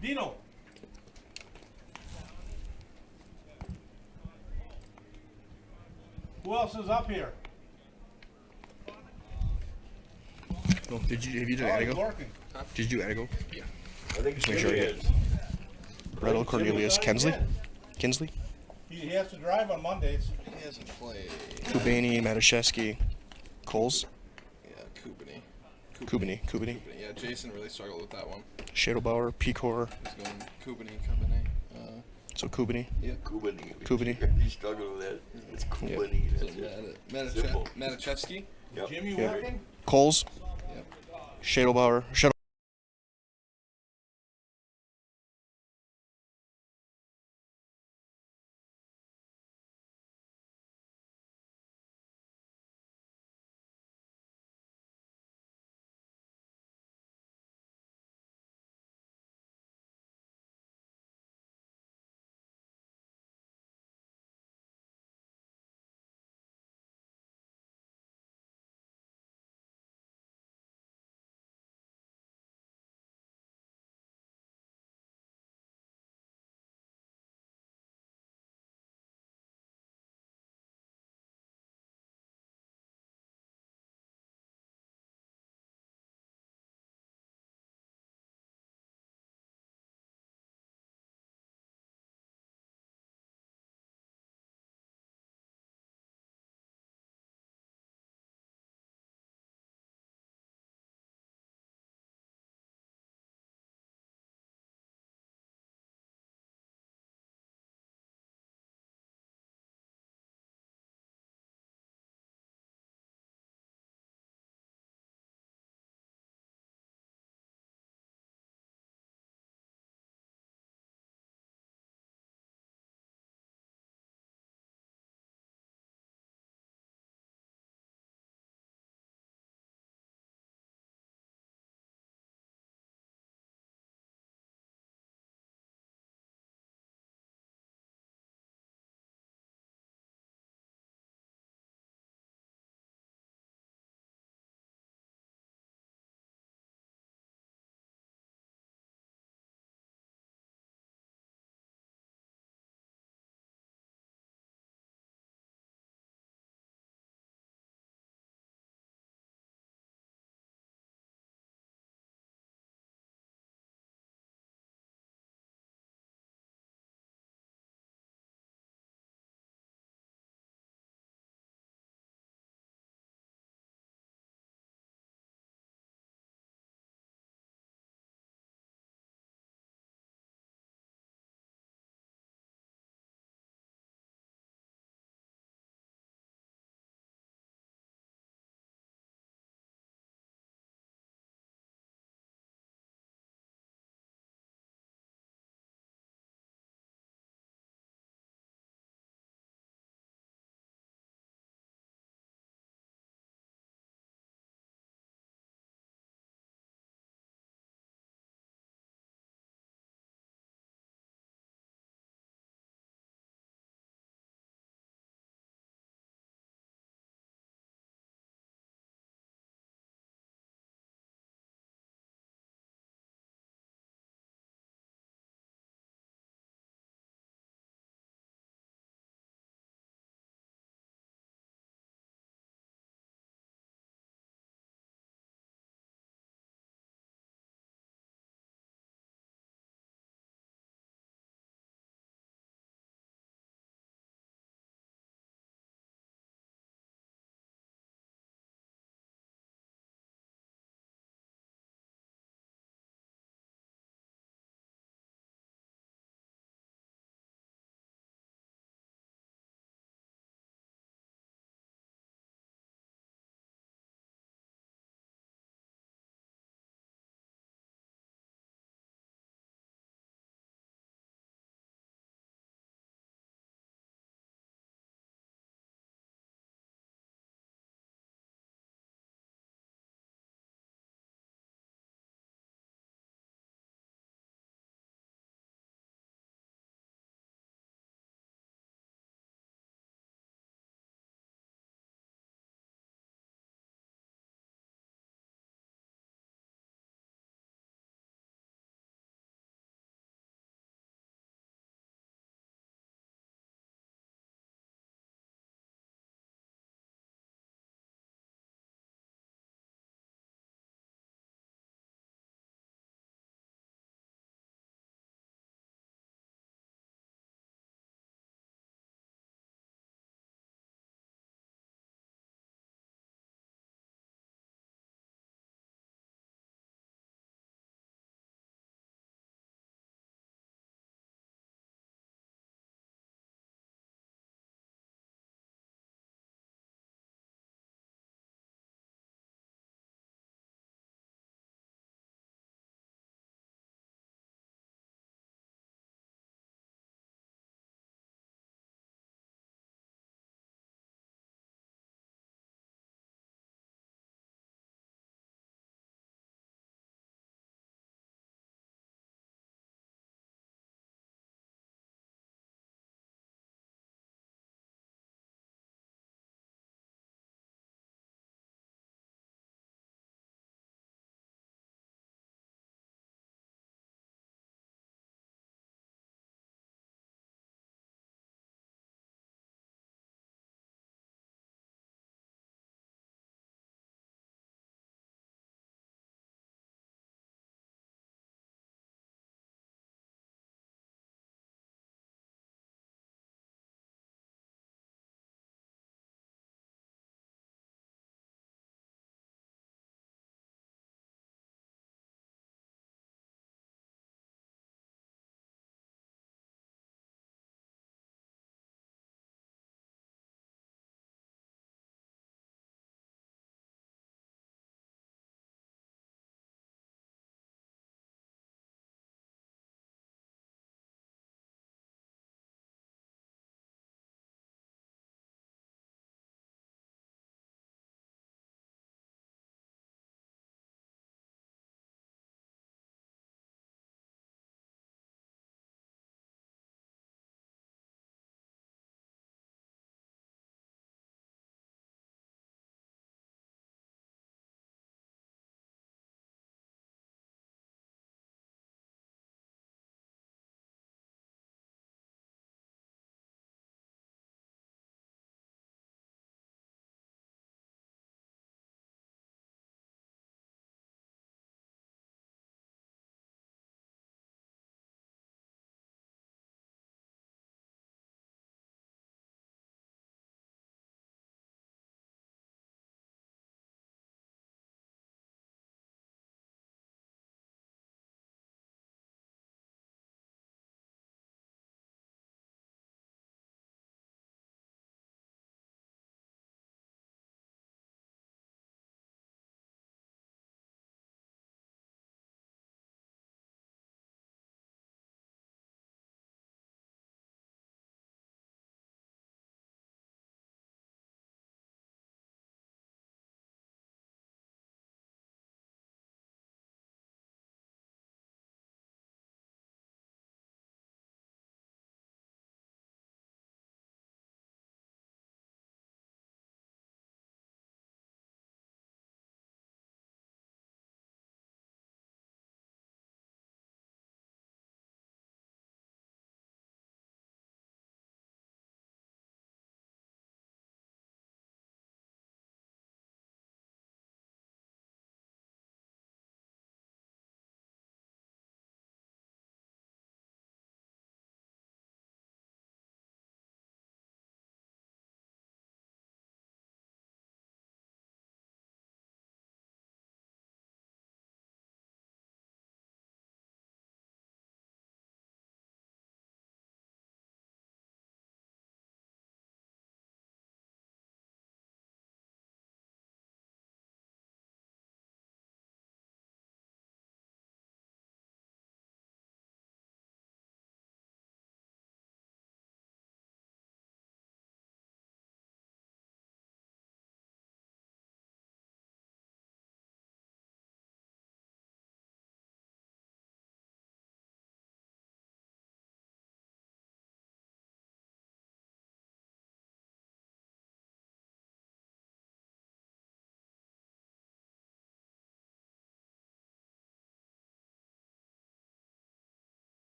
Dino. Who else is up here? Oh, have you done Oh, he's Antigo? working. Did you do Antigo? Yeah. I think Just make sure I get Riddle, Cornelius, Kensley? Kinsley? He has to drive on Mondays. He hasn't played. Kubani, Matuszewski, Coles? Yeah, Kubani. Kubani. Yeah, Jason really struggled with that one. Shadowbauer, Picor. He's going Kubani. So Kubani. Yeah. Kubani. You struggle with that. It's Kubani. So That's it. Simple. Matuszewski. Yep. Jimmy Yeah. working? Coles, Yep. Shadowbauer.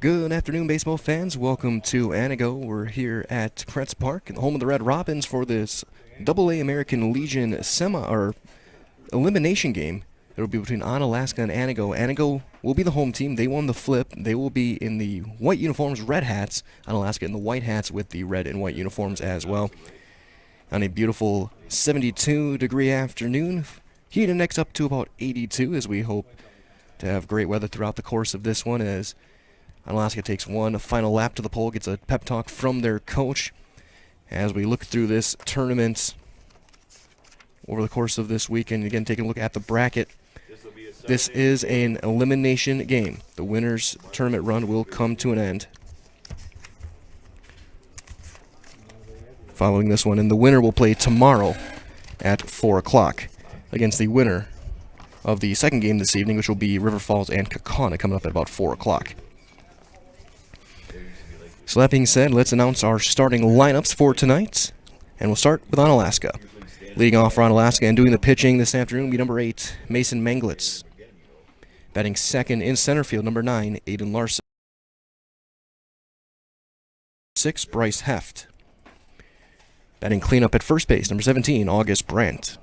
Good afternoon, baseball fans. Welcome to Antigo. We're here at Kretz Park, the home of the Red Robins, for this AA American Legion elimination game. It will be between Onalaska and Antigo. Antigo will be the home team. They won the flip. They will be in the white uniforms, red hats. Onalaska in the white hats with the red and white uniforms as well. On a beautiful 72-degree afternoon. Heat index up to about 82 as we hope to have great weather throughout the course of this one, as Onalaska takes one final lap to the pole, gets a pep talk from their coach as we look through this tournament over the course of this weekend. Again, taking a look at the bracket. This is an elimination game. The winner's tournament run will come to an end following this one, and the winner will play tomorrow at 4 o'clock against the winner of the second game this evening, which will be River Falls and Kaukauna, coming up at about 4 o'clock. So that being said, let's announce our starting lineups for tonight, and we'll start with Onalaska. Leading off for Onalaska and doing the pitching this afternoon will be number 8, Mason Manglitz. Batting second in center field, number 9, Aiden Larson. 6, Bryce Heft. Batting cleanup at first base, number 17, August Brandt.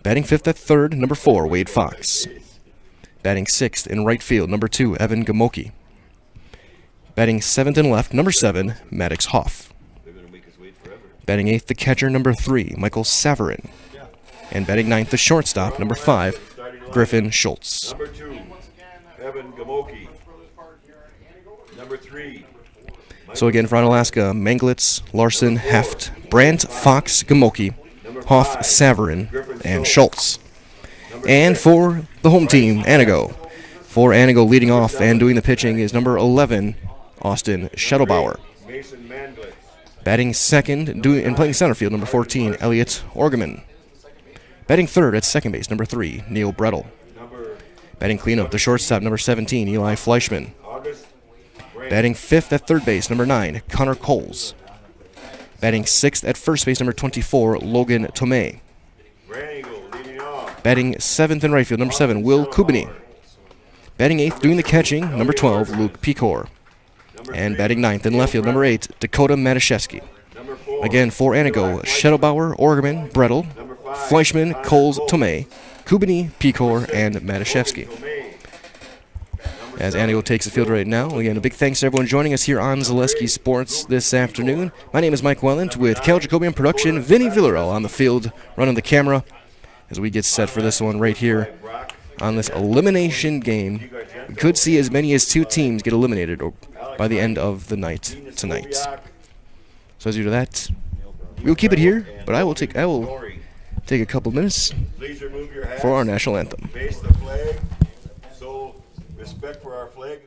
Batting fifth at third, number 4, Wade Fox. Batting sixth in right field, number 2, Evan Gamoki. Batting seventh and left, number 7, Maddox Hoff. Batting eighth, the catcher, number 3, Michael Savarin. And batting ninth, the shortstop, number 5, Griffin Schultz. Number 2, Evan Gamoki. Number 3. So again, for Onalaska, Manglitz, Larson, Heft, Brandt, Fox, Gamoki, Hoff, Savarin, and Schultz. And for the home team, Antigo. For Antigo, leading off and doing the pitching is number 11, Austin Schettelbauer. Batting second and playing center field, number 14, Elliot Orgeman. Batting third at second base, number 3, Neil Brettel. Batting cleanup, the shortstop, number 17, Eli Fleischman. Batting fifth at third base, number 9, Connor Coles. Batting sixth at first base, number 24, Logan Tomei. Batting seventh in right field, number 7, Will Kubany. Batting eighth, doing the catching, number 12, Luke Pecor. And batting ninth in left field, number 8, Dakota Matuszewski. Again, for Antigo, Schettelbauer, Orgeman, Brettel, Fleischman, Coles, Tomei, Kubany, Pecor, and Matuszewski. As Antigo takes the field right now, again, a big thanks to everyone joining us here on Zaleski Sports this afternoon. My name is Mike Welland with Cal Jacobian Production, Vinny Villarreal on the field, running the camera as we get set for this one right here on this elimination game. We could see as many as 2 teams get eliminated by the end of the night tonight. So as you do that, we'll keep it here, but I will take a couple minutes for our national anthem. Face the flag. So respect for our flag.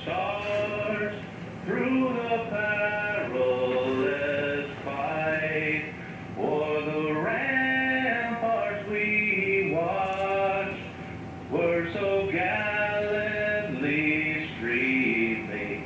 Stars through the perilous fight, o'er the ramparts we watched, were so gallantly streaming,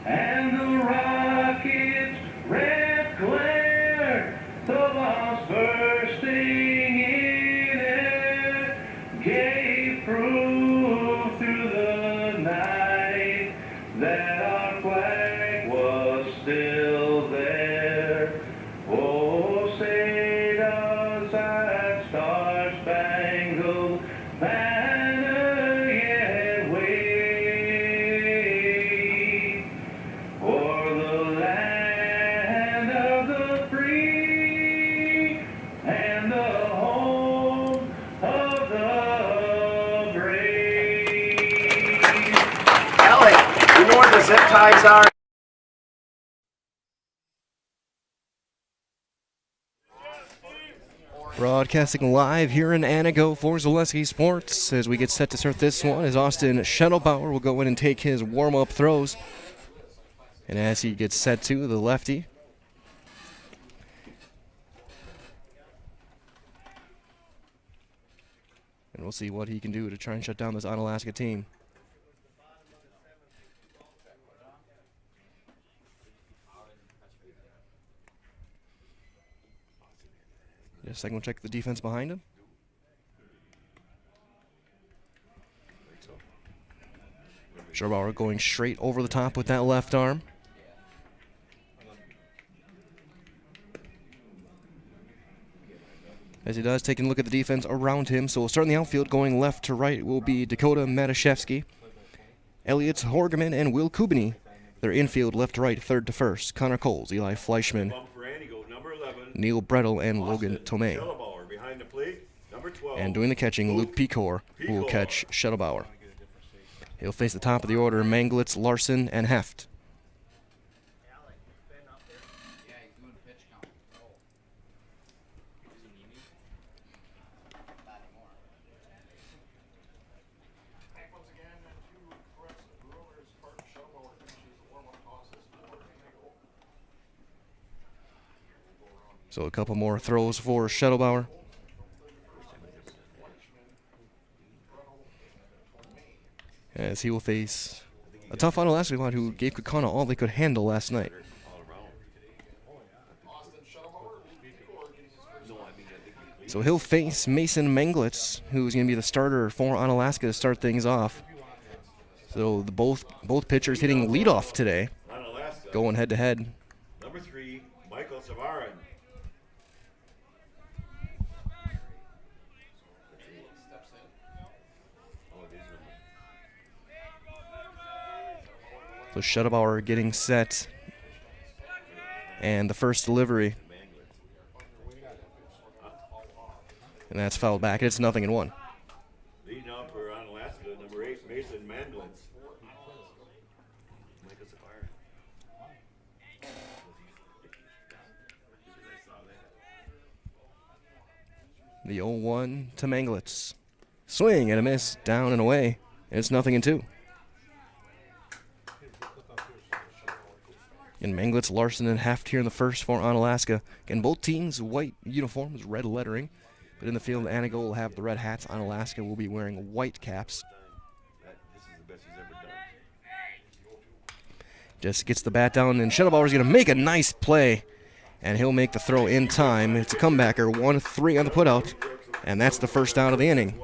and the rocket's red glare, the bombs bursting in air, gave proof through the night that our flag was zip ties are. Broadcasting live here in Antigo for Zaleski Sports as we get set to start this one as Austin Schettelbauer will go in and take his warm-up throws. And as he gets set to the lefty, and we'll see what he can do to try and shut down this Onalaska team. Just a second, we'll check the defense behind him. Schettelbauer going straight over the top with that left arm. As he does, taking a look at the defense around him. So we'll start in the outfield. Going left to right will be Dakota Matashevsky, Elliot Horgeman, and Will Kubany. Their infield left to right, third to first. Connor Coles, Eli Fleischman, Neil Brettel, and Logan Tomei. And doing the catching, Luke Pecor, who will catch Schettelbauer. He'll face the top of the order, Manglitz, Larson, and Heft. So a couple more throws for Schettelbauer. As he will face a tough Onalaska squad who gave Kaukauna all they could handle last night. So he'll face Mason Manglitz, who's going to be the starter for Onalaska to start things off. So the both pitchers hitting leadoff today, going head to head. Number 3, Michael Savarin. So Schettelbauer getting set. And the first delivery. And that's fouled back. It's 0-1. Leading off for Onalaska, number 8, Mason Manglitz. Michael Savarin. The 0-1 to Manglitz. Swing and a miss, down and away. It's 0-2. And Manglitz, Larson, and Heft here in the first for Onalaska. Again, both teams white uniforms, red lettering. But in the field, Antigo will have the red hats. Onalaska will be wearing white caps. This is the best he's ever done. Just gets the bat down, and Schettelbauer's going to make a nice play. And he'll make the throw in time. It's a comebacker, 1-3 on the putout. And that's the first out of the inning.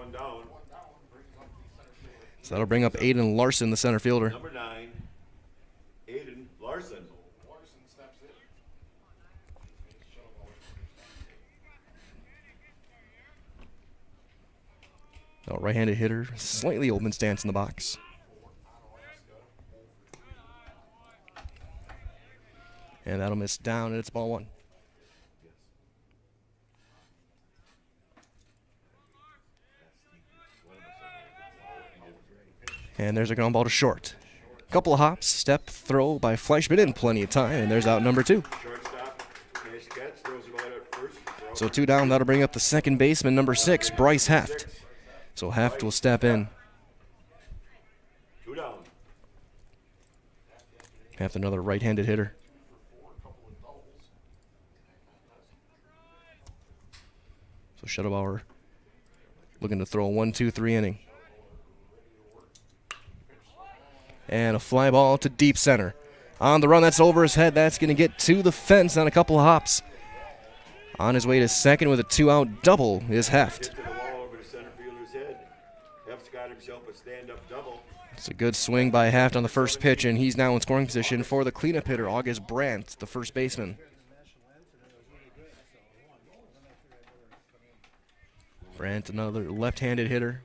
So that'll bring up Aiden Larson, the center fielder. Number 9, Aiden Larson. Right-handed hitter, slightly open stance in the box. And that'll miss down, and it's ball 1. And there's a ground ball to short. Couple of hops, step, throw by Fleischman in plenty of time, and there's out number 2. Shortstop, nice catch, throws the ball out first. So 2 down, that'll bring up the second baseman, number 6, Bryce Heft. So Heft will step in. 2 down. Heft, another right-handed hitter. So Schettelbauer looking to throw a 1-2-3 inning. And a fly ball to deep center. On the run, that's over his head. That's going to get to the fence on a couple of hops. On his way to second with a 2-out double is Heft. It's a good swing by Heft on the first pitch, and he's now in scoring position for the cleanup hitter, August Brandt, the first baseman. Brandt, another left-handed hitter.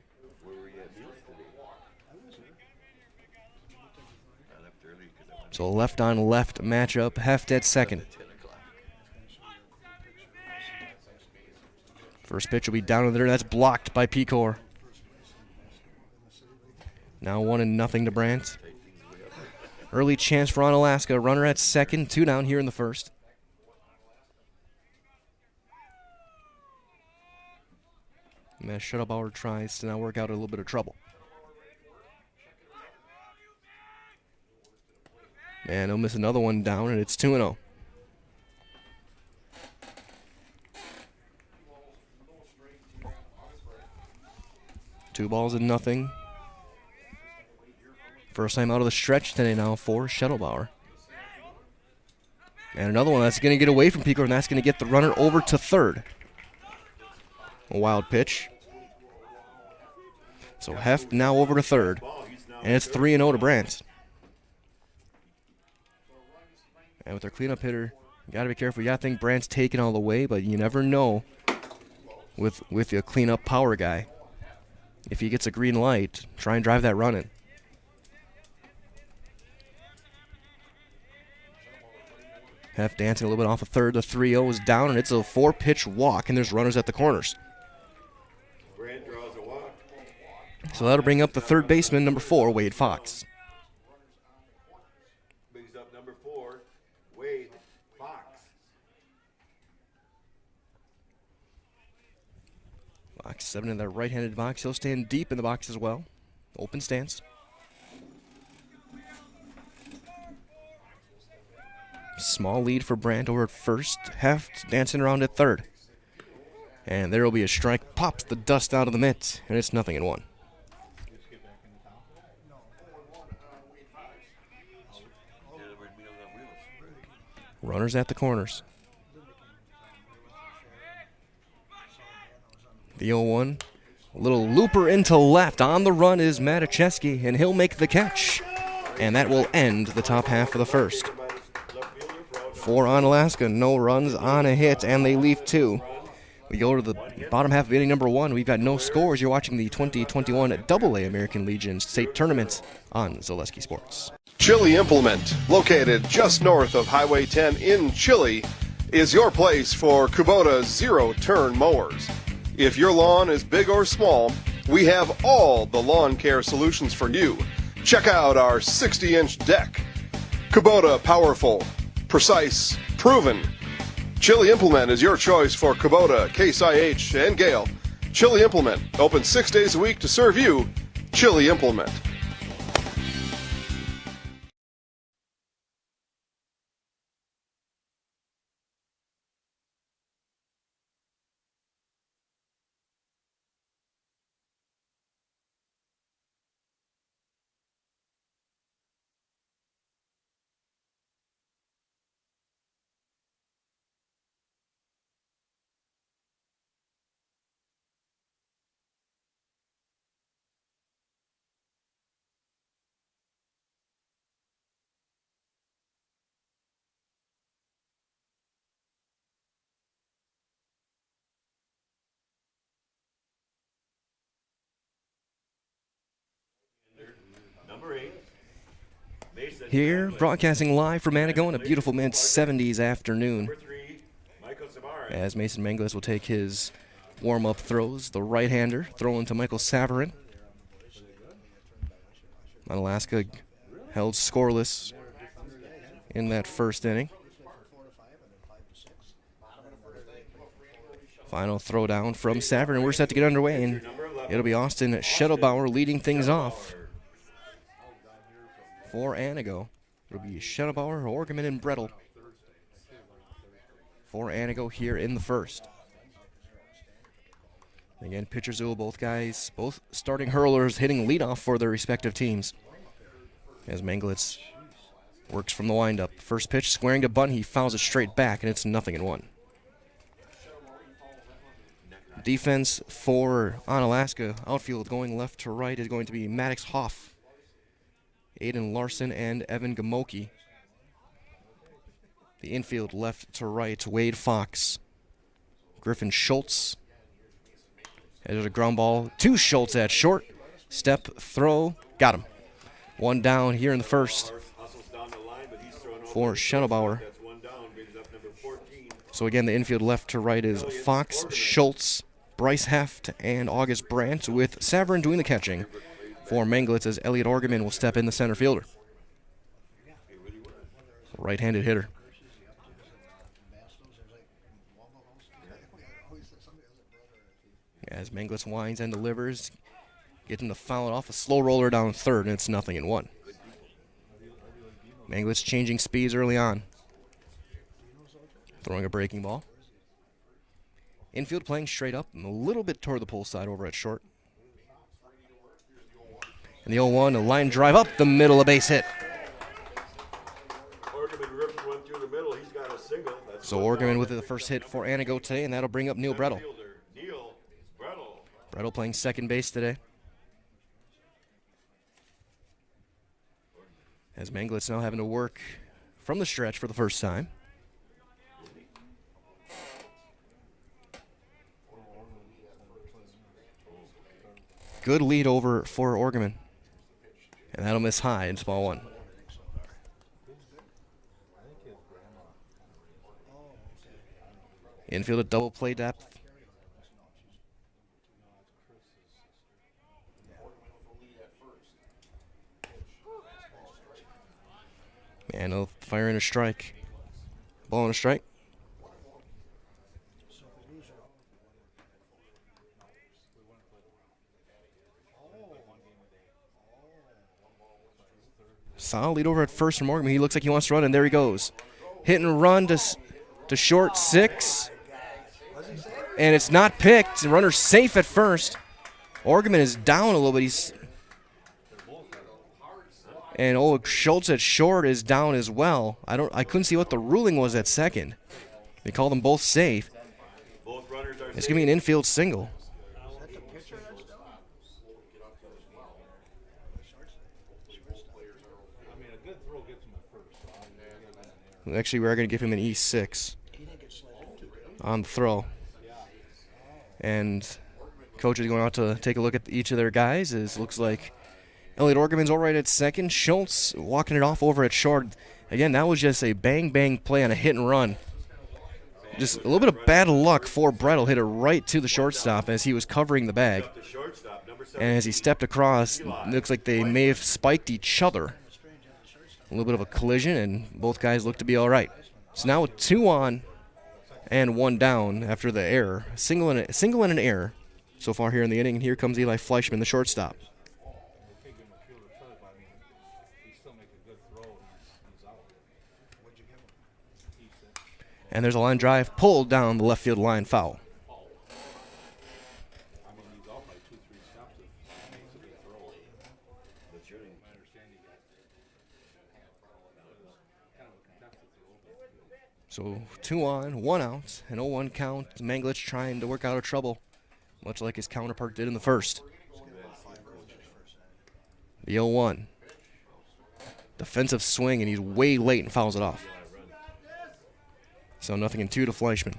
So left on left matchup, Heft at second. First pitch will be down in there. That's blocked by Pecor. Now 1-0 to Brandt. Early chance for Onalaska. Runner at second, 2 down here in the first. And as Shuttlebauer tries to now work out a little bit of trouble. And he'll miss another one down, and it's 2-0. Two balls and nothing. First time out of the stretch today now for Shuttlebauer. And another one that's going to get away from Pico, and that's going to get the runner over to third. A wild pitch. So Heft now over to third. And it's 3-0 to Brandt. And with their cleanup hitter, you got to be careful. You got to think Brandt's taking all the way, but you never know with a cleanup power guy. If he gets a green light, try and drive that run in. Heft dancing a little bit off of third. The 3-0 is down, and it's a 4-pitch walk, and there's runners at the corners. Brandt draws a walk. So that'll bring up the third baseman, number 4, Wade Fox. Brings up number 4, Wade Fox. Fox 7 in that right-handed box. He'll stand deep in the box as well. Open stance. Small lead for Brandt over at first. Heft dancing around at third. And there will be a strike. Pops the dust out of the mitt, and it's 0-1. Runners at the corners. The 0-1. A little looper into left. On the run is Maticheski, and he'll make the catch. And that will end the top half of the first. For Onalaska, no runs on a hit, and they leave 2. We go to the bottom half of inning number 1. We've got no scores. You're watching the 2021 AA American Legion State Tournament on Zaleski Sports. Chili Implement, located just north of Highway 10 in Chili, is your place for Kubota zero-turn mowers. If your lawn is big or small, we have all the lawn care solutions for you. Check out our 60-inch deck. Kubota Powerful, precise, proven. Chili Implement is your choice for Kubota, Case IH, and Gale. Chili Implement, open 6 days a week to serve you. Chili Implement. Here, broadcasting live from Antigo on a beautiful mid-70s afternoon. As Mason Manglis will take his warm-up throws. The right-hander throwing to Michael Savarin. Onalaska held scoreless in that first inning. Final throwdown from Savarin. We're set to get underway, and it'll be Austin Shuttlebauer leading things off. For Antigo, it'll be Shuttlebauer, Orgeman, and Brettel. For Antigo here in the first. Again, pitchers will both guys, both starting hurlers hitting leadoff for their respective teams. As Manglitz works from the windup. First pitch squaring to bunt, he fouls it straight back, and it's 0-1. Defense for Onalaska, outfield going left to right is going to be Maddox Hoff, Aiden Larson, and Evan Gamoki. The infield left to right, Wade Fox, Griffin Schultz. There's a ground ball to Schultz at short. Step, throw, got him. One down here in the first for Shuttlebauer. So again, the infield left to right is Fox, Schultz, Bryce Heft, and August Brandt, with Savarin doing the catching. For Manglitz, as Elliot Orgeman will step in, the center fielder. Right-handed hitter. As Manglitz winds and delivers, getting the foul off a slow roller down third, and it's 0-1. Manglitz changing speeds early on. Throwing a breaking ball. Infield playing straight up and a little bit toward the pull side over at short. And the 0-1, a line drive up the middle, a base hit. So Orgerman with the first hit for Antigo today, and that'll bring up Neil Brettel. Brettel playing second base today. As Manglitz now having to work from the stretch for the first time. Good lead over for Orgerman. And that'll miss high. It's ball one. Infield at double play depth. And he'll fire in a strike. Ball and a strike. Solid lead over at first from Orgerman. He looks like he wants to run, and there he goes. Hit and run to short 6. And it's not picked. The runner's safe at first. Orgerman is down a little bit. And Schultz at short is down as well. I couldn't see what the ruling was at second. They called them both safe. It's gonna be an infield single. Actually, we're going to give him an E6 on the throw. And coach is going out to take a look at each of their guys. Looks like Elliot Orgerman's all right at second. Schultz walking it off over at short. Again, that was just a bang-bang play on a hit and run. Just a little bit of bad luck for Brettel. Hit it right to the shortstop as he was covering the bag. And as he stepped across, it looks like they may have spiked each other. A little bit of a collision, and both guys look to be all right. So now with 2 on and 1 down after the error. Single and an error so far here in the inning. And here comes Eli Fleischman, the shortstop. And there's a line drive pulled down the left field line, foul. So 2 on, 1 out, an 0-1 count. Manglitz trying to work out of trouble, much like his counterpart did in the first. The 0-1. Defensive swing, and he's way late and fouls it off. So 0-2 to Fleischman.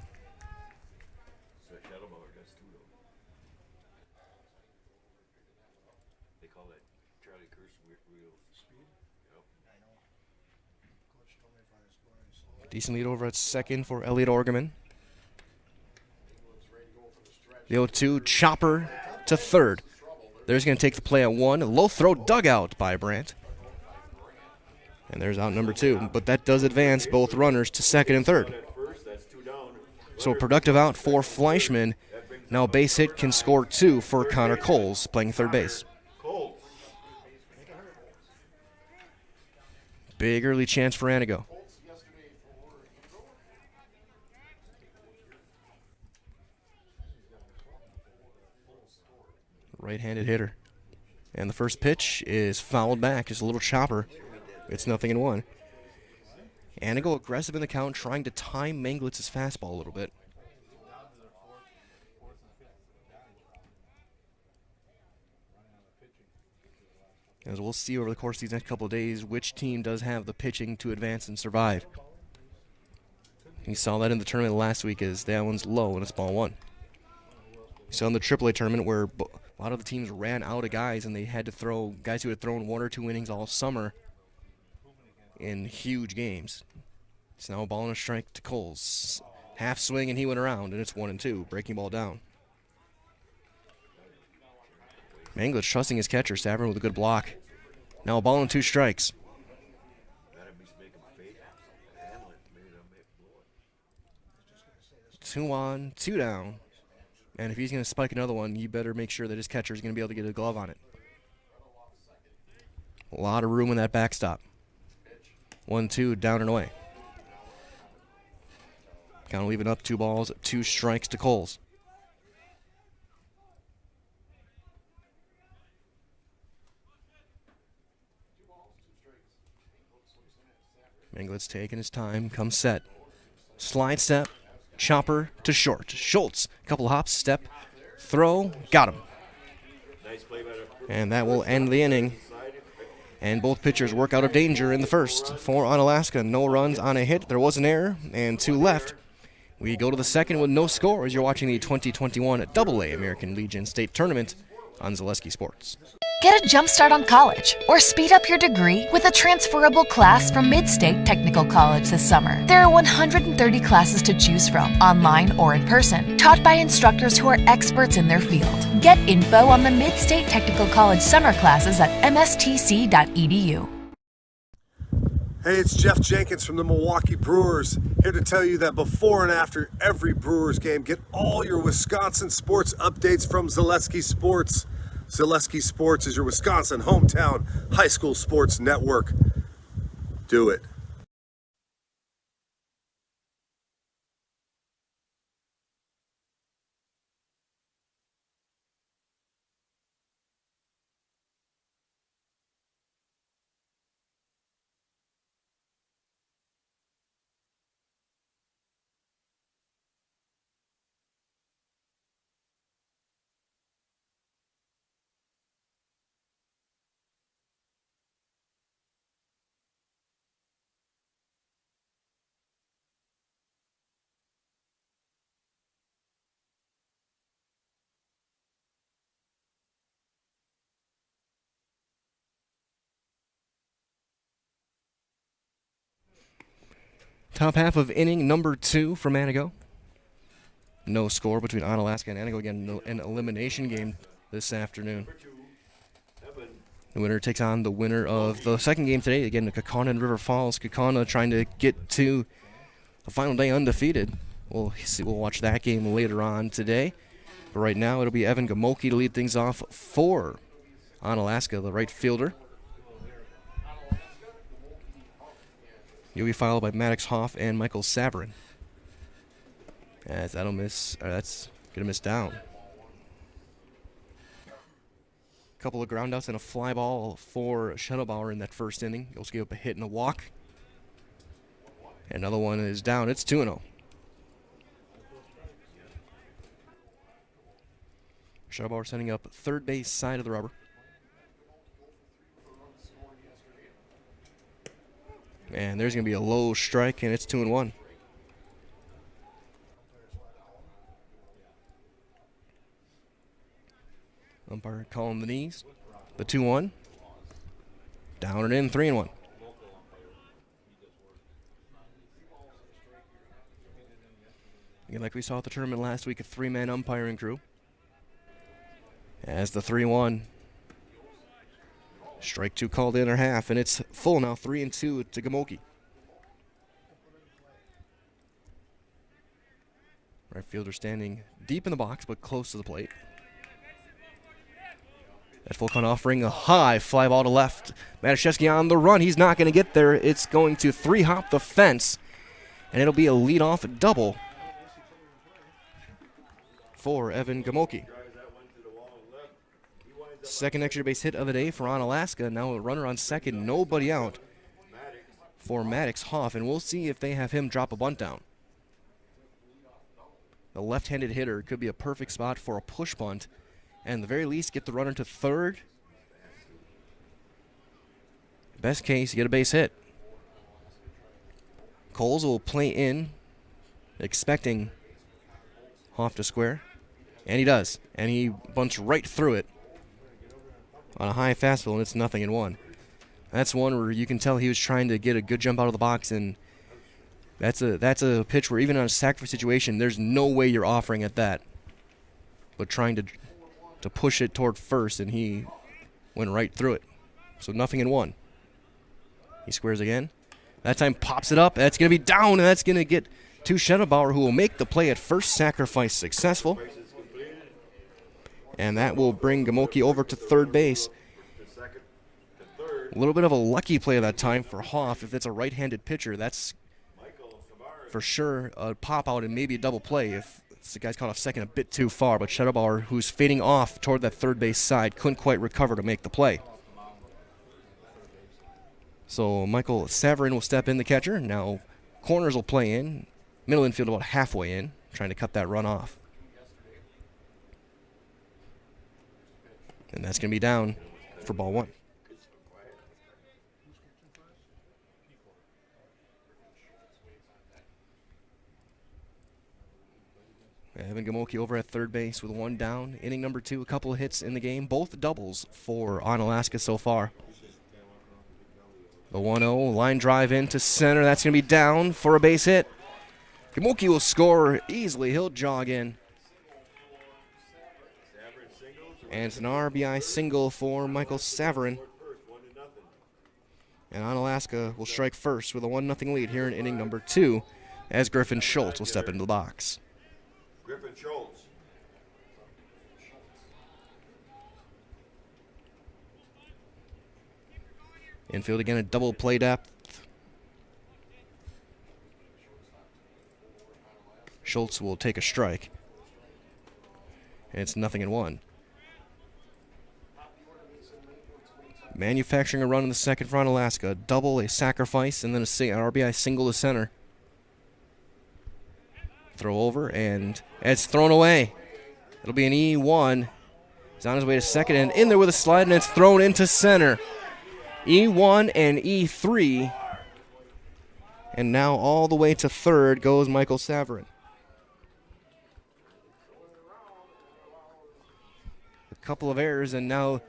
Decent lead over at second for Elliot Orgerman. The 0-2 chopper to third. There's going to take the play at 1. A low throw dugout by Brandt. And there's out number 2. But that does advance both runners to second and third. So a productive out for Fleischman. Now a base hit can score 2 for Connor Coles playing third base. Big early chance for Antigo. Right-handed hitter. And the first pitch is fouled back. Just a little chopper. It's 0-1. Antigo aggressive in the count, trying to time Manglitz's fastball a little bit. As we'll see over the course of these next couple of days, which team does have the pitching to advance and survive. You saw that in the tournament last week as that one's low and it's ball 1. You saw in the AAA tournament where a lot of the teams ran out of guys and they had to throw guys who had thrown 1 or 2 innings all summer in huge games. It's now a ball and a strike to Coles. Half swing and he went around, and it's 1-2. Breaking ball down. Manglitz trusting his catcher, Saverin with a good block. Now a ball and 2 strikes. 2 on, 2 down. And if he's going to spike another one, you better make sure that his catcher is going to be able to get a glove on it. A lot of room in that backstop. 1-2, down and away. Count leaving up 2 balls, 2 strikes to Coles. Manglitz taking his time, comes set. Slide step, chopper to short. Schultz, couple hops, step, throw, got him. And that will end the inning. And both pitchers work out of danger in the first. For Onalaska, no runs on a hit. There was an error, and 2 left. We go to the second with no score as you're watching the 2021 AA American Legion State Tournament on Zaleski Sports. Get a jump start on college or speed up your degree with a transferable class from Mid-State Technical College this summer. There are 130 classes to choose from, online or in person, taught by instructors who are experts in their field. Get info on the Mid-State Technical College summer classes at mstc.edu. Hey, it's Jeff Jenkins from the Milwaukee Brewers, here to tell you that before and after every Brewers game, get all your Wisconsin sports updates from Zaleski Sports. Zaleski Sports is your Wisconsin hometown high school sports network. Do it. Top half of inning number 2 from Antigo. No score between Onalaska and Antigo. Again, an elimination game this afternoon. The winner takes on the winner of the second game today. Again, the Kaukauna and River Falls. Kaukauna trying to get to the final day undefeated. We'll watch that game later on today. But right now, it'll be Evan Gamoki to lead things off for Onalaska, the right fielder. You'll be followed by Maddox Hoff and Michael Saverin. As that'll miss, that's gonna miss down. Couple of groundouts and a fly ball for Schettelbauer in that first inning. He also gave up a hit and a walk. Another one is down. It's 2-0. Schettelbauer setting up third base side of the rubber. And there's going to be a low strike, and it's 2-1. Umpire calling the knees. The 2-1. Down and in, 3-1. Again, like we saw at the tournament last week, a 3-man umpiring crew. As the 3-1. Strike 2 called in or half, and it's full now, 3-2 to Gamoki. Right fielder standing deep in the box, but close to the plate. That full count offering a high fly ball to left. Matuszewski on the run. He's not going to get there. It's going to 3-hop the fence, and it'll be a leadoff double for Evan Gamoki. Second extra base hit of the day for Onalaska. Now a runner on second, nobody out for Maddox Hoff, and we'll see if they have him drop a bunt down. The left-handed hitter could be a perfect spot for a push bunt, and at the very least get the runner to third. Best case, you get a base hit. Coles will play in, expecting Hoff to square, and he does, and he bunts right through it on a high fastball, and it's 0-1. That's one where you can tell he was trying to get a good jump out of the box, and that's a pitch where even on a sacrifice situation, there's no way you're offering at that. But trying to push it toward first, and he went right through it. So 0-1. He squares again. That time pops it up. That's going to be down, and that's going to get to Shedabauer, who will make the play at first, sacrifice successful. And that will bring Gamoki over to third base. A little bit of a lucky play that time for Hoff. If it's a right-handed pitcher, that's for sure a pop-out and maybe a double play if the guy's caught off second a bit too far. But Shedabauer, who's fading off toward that third base side, couldn't quite recover to make the play. So Michael Saverin will step in, the catcher. Now corners will play in. Middle infield about halfway in, trying to cut that run off. And that's going to be down for ball one. Evan Gamoki over at third base with one down. Inning number 2, a couple of hits in the game. Both doubles for Onalaska so far. The 1-0 line drive into center. That's going to be down for a base hit. Gamoki will score easily. He'll jog in. And it's an RBI single for Michael Saverin. And Onalaska will strike first with a 1-0 lead here in inning number 2 as Griffin Schultz will step into the box. Griffin Schultz. Infield again, a double play depth. Schultz will take a strike. And it's 0-1. Manufacturing a run in the second for Onalaska. A double, a sacrifice, and then an RBI single to center. Throw over, and it's thrown away. It'll be an E1. He's on his way to second, and in there with a slide, and it's thrown into center. E1 and E3. And now all the way to third goes Michael Saverin. A couple of errors, and now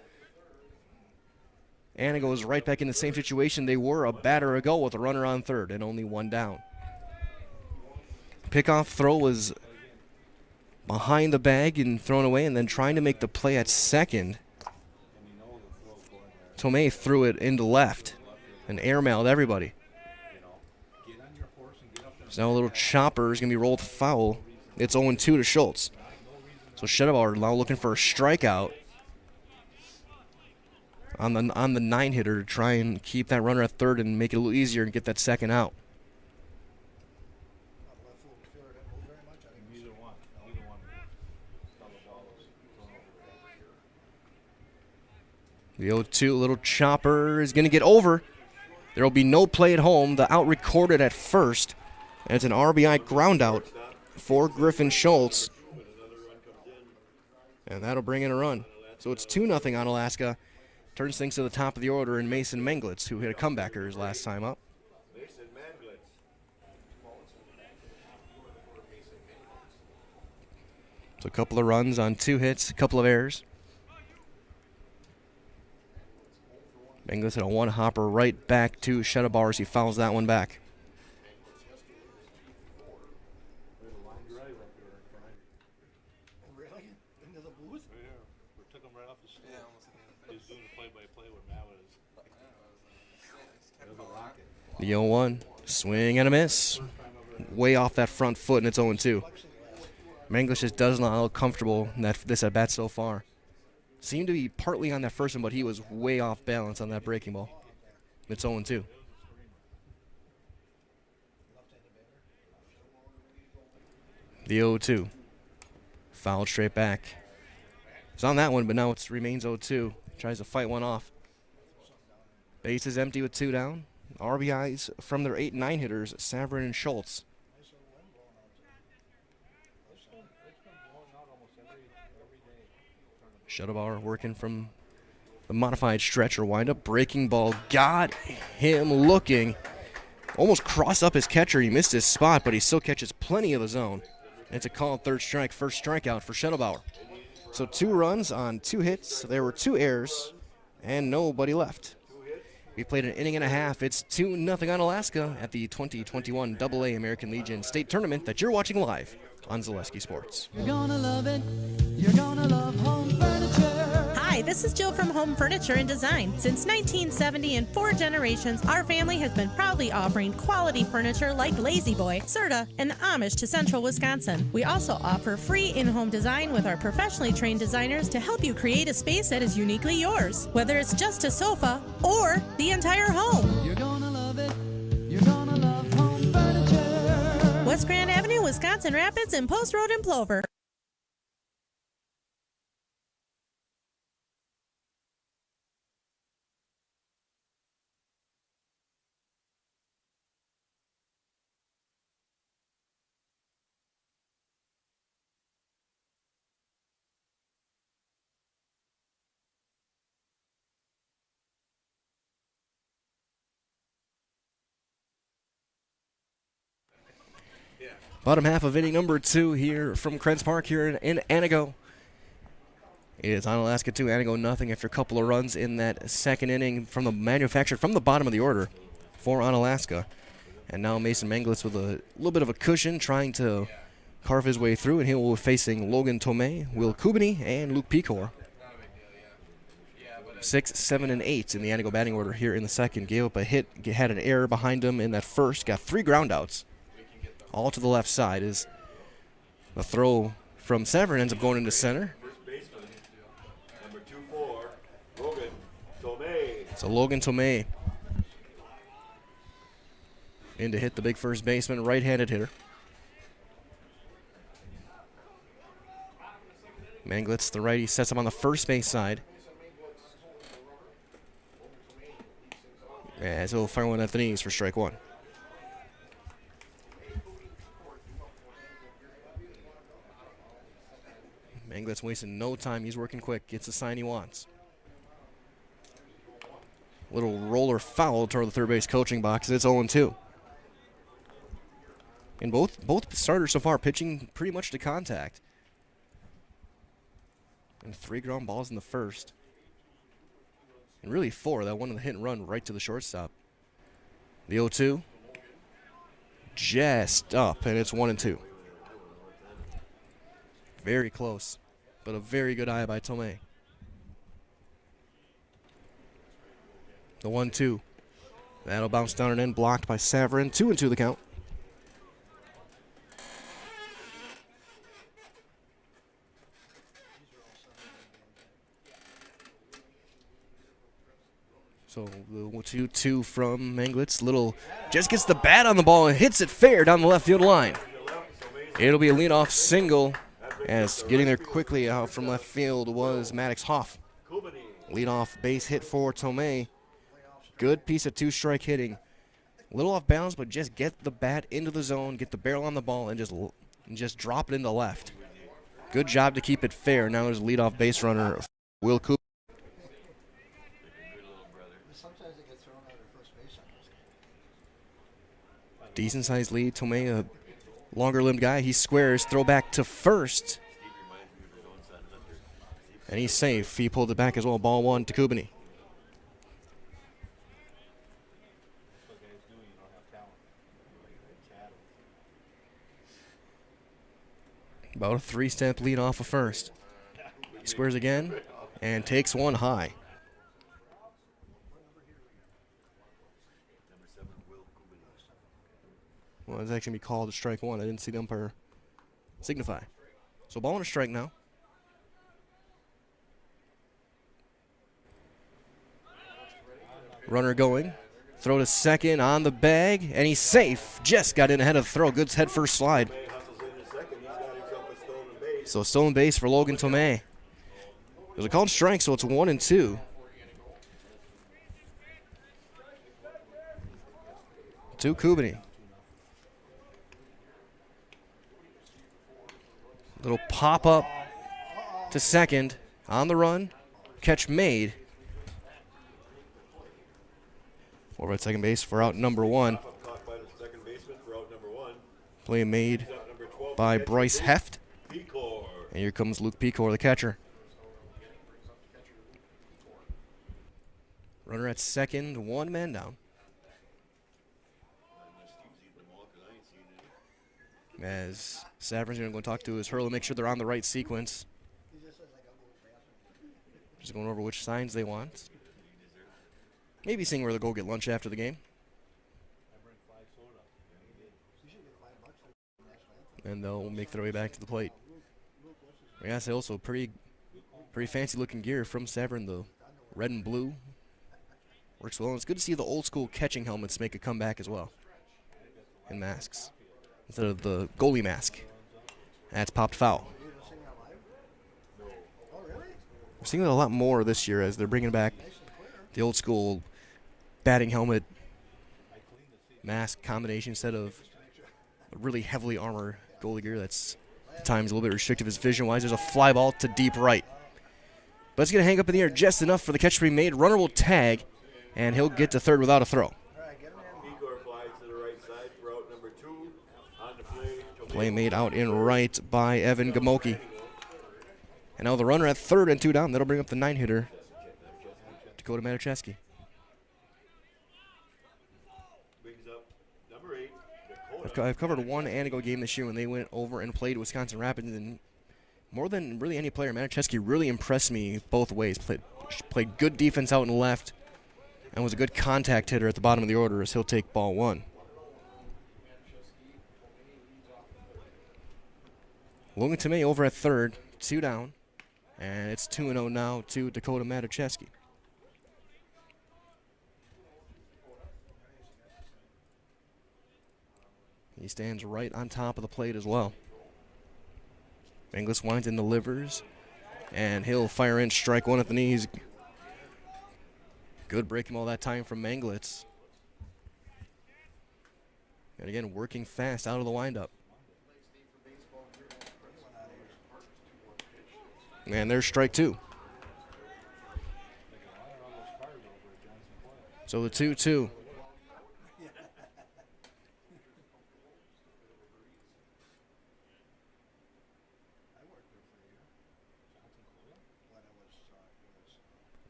Antigo is right back in the same situation they were a batter ago with a runner on third and only one down. Pickoff throw was behind the bag and thrown away, and then trying to make the play at second. Tomei threw it into left and airmailed everybody. So now a little chopper is going to be rolled foul. It's 0-2 to Schultz. So Shedabauer now looking for a strikeout on the 9-hitter to try and keep that runner at third and make it a little easier and get that second out. The 0-2 little chopper is going to get over. There will be no play at home. The out recorded at first. And it's an RBI ground out for Griffin Schultz. And that'll bring in a run. So it's 2-0 Onalaska. Turns things to the top of the order in Mason Menglitz, who hit a comebacker his last time up. So a couple of runs on 2 hits, a couple of errors. Menglitz hit a one-hopper right back to Shedabauer as he fouls that one back. The 0-1, swing and a miss. Way off that front foot, and it's 0-2. Menglitz just does not look comfortable in this at-bat so far. Seemed to be partly on that first one, but he was way off balance on that breaking ball. It's 0-2. The 0-2. Fouled straight back. It's on that one, but now it remains 0-2. Tries to fight one off. Base is empty with 2 down. RBIs from their 8-9 hitters, Saverin and Schultz. Shedabauer working from the modified stretch or windup. Breaking ball got him looking. Almost crossed up his catcher. He missed his spot, but he still catches plenty of the zone. And it's a called third strike, first strikeout for Shedabauer. So 2 runs on 2 hits. There were 2 errors and nobody left. We played an inning and a half. It's 2-0 Onalaska at the 2021 AA American Legion State Tournament that you're watching live on Zaleski Sports. You're gonna love it. You're gonna love home furniture. Hi, this This is Jill from Home Furniture and Design. Since 1970 and 4 generations, our family has been proudly offering quality furniture like Lazy Boy, Serta, and Amish to Central Wisconsin. We also offer free in-home design with our professionally trained designers to help you create a space that is uniquely yours, whether it's just a sofa or the entire home. You're gonna love it. You're gonna love Home Furniture. West Grand Avenue, Wisconsin Rapids, and Post Road in Plover. Bottom half of inning number 2 here from Krentz Park here in Antigo. It is Onalaska 2, Antigo nothing after a couple of runs in that second inning from the manufactured from the bottom of the order for Onalaska. And now Mason Manglitz with a little bit of a cushion trying to carve his way through, and he will be facing Logan Tomei, Will Kubany, and Luke Pecor. 6, 7, and 8 in the Antigo batting order here in the second. Gave up a hit, had an error behind him in that first, got 3 groundouts. All to the left side is the throw from Severin ends up going into center. First baseman, number 24, Logan Tomei. So Logan Tomei in to hit the big first baseman, right-handed hitter. Manglitz, the righty, sets him on the first base side. As he'll fire one at the knees for strike 1. Manglitz wasting no time. He's working quick. Gets the sign he wants. Little roller foul toward the third base coaching box. It's 0-2. And both starters so far pitching pretty much to contact. And 3 ground balls in the first. And really 4. That one in the hit and run right to the shortstop. The 0-2. Just up, and it's 1-2. Very close, but a very good eye by Tomei. The 1-2. That'll bounce down and in, blocked by Severin. 2-2 the count. So the 2-2 from Manglitz. Little just gets the bat on the ball and hits it fair down the left field line. It'll be a leadoff single. As getting there quickly out from left field was Maddox Hoff. Leadoff base hit for Tomei. Good piece of 2-strike hitting. A little off balance, but just get the bat into the zone, get the barrel on the ball, and just drop it into left. Good job to keep it fair. Now there's leadoff base runner Will Cooper. Decent sized lead. Tomei, a longer limbed guy. He squares, throw back to first. And he's safe. He pulled it back as well. Ball 1 to Kubany. About a 3-step lead off of first. He squares again and takes one high. Well, it's actually going to be called a strike 1. I didn't see the umpire signify. So ball and a strike now. Runner going. Throw to second on the bag, and he's safe. Just got in ahead of the throw. Good head first slide. So stolen base for Logan Tomei. There's a called strike, so it's 1-2. To Kubany. Little pop up to second on the run. Catch made. Over at second base for out number 1. Play made by Bryce Heft. And here comes Luke Pecor, the catcher. Runner at second, 1 man down. As Saverin's going to go talk to his hurler, make sure they're on the right sequence. Just going over which signs they want. Maybe seeing where they'll go get lunch after the game. And they'll make their way back to the plate. I gotta say also pretty fancy looking gear from Severn, the red and blue. Works well, and it's good to see the old school catching helmets make a comeback as well. And masks. Instead of the goalie mask. That's popped foul. We're seeing it a lot more this year as they're bringing back the old school batting helmet mask combination instead of a really heavily armored goalie gear that's at times a little bit restrictive as vision-wise. There's a fly ball to deep right. But it's going to hang up in the air just enough for the catch to be made. Runner will tag, and he'll get to third without a throw. Play made out in right by Evan Gamoki. And now the runner at third and 2 down. That'll bring up the 9-hitter, Dakota Matuszewski. I've covered one Antigo game this year when they went over and played Wisconsin Rapids, and more than really any player, Matuszewski really impressed me both ways. Played good defense out and left, and was a good contact hitter at the bottom of the order as he'll take ball 1. Logan Tomei over at third, 2 down, and it's 2-0 now to Dakota Matuszewski. He stands right on top of the plate as well. Manglis winds and delivers, and he'll fire in strike 1 at the knees. Good breaking ball that time from Manglitz. And again, working fast out of the windup. And there's strike 2. So the 2-2.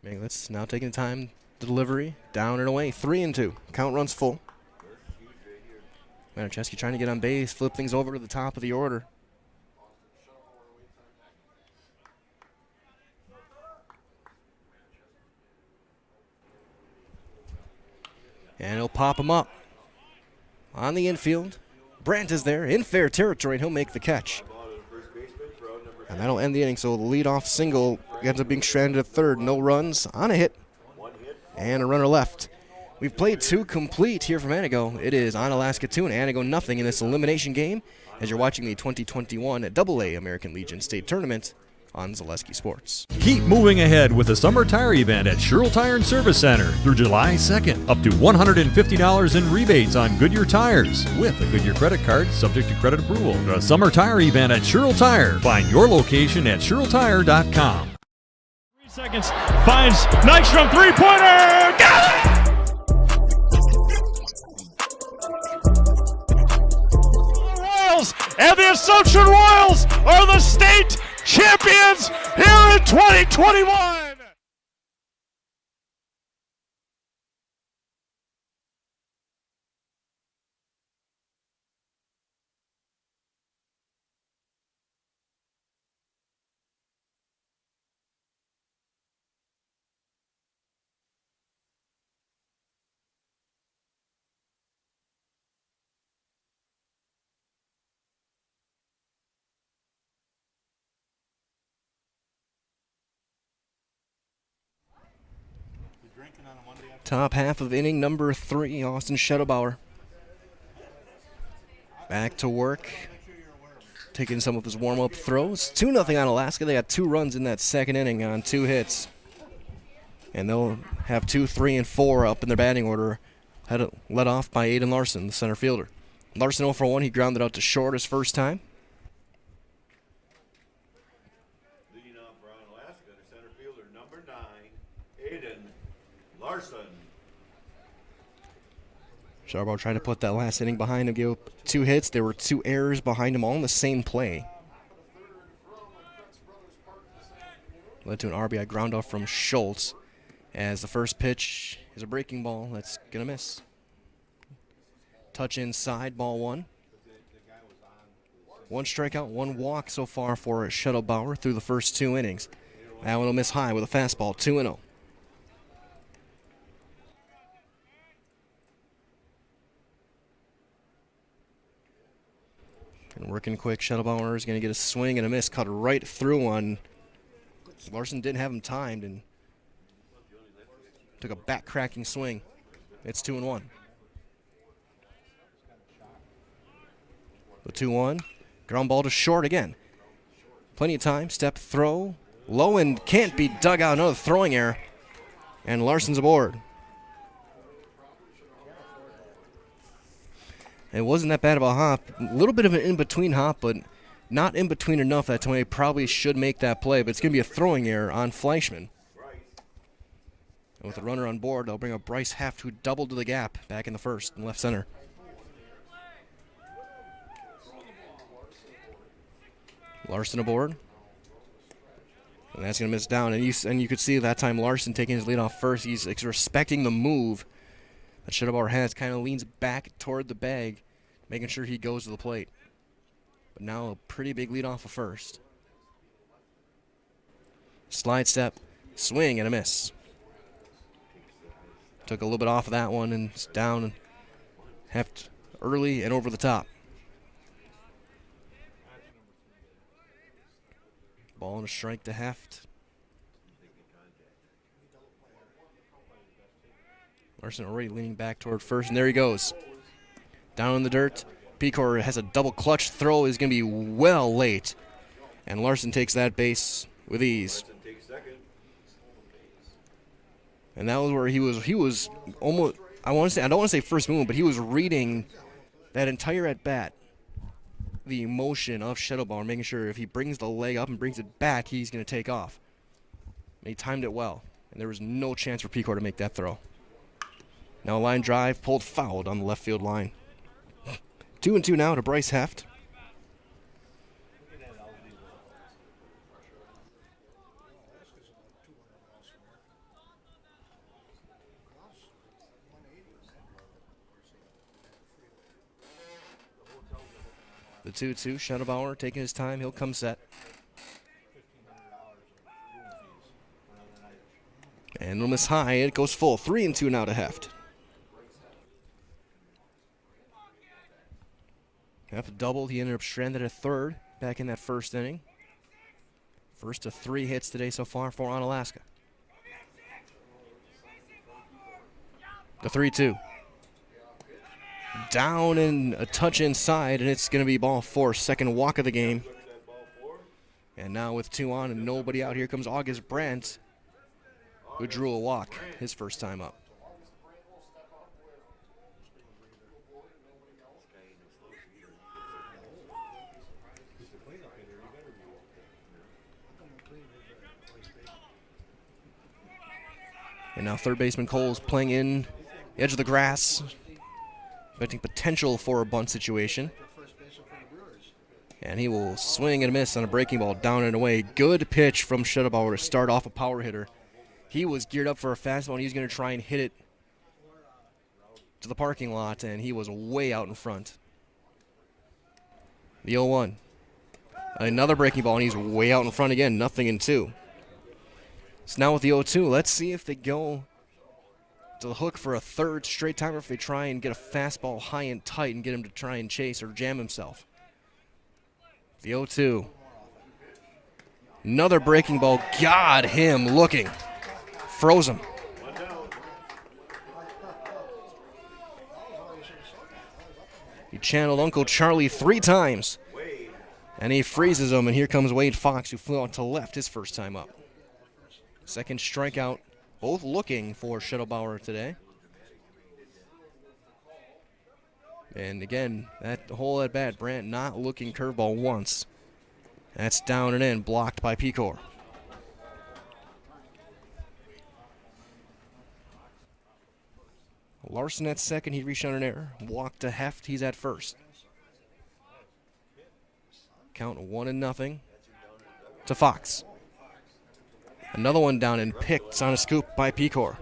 Manglitz now taking time, the delivery, down and away, 3-2. Count runs full. Matuszewski trying to get on base, flip things over to the top of the order. And he'll pop him up. On the infield, Brandt is there, in fair territory, and he'll make the catch. And that'll end the inning, so the leadoff single ends up being stranded at third. No runs on a hit, and a runner left. We've played 2 complete here from Antigo. It is Onalaska 2 and Antigo nothing in this elimination game as you're watching the 2021 AA American Legion State Tournament on Zaleski Sports. Keep moving ahead with the summer tire event at Sherrill Tire and Service Center through July 2nd. Up to $150 in rebates on Goodyear tires with a Goodyear credit card subject to credit approval. The summer tire event at Sherrill Tire. Find your location at SherrillTire.com. 3 seconds. Finds Nystrom three-pointer. Got it! Royals and the Assumption Royals are the state champions here in 2021. Top half of inning number 3, Austin Schettebauer. Back to work, taking some of his warm-up throws. 2-0 Onalaska. They got 2 runs in that second inning on 2 hits. And they'll have 2, 3, and 4 up in their batting order, led off by Aiden Larson, the center fielder. Larson 0 for 1. He grounded out to short his first time. Leading off for Onalaska, the center fielder, number 9, Aiden Larson. Schettebauer trying to put that last inning behind him, gave up 2 hits. There were 2 errors behind him, all in the same play. Led to an RBI ground off from Schultz, as the first pitch is a breaking ball that's going to miss. Touch inside, ball 1. 1 strikeout, 1 walk so far for Schettebauer through the first 2 innings. That one will miss high with a fastball, 2-0. And working quick, Shuttlebauer is going to get a swing and a miss, cut right through one. Larson didn't have him timed and took a back-cracking swing. It's 2-1. The 2-1, ground ball to short again. Plenty of time, step, throw, low and can't be dug out. Another throwing error, and Larson's aboard. It wasn't that bad of a hop. A little bit of an in-between hop, but not in-between enough that Tony probably should make that play. But it's going to be a throwing error on Fleischman. And with a runner on board, they'll bring up Bryce Heft, who doubled to the gap back in the first in left center. Larson aboard. And that's going to miss down. And you could see that time Larson taking his lead off first. He's respecting the move that Shuttlebauer has. Kind of leans back toward the bag, making sure he goes to the plate. But now a pretty big lead off of first. Slide step, swing and a miss. Took a little bit off of that one and it's down and Heft early and over the top. Ball and a strike to Heft. Larson already leaning back toward first, and there he goes. Down in the dirt. Pecor has a double clutch throw, is going to be well late. And Larson takes that base with ease. And that was where he was almost, I don't want to say first move, but he was reading that entire at-bat. The emotion of Shuttlebauer, making sure if he brings the leg up and brings it back, he's going to take off. And he timed it well, and there was no chance for Pecor to make that throw. Now a line drive, pulled fouled on the left field line. 2-2 now to Bryce Heft. The 2-2, Shuttlebauer taking his time, he'll come set. And it'll miss high, it goes full. 3-2 now to Heft. Heft doubled, he ended up stranded at third back in that first inning. First of 3 hits today so far for Onalaska. The 3-2. Down and a touch inside, and it's going to be ball 4, second walk of the game. And now with 2 on and nobody out, here comes August Brandt, who drew a walk his first time up. And now third baseman Cole's playing in the edge of the grass, expecting potential for a bunt situation. And he will swing and miss on a breaking ball down and away. Good pitch from Shuttlebauer to start off a power hitter. He was geared up for a fastball, and he was going to try and hit it to the parking lot, and he was way out in front. The 0-1. Another breaking ball, and he's way out in front again, 0-2. So now with the 0-2, let's see if they go to the hook for a third straight time, or if they try and get a fastball high and tight and get him to try and chase or jam himself. The 0-2. Another breaking ball. Got him looking. Froze him. He channeled Uncle Charlie 3 times. And he freezes him, and here comes Wade Fox, who flew out to left his first time up. Second strikeout. Both looking for Shuttlebauer today. And again, that whole at bat, Brandt not looking curveball once. That's down and in, blocked by Pecor. Larson at second, he reached on an error. Walk to Heft, he's at first. Count 1-0 to Fox. Another one down and picked on a scoop by Pecor.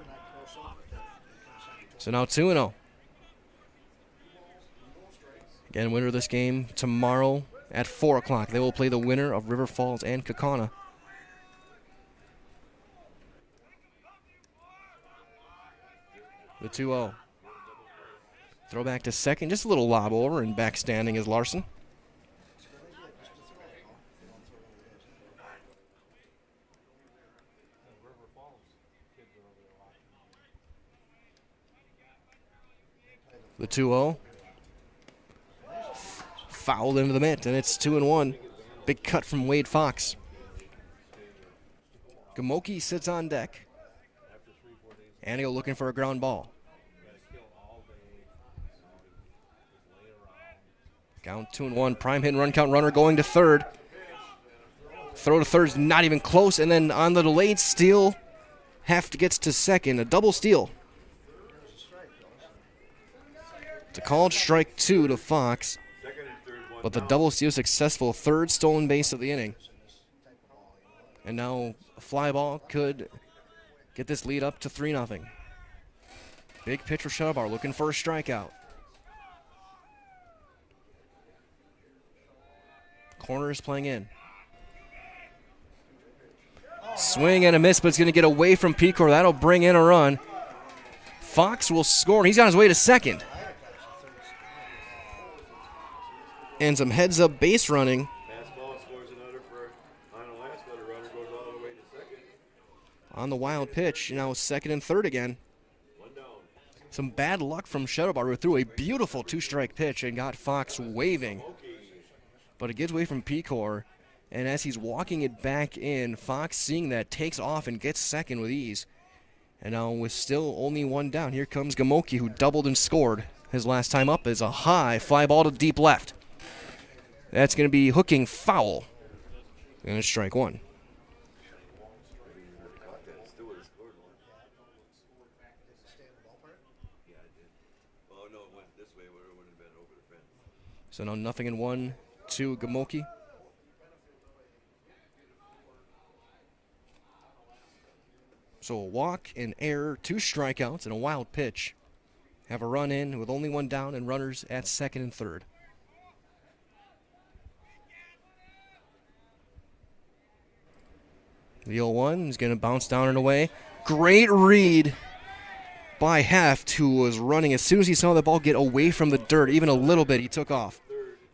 So now 2-0. Again, winner of this game tomorrow at 4 o'clock. They will play the winner of River Falls and Kaukauna. The 2-0. Throw back to second. Just a little lob over, and back standing is Larson. The 2-0. Fouled into the mitt, and it's 2-1. Big cut from Wade Fox. Gamoki sits on deck. Antigo looking for a ground ball. Count 2-1. Prime hit and run count runner going to third. Throw to third's not even close, and then on the delayed steal, Heft gets to second. A double steal. It's a called strike 2 to Fox, but the double steal successful. Third stolen base of the inning. And now a fly ball could get this lead up to 3-0. Big pitch for Shuttlebauer looking for a strikeout. Corner is playing in. Swing and a miss, but it's going to get away from Pecor. That'll bring in a run. Fox will score, and he's on his way to second. And some heads-up base running. Fastball scores another for Onalaska. The runner goes all the way to second. On the wild pitch, now second and third again. One down. Some bad luck from Shuttlebauer, who threw a beautiful two-strike pitch and got Fox waving. But it gives away from Pecor, and as he's walking it back in, Fox, seeing that, takes off and gets second with ease. And now with still only one down, here comes Gamoki, who doubled and scored. His last time up is a high fly ball to deep left. That's going to be hooking foul. And it's strike one. So now 0-1 to Gamoki. So a walk, an error, 2 strikeouts, and a wild pitch. Have a run in with only one down and runners at second and third. The 0-1 is going to bounce down and away. Great read by Heft, who was running. As soon as he saw the ball get away from the dirt, even a little bit, he took off.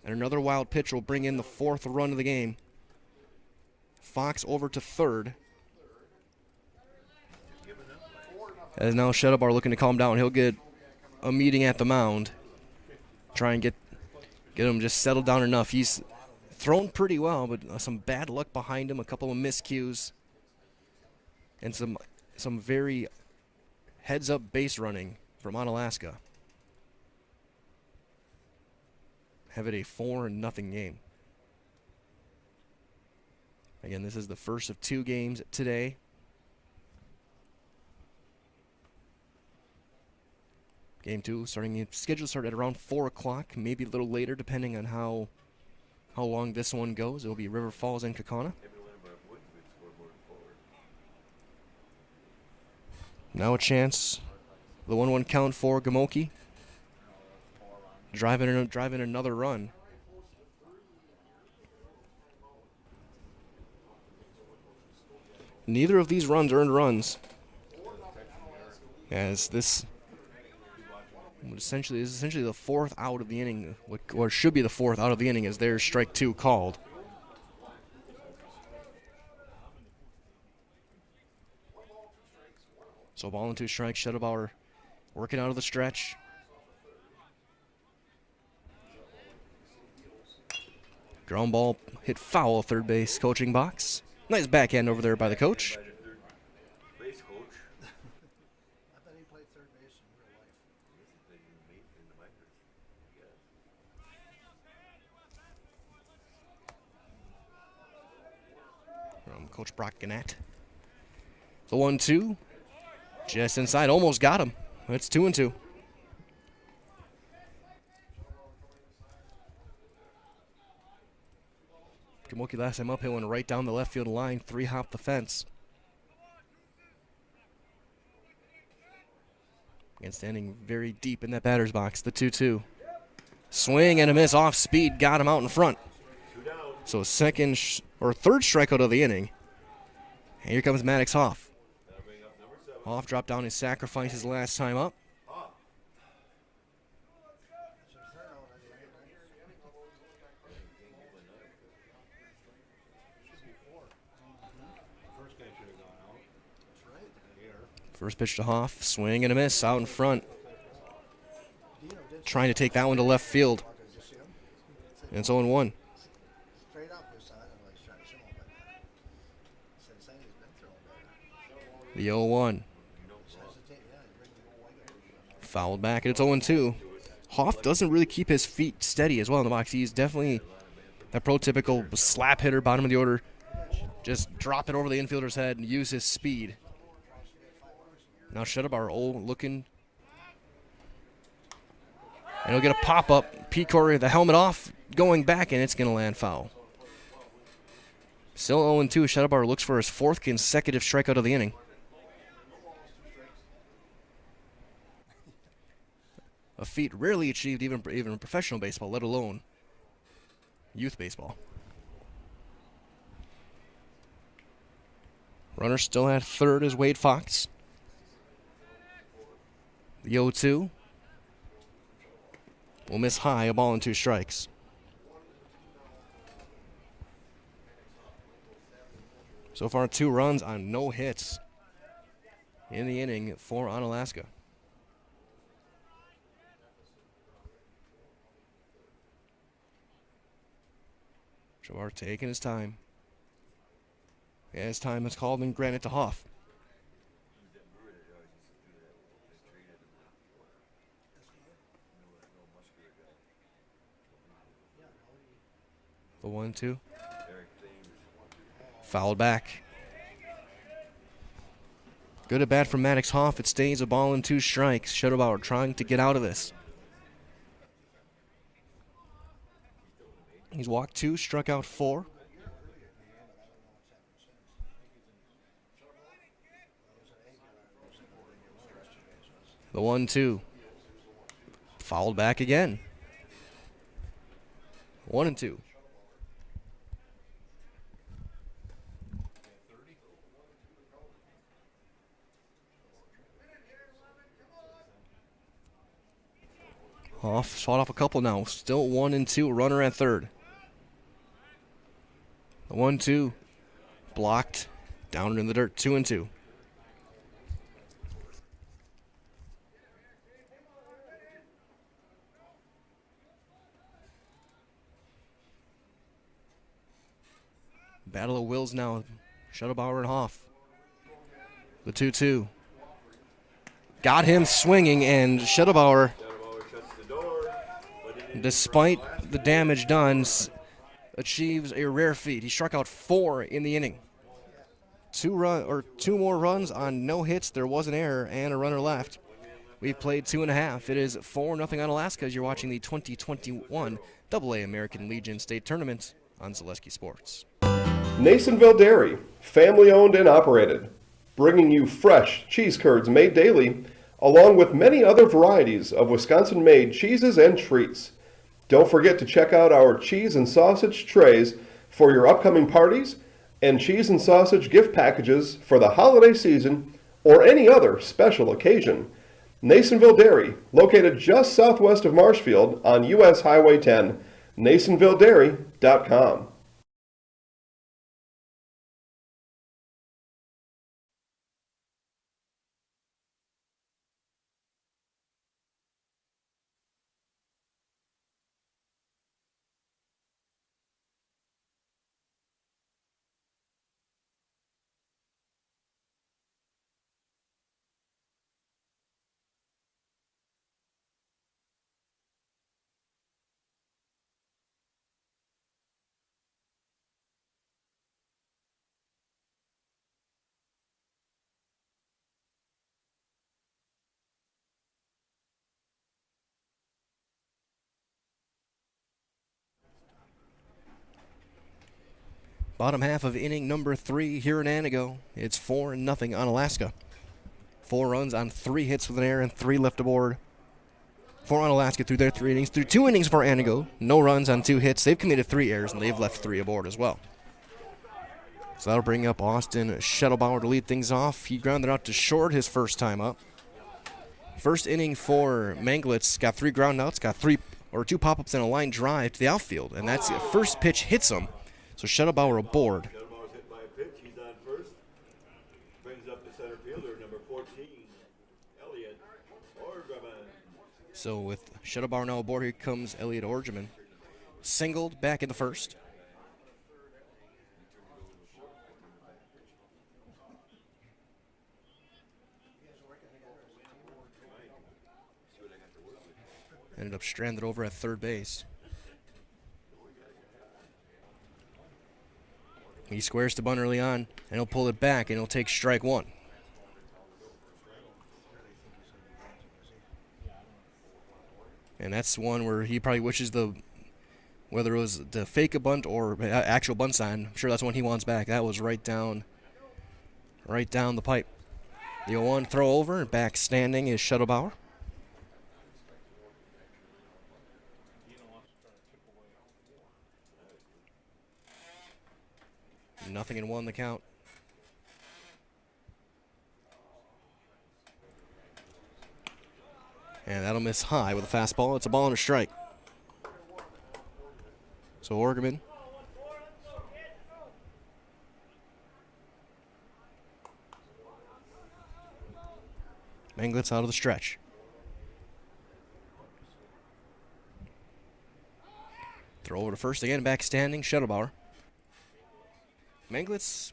And another wild pitch will bring in the 4th run of the game. Fox over to third. As now Shuttlebauer looking to calm down. He'll get a meeting at the mound. Try and get him just settled down enough. He's thrown pretty well, but some bad luck behind him. A couple of miscues. And some very heads-up base running from Onalaska. Have it a 4-0 game. Again, this is the first of 2 games today. Game 2 scheduled to start at around 4 o'clock, maybe a little later depending on how long this one goes. It will be River Falls and Kaukauna. Now a chance. The 1-1 count for Gamoki. Driving another run. Neither of these runs earned runs. As this is essentially the 4th out of the inning, or should be the 4th out of the inning, as there's strike 2 called. So ball and 2 strikes. Shuttlebauer working out of the stretch. Ground ball hit foul, third base coaching box. Nice backhand over there by the coach. From Coach Brock Gannett. The 1-2. Just inside, almost got him. It's 2-2. Gamoki last time up, he went right down the left field line, 3-hop the fence. And standing very deep in that batter's box, the 2-2. Swing and a miss off speed, got him out in front. So third strikeout of the inning. And here comes Maddox Hoff. Hoff dropped down his sacrifices last time up. First pitch to Hoff, swing and a miss out in front. Trying to take that one to left field. And it's 0-1. The 0-1. Fouled back, and it's 0-2. Hoff doesn't really keep his feet steady as well in the box. He's definitely that prototypical slap hitter, bottom of the order. Just drop it over the infielder's head and use his speed. Now Shuttlebauer looking. And he'll get a pop-up. Pete Corey, the helmet off, going back, and it's going to land foul. Still 0-2. Shuttlebauer looks for his fourth consecutive strikeout of the inning. A feat rarely achieved even in professional baseball, let alone youth baseball. Runner still at third is Wade Fox. The 0-2 will miss high, a ball and 2 strikes. So far, 2 runs on no hits in the inning for Onalaska. Shavar taking his time. As time is called and granted to Hoff. The 1-2. Fouled back. Good at bat from Maddox Hoff. It stays a ball and 2 strikes. Shuttlebauer trying to get out of this. He's walked 2, struck out 4. The 1-2. Fouled back again. 1-2. Hoff fought off a couple now. Still 1-2. Runner at third. The 1-2. Blocked. Down in the dirt. 2-2. Battle of wills now. Shuttlebauer and Hoff. The 2-2. Got him swinging, and Shuttlebauer, despite the damage done, achieves a rare feat. He struck out 4 in the inning. 2 more runs on no hits. There was an error and a runner left. We've played 2.5. It is 4-0 Onalaska as you're watching the 2021 AA American Legion State Tournament on Zaleski Sports. Nasonville Dairy, family owned and operated, bringing you fresh cheese curds made daily, along with many other varieties of Wisconsin-made cheeses and treats. Don't forget to check out our cheese and sausage trays for your upcoming parties and cheese and sausage gift packages for the holiday season or any other special occasion. Nasonville Dairy, located just southwest of Marshfield on US Highway 10, NasonvilleDairy.com. Bottom half of inning number 3 here in Antigo. It's 4-0 Onalaska. 4 runs on 3 hits with an error and 3 left aboard for Onalaska through their 3 innings. Through 2 innings for Antigo, no runs on 2 hits. They've committed 3 errors and they've left 3 aboard as well. So that'll bring up Austin Shuttlebauer to lead things off. He grounded out to short his first time up. First inning for Manglitz, got 3 ground outs, got 2 pop-ups and a line drive to the outfield, and that's the first pitch hits him. So Shuttlebauer aboard. Shuttlebauer's hit by a pitch. He's on first. So with Shuttlebauer now aboard, here comes Elliot Orgeman. Singled back in the first. Ended up stranded over at third base. He squares to bunt early on, and he'll pull it back, and he'll take strike one. And that's one where he probably wishes whether it was to fake a bunt or actual bunt sign, I'm sure that's one he wants back. That was right down the pipe. The 0-1 throw over, and back standing is Shuttlebauer. Nothing in one the count. And that'll miss high with a fastball. It's a ball and a strike. So Orgeman. Manglitz out of the stretch. Throw over to first again, back standing, Shuttlebauer. Manglitz,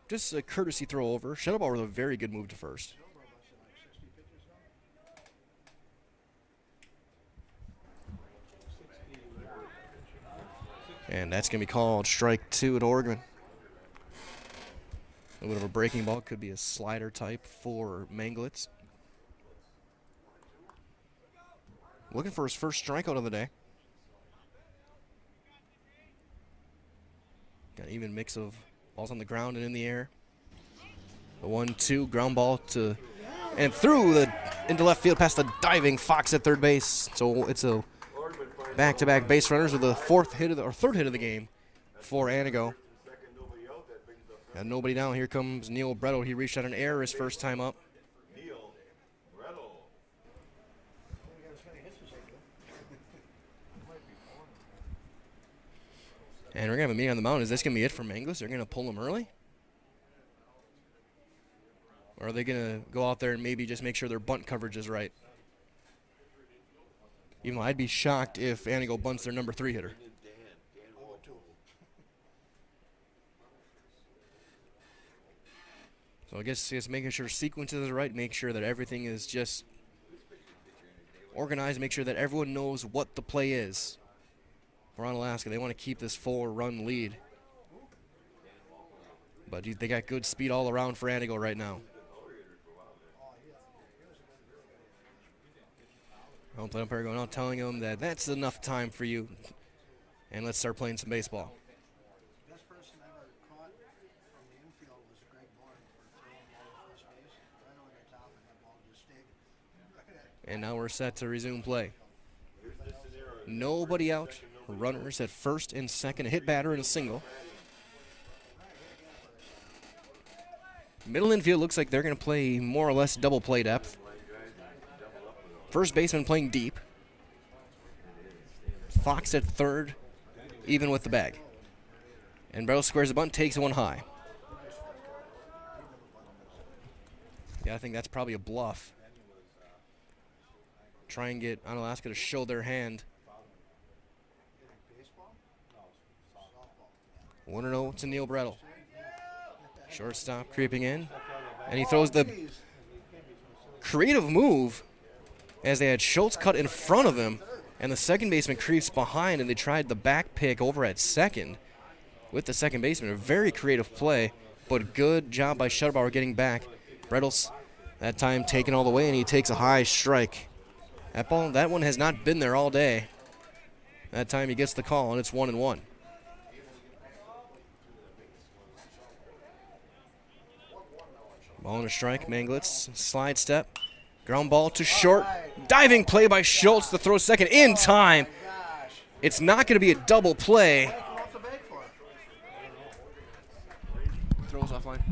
just a courtesy throw over. Shuttlebauer with a very good move to first. And that's going to be called strike two at Orgeman. A little bit of a breaking ball, could be a slider type for Manglitz. Looking for his first strikeout of the day. Got an even mix of balls on the ground and in the air. The 1-2 ground ball to and through into left field past the diving Fox at third base. So it's a back-to-back base runners with the third hit of the game for Antigo. Got nobody down. Here comes Neil Bretto. He reached out an error his first time up. And we're going to have a meeting on the mound. Is this going to be it for Manglitz? They're going to pull him early? Or are they going to go out there and maybe just make sure their bunt coverage is right? Even though I'd be shocked if Antigo bunts their number 3 hitter. So I guess just making sure sequences are right, make sure that everything is just organized, make sure that everyone knows what the play is. For Onalaska, they want to keep this 4-run lead. But they got good speed all around for Antigo right now. Home plate umpire going out telling them that that's enough time for you. And let's start playing some baseball. Best person ever caught from the infield was Greg Bourne for throwing the ball to first base right over the top, and that ball just stayed. And now we're set to resume play. Nobody out. Runners at first and second. A hit batter and a single. Middle infield looks like they're going to play more or less double play depth. First baseman playing deep. Fox at third, even with the bag. And Bretto squares the bunt, takes one high. Yeah, I think that's probably a bluff. Try and get Onalaska to show their hand. 1-0 to Neil Bretto. Shortstop creeping in. And he throws the creative move as they had Schultz cut in front of him. And the second baseman creeps behind, and they tried the back pick over at second with the second baseman. A very creative play, but good job by Shuttlebauer getting back. Brettles that time taken all the way, and he takes a high strike. That one has not been there all day. That time he gets the call, and it's 1-1. Ball and a strike. Manglitz, slide step. Ground ball to short. Diving play by Schultz to throw second in time. It's not going to be a double play. Throws offline.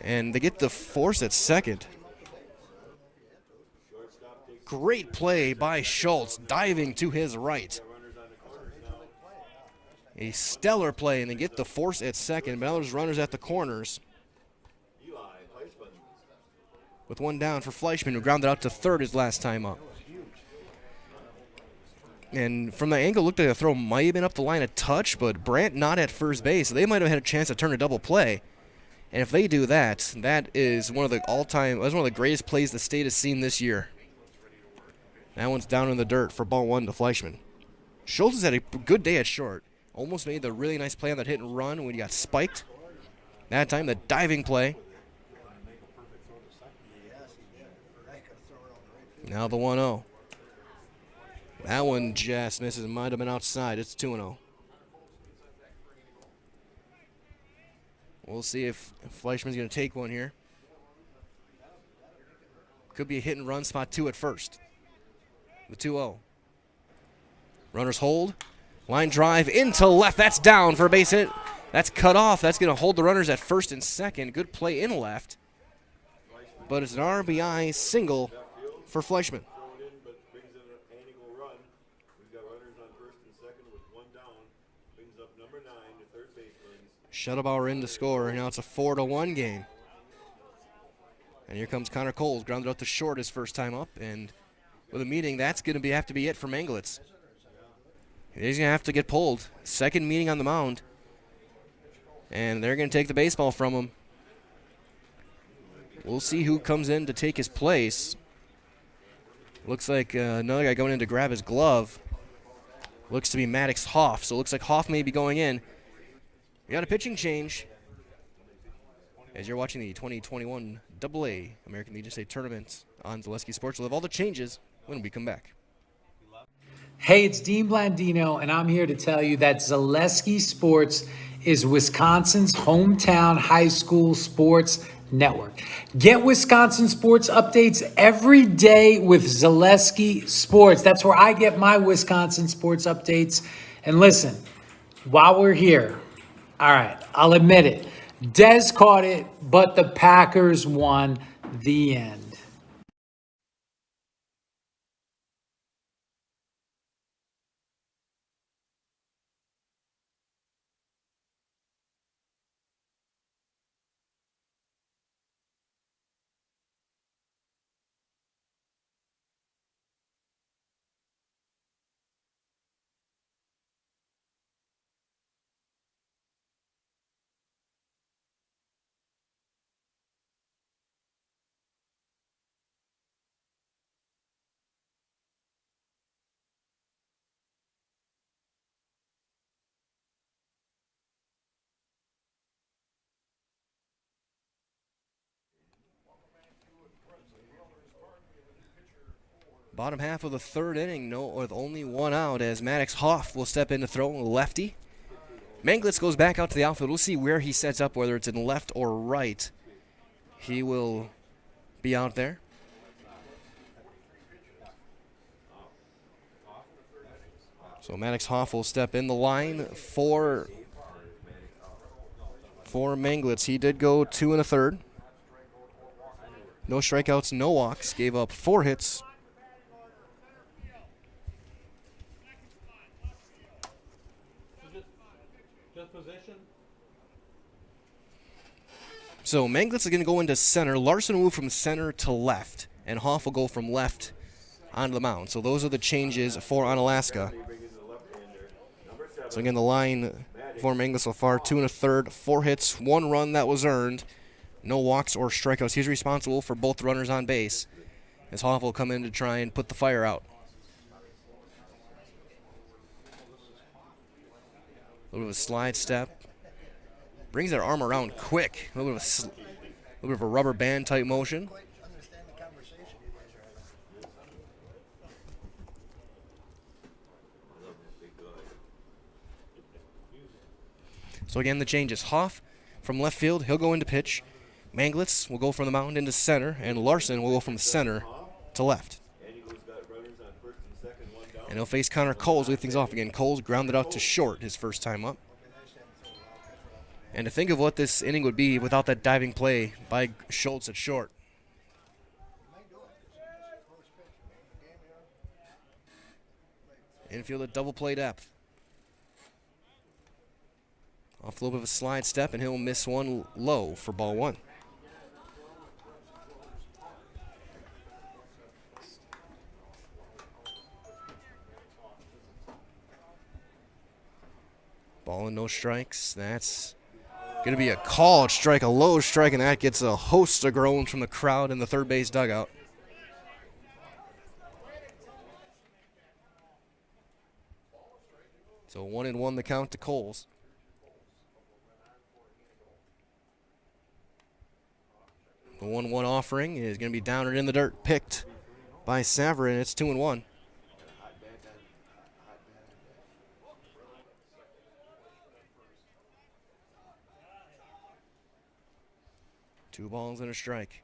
And they get the force at second. Great play by Schultz, diving to his right. A stellar play, and they get the force at second. But now there's runners at the corners. With one down for Fleischman, who grounded out to third his last time up. And from the angle, looked like the throw might have been up the line a touch, but Brandt not at first base. They might have had a chance to turn a double play. And if they do that, that is one of the all-time, that's one of the greatest plays the state has seen this year. That one's down in the dirt for ball 1 to Fleischman. Schultz has had a good day at short. Almost made the really nice play on that hit and run when he got spiked. That time, the diving play. Now the 1-0. That one just misses. It might have been outside. It's 2-0. We'll see if Fleischman's going to take one here. Could be a hit and run, spot 2 at first. The 2-0. Runners hold. Line drive into left. That's down for a base hit. That's cut off. That's going to hold the runners at first and second. Good play in left. But it's an RBI single for Fleischman. Shuttlebauer in to score. Now it's a 4-1 game. And here comes Connor Coles, grounded out to short his first time up. And with a meeting, that's going to have to be it for Manglitz. He's going to have to get pulled. Second meeting on the mound. And they're going to take the baseball from him. We'll see who comes in to take his place. Looks like another guy going in to grab his glove. Looks to be Maddox Hoff. So it looks like Hoff may be going in. We got a pitching change as you're watching the 2021 AA American Legion State Tournament on Zaleski Sports. We'll have all the changes when we come back. Hey, it's Dean Blandino, and I'm here to tell you that Zaleski Sports is Wisconsin's hometown high school sports network. Get Wisconsin sports updates every day with Zaleski Sports. That's where I get my Wisconsin sports updates. And listen, while we're here, all right, I'll admit it. Dez caught it, but the Packers won. The end. Bottom half of the third inning, with only one out, as Maddox Hoff will step in to throw, lefty. Manglitz goes back out to the outfield. We'll see where he sets up, whether it's in left or right. He will be out there. So Maddox Hoff will step in the line for Manglitz. He did go 2 1/3. No strikeouts, no walks. Gave up 4 hits. So Manglitz is going to go into center. Larson will move from center to left, and Hoff will go from left onto the mound. So those are the changes for Onalaska. So again, the line for Manglitz so far, 2 1/3, 4 hits, 1 run that was earned, no walks or strikeouts. He's responsible for both runners on base, as Hoff will come in to try and put the fire out. A little bit of a slide step. Brings their arm around quick. A little bit of a rubber band type motion. So again, the changes. Hoff from left field, he'll go into pitch. Manglitz will go from the mound into center, and Larson will go from center to left. And he'll face Connor Coles, lead things off again. Coles grounded out to short his first time up. And to think of what this inning would be without that diving play by Schultz at short. Infield at double play depth. Off a little bit of a slide step, and he'll miss one low for ball 1. Ball and no strikes. That's going to be a called strike, a low strike, and that gets a host of groans from the crowd in the third base dugout. So 1-1 the count to Coles. The 1-1 offering is going to be down and in the dirt, picked by Saverin. It's 2-1. Two balls and a strike.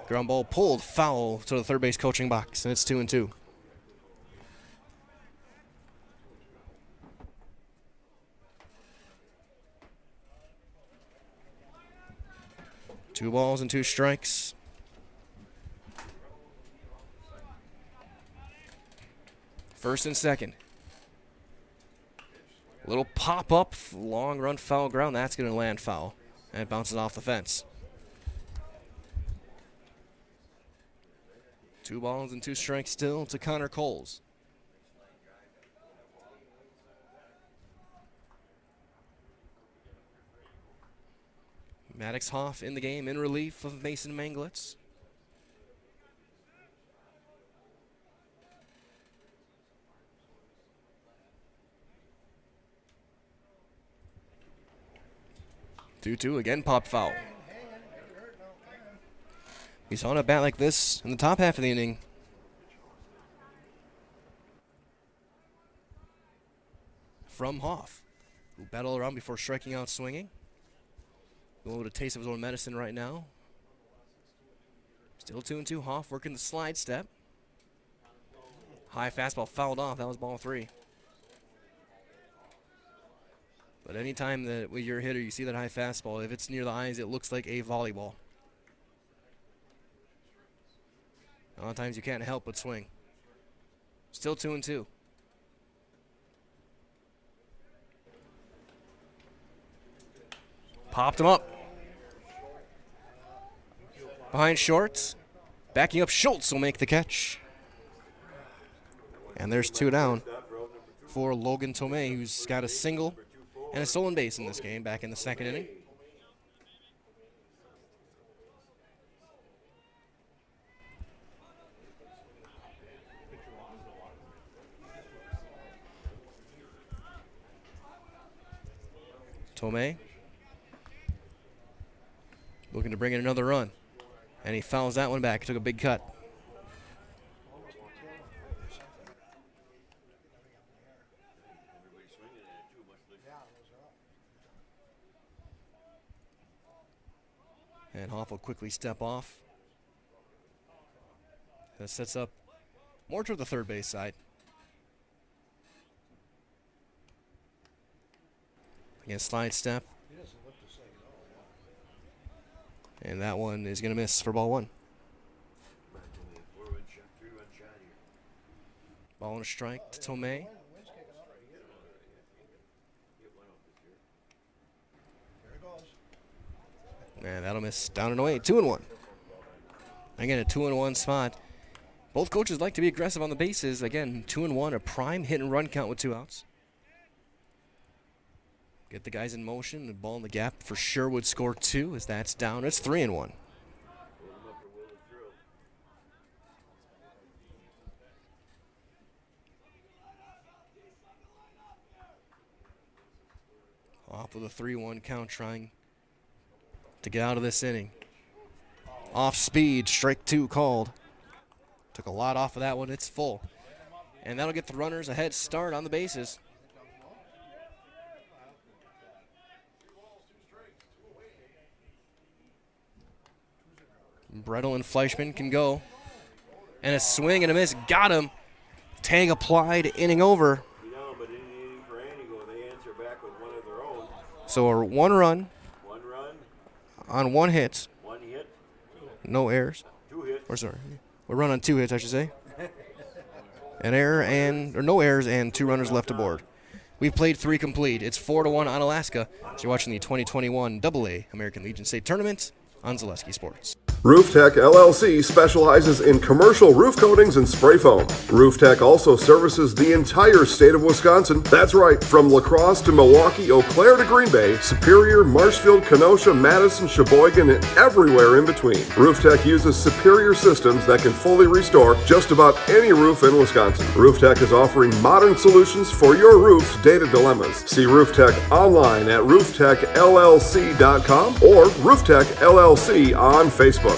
Ground ball pulled foul to the third base coaching box, and it's 2-2. Two balls and two strikes. First and second. Little pop-up, long run, foul ground. That's going to land foul. And it bounces off the fence. Two balls and two strikes still to Connor Coles. Maddox Hoff in the game in relief of Mason Manglitz. Two again, pop foul. We saw a bat like this in the top half of the inning. From Hoff, who battled around before striking out swinging. A little bit of taste of his own medicine right now. Still 2-2. Hoff working the slide step. High fastball fouled off. That was ball 3. But anytime that with your hitter you see that high fastball, if it's near the eyes, it looks like a volleyball. A lot of times you can't help but swing. Still 2-2. Popped him up. Behind short. Backing up, Schultz will make the catch. And there's 2 down for Logan Tomei, who's got a single and a stolen base in this game back in the second inning. Tomei looking to bring in another run. And he fouls that one back. He took a big cut. And Hoff will quickly step off. That sets up more toward the third base side. Again, slide step. And that one is going to miss for ball 1. Ball and a strike to Tomei. And that'll miss down and away. 2-1. Again, a 2-1 spot. Both coaches like to be aggressive on the bases. Again, 2-1, a prime hit and run count with 2 outs. Get the guys in motion. The ball in the gap for sure would score 2 as that's down. It's 3-1. Off with a 3-1 count, trying to get out of this inning. Off speed, strike 2 called. Took a lot off of that one. It's full. And that'll get the runners a head start on the bases. Brettel and Fleischman can go. And a swing and a miss. Got him. Tag applied, inning over. But in the inning for Antigo, they answer back with one of their own. So a 1 run. 1 run. On 1 hit. 1 hit. No errors. 2 hits. Or sorry. A run on 2 hits, I should say. An error or no errors and 2 runners left aboard. We've played 3 complete. It's 4-1 Onalaska. So you're watching the 2021 AA American Legion State Tournament on Zaleski Sports. Rooftech LLC specializes in commercial roof coatings and spray foam. Rooftech also services the entire state of Wisconsin. That's right, from La Crosse to Milwaukee, Eau Claire to Green Bay, Superior, Marshfield, Kenosha, Madison, Sheboygan, and everywhere in between. Rooftech uses superior systems that can fully restore just about any roof in Wisconsin. Rooftech is offering modern solutions for your roof's data dilemmas. See Rooftech online at rooftechllc.com or Rooftech LLC on Facebook.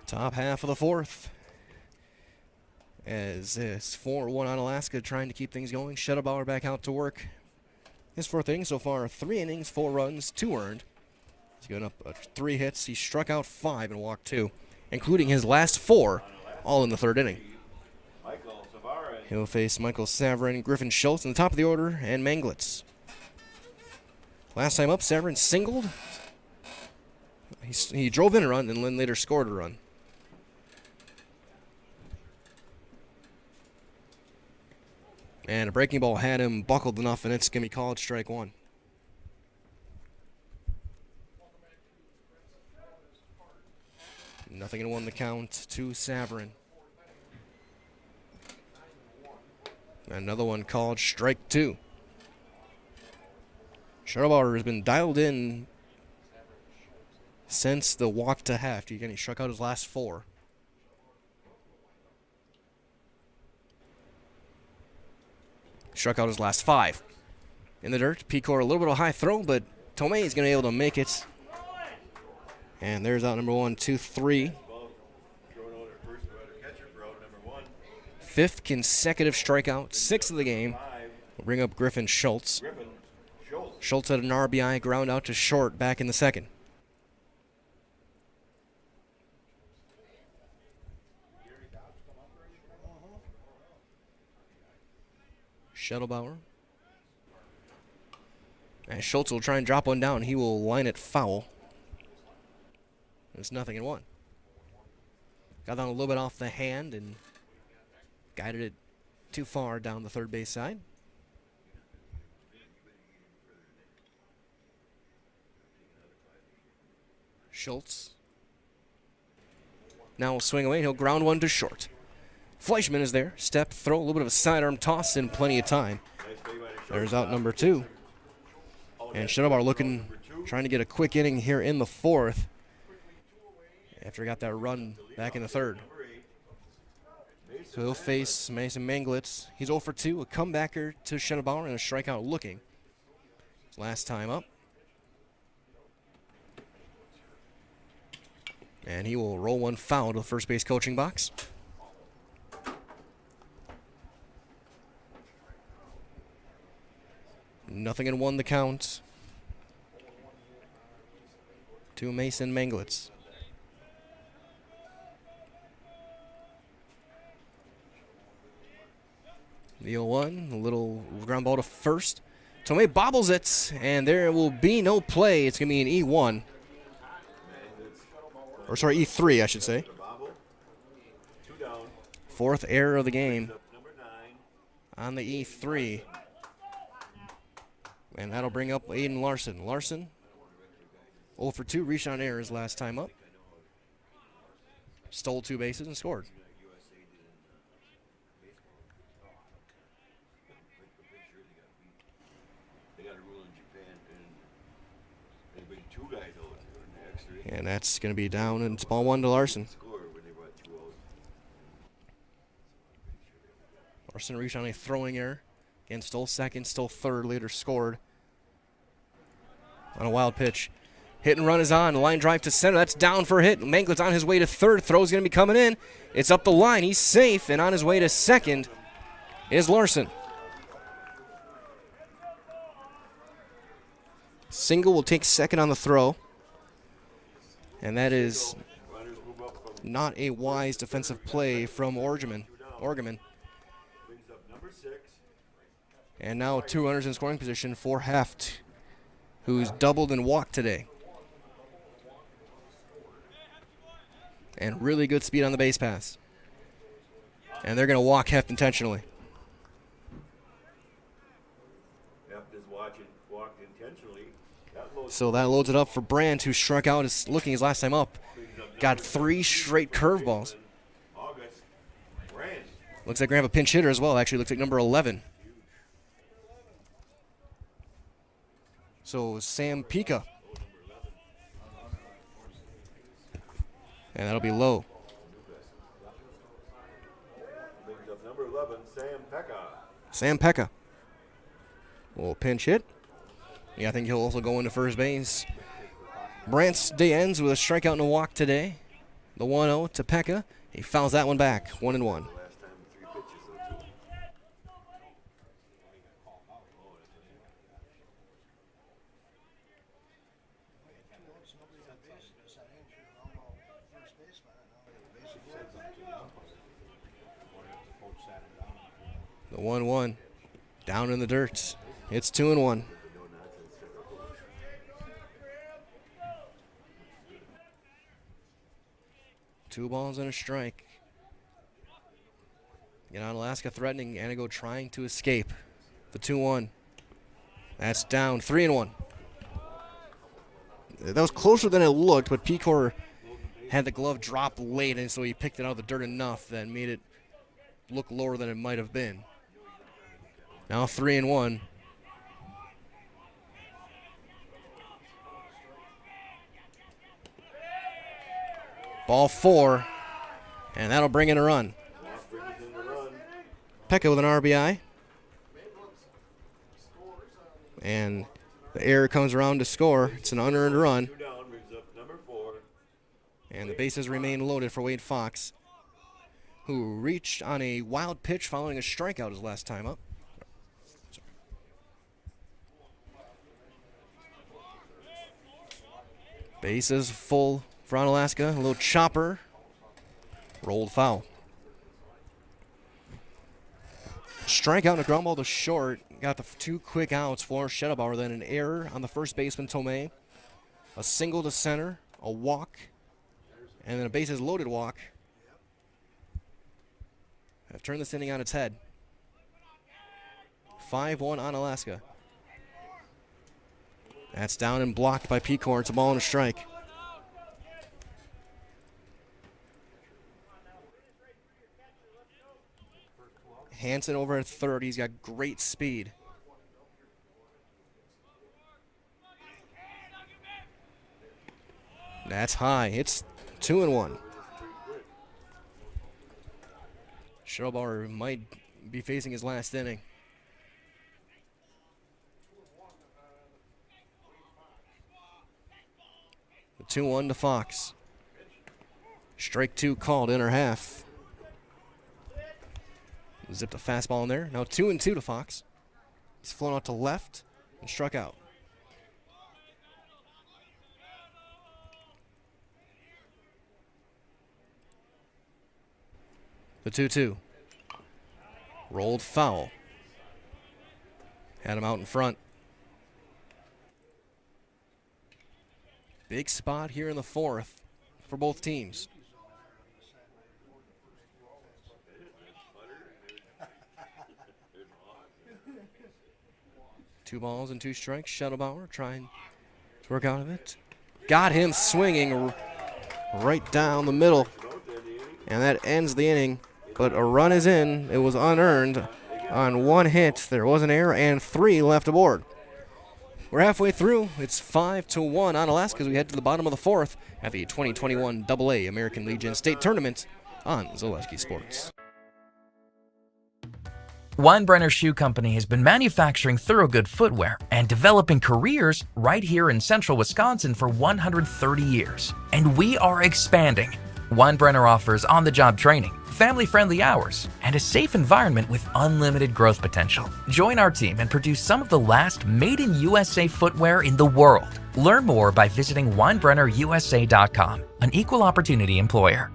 Top half of the fourth. As it's 4-1 Onalaska trying to keep things going. Shuttlebauer back out to work. His fourth inning so far, 3 innings, 4 runs, 2 earned. He's given up 3 hits. He struck out 5 and walked 2, including his last 4, all in the 3rd inning. He'll face Michael Saverin, Griffin Schultz in the top of the order, and Manglitz. Last time up, Saverin singled. He drove in a run and then later scored a run. And a breaking ball had him buckled enough, and it's going to be called strike 1. Nothing in 1 the count to Saverin. Another one called strike 2. Shuttlebauer has been dialed in since the walk to half. Again, he struck out his last 4. Struck out his last 5. In the dirt, Pecor a little bit of a high throw, but Tomei is going to be able to make it. And there's out number 1, 2, 3. 5th consecutive strikeout, 6th of the game. We'll bring up Griffin Schultz. Schultz had an RBI ground out to short back in the 2nd. Shuttlebauer. And Schultz will try and drop one down. He will line it foul. There's nothing in 1. Got down a little bit off the hand and guided it too far down the third base side. Schultz. Now will swing away and he'll ground one to short. Fleischman is there. Step, throw, a little bit of a sidearm toss in plenty of time. There's out number 2. And Shuttlebauer looking, trying to get a quick inning here in the 4th after he got that run back in the 3rd. So he'll face Mason Manglitz. He's 0 for 2, a comebacker to Shuttlebauer and a strikeout looking. Last time up. And he will roll one foul to the first base coaching box. Nothing in 1 the count to Mason Manglitz. The 0-1, a little ground ball to first. Tomei bobbles it, and there will be no play. It's going to be an E1. Or sorry, E3, I should say. 4th error of the game on the E3. And that'll bring up Aiden Larson. Larson, 0 for 2, reached on errors last time up. Stole 2 bases and scored. And that's going to be down, and it's ball 1 to Larson. Larson reached on a throwing error. Again, stole 2nd, stole 3rd, later scored on a wild pitch. Hit and run is on. Line drive to center. That's down for a hit. Manglitz on his way to 3rd. Throw's going to be coming in. It's up the line. He's safe, and on his way to 2nd is Larson. Single will take 2nd on the throw. And that is not a wise defensive play from Orgeman. Brings up number 6. And now 2 runners in scoring position for Heft, who's doubled and walked today. And really good speed on the base pass. And they're going to walk Heft intentionally. Heft is walked intentionally. So that loads it up for Brandt, who struck out, is looking his last time up. Got 3 straight curveballs. Looks like we're going to have a pinch hitter as well. Actually, looks like number 11. So Sam Pika. And that'll be low. Brings up number 11, Sam Pekka. Sam Pekka will pinch hit. Yeah, I think he'll also go into first base. Brandt's day ends with a strikeout and a walk today. The 1-0 to Pekka. He fouls that one back, 1-1. The 1-1 down in the dirt. It's 2-1. Two balls and a strike. Again, Onalaska threatening, Antigo trying to escape. The 2-1. That's down, 3-1. That was closer than it looked, but Pecor had the glove drop late, and so he picked it out of the dirt enough that made it look lower than it might have been. Now 3-1. Ball 4, and that'll bring in a run. Pekka with an RBI. And the error comes around to score. It's an unearned run. And the bases remain loaded for Wade Fox, who reached on a wild pitch following a strikeout his last time up. Bases full for Onalaska. A little chopper. Rolled foul. Strikeout and a ground ball to short. Got the 2 quick outs for Shedabauer. Then an error on the first baseman, Tomei. A single to center. A walk. And then a bases loaded walk. Have turned this inning on its head. 5-1 Onalaska. That's down and blocked by Pecor. It's a ball and a strike. Hansen over at third. He's got great speed. That's high. It's 2-1. Schellbauer might be facing his last inning. The 2-1 to Fox. Strike 2 called, inner half. Zipped a fastball in there. Now 2-2 to Fox. He's flown out to left and struck out. The 2-2. Rolled foul. Had him out in front. Big spot here in the 4th for both teams. Two balls and 2 strikes. Shuttlebauer trying to work out of it. Got him swinging right down the middle. And that ends the inning. But a run is in. It was unearned on 1 hit. There was an error and 3 left aboard. We're halfway through. It's 5-1 Onalaska as we head to the bottom of the 4th at the 2021 AA American Legion State Tournament on Zaleski Sports. Weinbrenner Shoe Company has been manufacturing Thorogood footwear and developing careers right here in central Wisconsin for 130 years. And we are expanding. Weinbrenner offers on-the-job training, family-friendly hours, and a safe environment with unlimited growth potential. Join our team and produce some of the last made-in-USA footwear in the world. Learn more by visiting WeinbrennerUSA.com, an equal opportunity employer.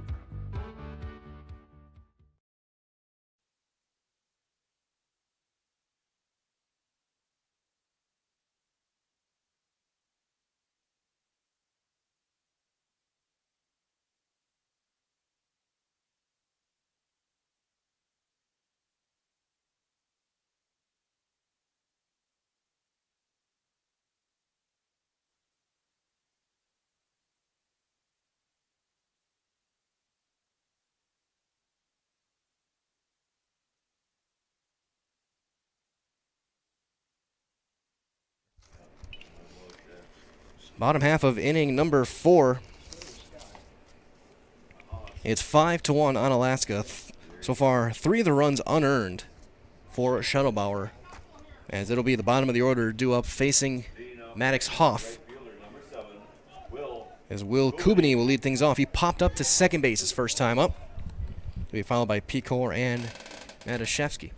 Bottom half of inning number 4. It's 5-1 Onalaska. So far, 3 of the runs unearned for Shuttlebauer, as it'll be the bottom of the order due up facing Maddox Hoff, as Will Kubany will lead things off. He popped up to second base his first time up. He'll be followed by Picor and Matuszewski.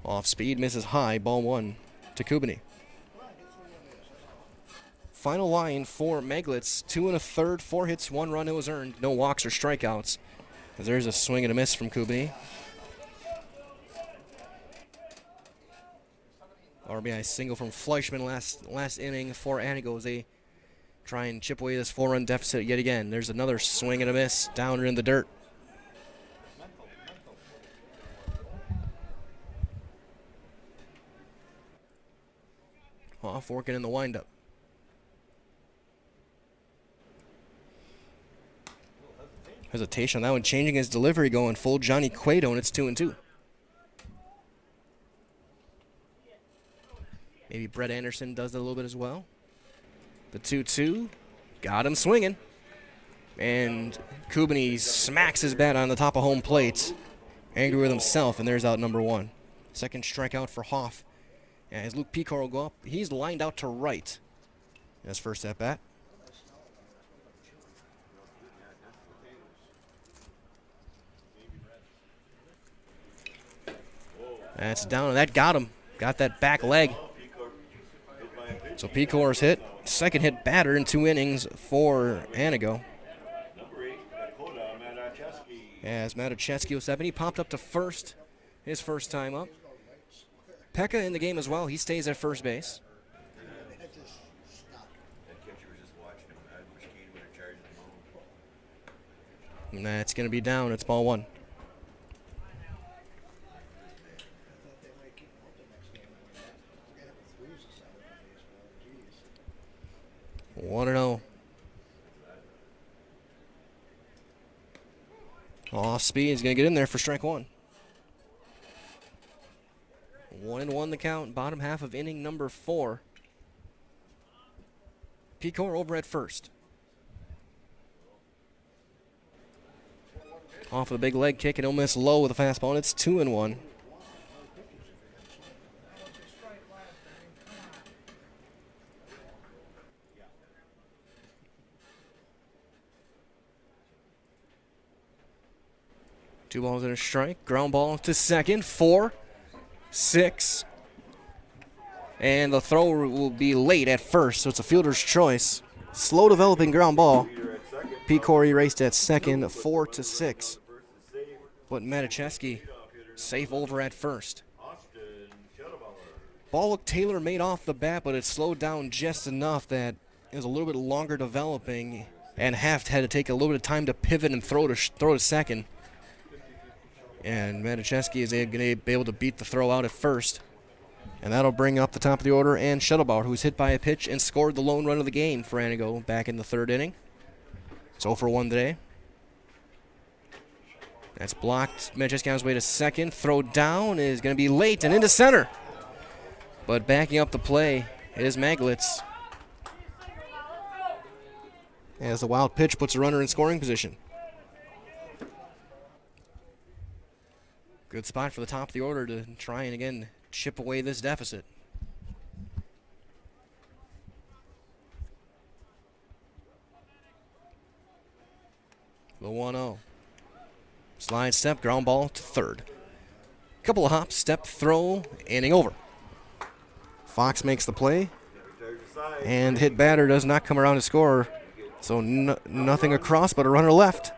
Off speed, misses high, ball 1 to Kubany. Final line for Meglitz, 2 1/3, 4 hits, 1 run. It was earned, no walks or strikeouts. As there's a swing and a miss from Kubany. RBI single from Fleischman last inning for Antigo as they try and chip away this 4-run deficit yet again. There's another swing and a miss down in the dirt. Off working in the windup. Hesitation on that one, changing his delivery, going full Johnny Cueto, and it's 2-2. Maybe Brett Anderson does it a little bit as well. The 2-2, got him swinging. And Kubany smacks his bat on the top of home plate. Angry with himself, and there's out number 1. Second strikeout for Hoff. As Luke Picor will go up, he's lined out to right. His first at bat. That's down, and that got him. Got that back leg. So Picor's hit. Second hit batter in 2 innings for Antigo. As Matuszewski was stepping, he popped up to first his first time up. Pekka in the game as well. He stays at first base. And that's going to be down. It's ball 1. One and 0. Off speed is going to get in there for strike 1. 1-1 the count. Bottom half of inning number 4. Picor over at first. Off of the big leg kick, and he'll miss low with a fastball, and it's 2-1. Two balls and a strike. Ground ball to second. 4, 6. And the throw will be late at first, so it's a fielder's choice. Slow developing ground ball. Picor erased at second, 4-6. But Matuszewski safe over at first. Ball looked tailor-made off the bat, but it slowed down just enough that it was a little bit longer developing, and Haft had to take a little bit of time to pivot and throw to second. And Matuszewski is going to be able to beat the throw out at first. And that'll bring up the top of the order and Shuttlebauer, who's hit by a pitch and scored the lone run of the game for Antigo back in the 3rd inning. It's 0 for 1 today. That's blocked. Matuszewski on his way to second. Throw down is going to be late and into center. But backing up the play is Meglitz, as the wild pitch puts a runner in scoring position. Good spot for the top of the order to try and again chip away this deficit. The 1-0. Slide step, ground ball to third. Couple of hops, step, throw, inning over. Fox makes the play, and hit batter does not come around to score, so nothing across but a runner left.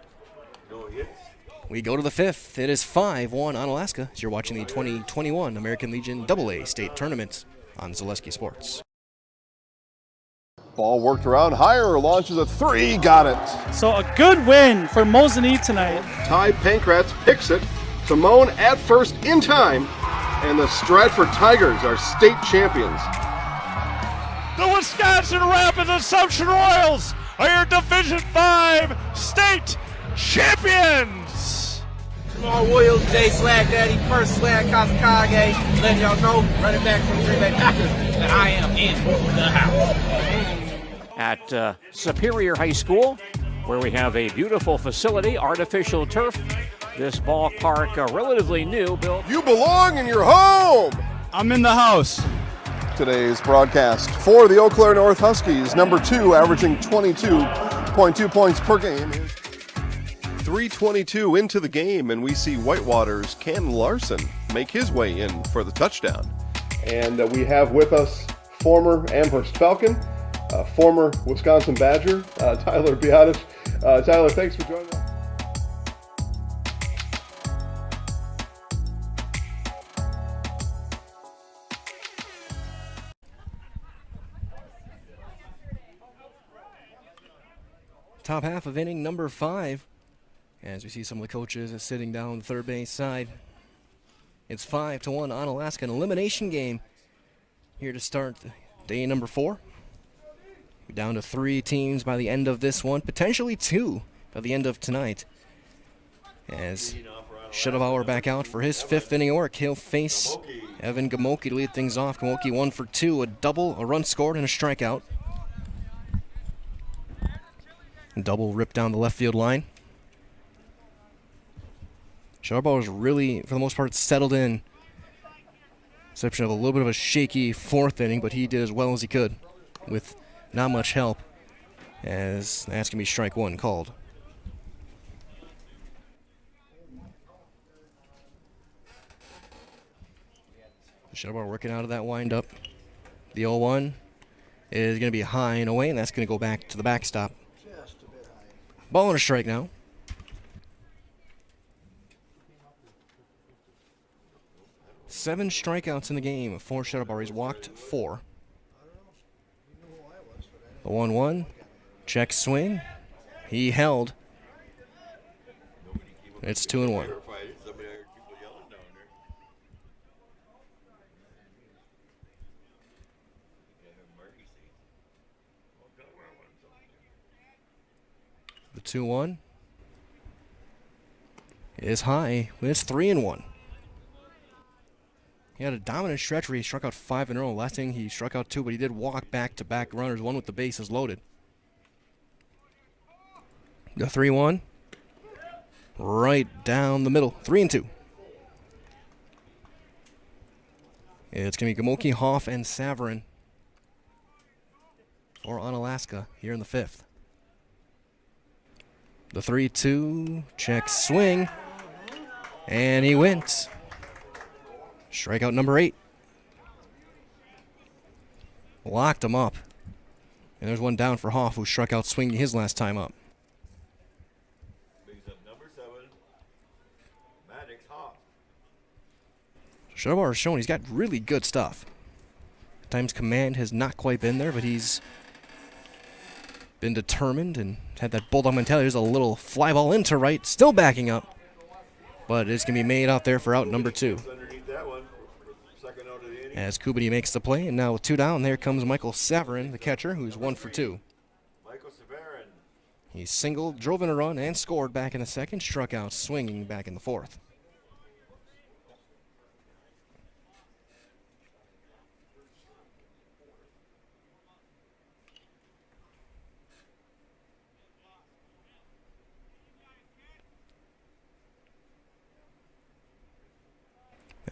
We go to the fifth. It is 5-1 Onalaska as you're watching the 2021 American Legion AA State Tournament on Zaleski Sports. Ball worked around. Higher launches a three. Got it. So a good win for Mosinee tonight. Ty Pankratz picks it. Simone at first in time. And the Stratford Tigers are state champions. The Wisconsin Rapids Assumption Royals are your Division 5 state champions. Small Williams, Jay Swag Daddy, first Swag Kazakage, letting y'all know, running back from the Green Bay Packers, that I am in the house. At Superior High School, where we have a beautiful facility, artificial turf. This ballpark, relatively new, built. You belong in your home. I'm in the house. Today's broadcast for the Eau Claire North Huskies, number 2, averaging 22.2 points per game. 3:22 into the game, and we see Whitewater's Cam Larson make his way in for the touchdown. And we have with us former Amherst Falcon, former Wisconsin Badger, Tyler Biatich. Tyler, thanks for joining us. Top half of inning number 5. As we see some of the coaches sitting down the third base side. It's 5-1 Onalaska, an elimination game here to start day number 4. We're down to 3 teams by the end of this one, potentially 2 by the end of tonight. As Shuttlebauer back out for his 5th inning work, he'll face Evan Gamoki to lead things off. Gamoki 1 for 2, a double, a run scored, and a strikeout. Double ripped down the left field line. Shuttlebauer was really, for the most part, settled in. Exception of a little bit of a shaky 4th inning, but he did as well as he could with not much help, as that's going to be strike 1 called. Shuttlebauer working out of that windup. The 0-1 is going to be high and away, and that's going to go back to the backstop. Ball and a strike now. Seven strikeouts in the game for Shuttlebauer. He's walked 4. The 1-1. Check swing. He held. It's 2-1. The 2-1 is high. It's 3-1. He had a dominant stretch where he struck out 5 in a row. Last inning he struck out 2, but he did walk back-to-back runners, one with the bases loaded. The 3-1. Right down the middle. 3-2. It's going to be Gamoki, Hoff, and Savarin for Onalaska here in the 5th. The 3-2. Check swing. And he wins. Strikeout number 8. Locked him up. And there's one down for Hoff, who struck out swinging his last time up. Brings up number 7, Maddox Hoff. Shuttlebauer has shown he's got really good stuff. At times command has not quite been there, but he's been determined and had that bulldog mentality. There's a little fly ball into right, still backing up. But it's going to be made out there for out number 2. As Kubini makes the play, and now with 2 down, there comes Michael Savarin, the catcher, who's 1 for 2. Michael Savarin. He singled, drove in a run, and scored back in the 2nd, struck out swinging back in the 4th.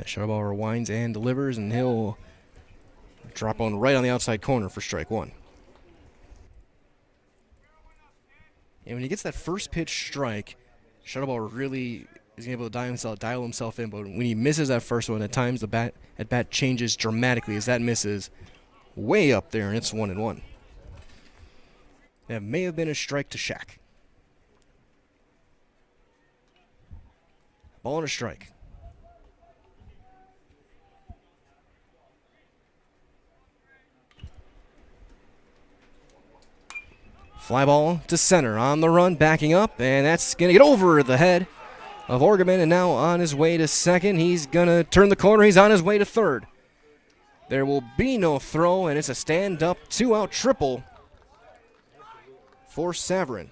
Shuttlebauer winds and delivers, and he'll drop one right on the outside corner for strike 1. And when he gets that first pitch strike, Shuttlebauer really he's able to dial himself in. But when he misses that first one, at times the bat changes dramatically as that misses way up there, and it's 1-1. That may have been a strike to Shaq. Ball and a strike. Fly ball to center on the run, backing up, and that's going to get over the head of Orgeman, and now on his way to second. He's going to turn the corner. He's on his way to third. There will be no throw, and it's a stand-up, two-out triple for Saverin.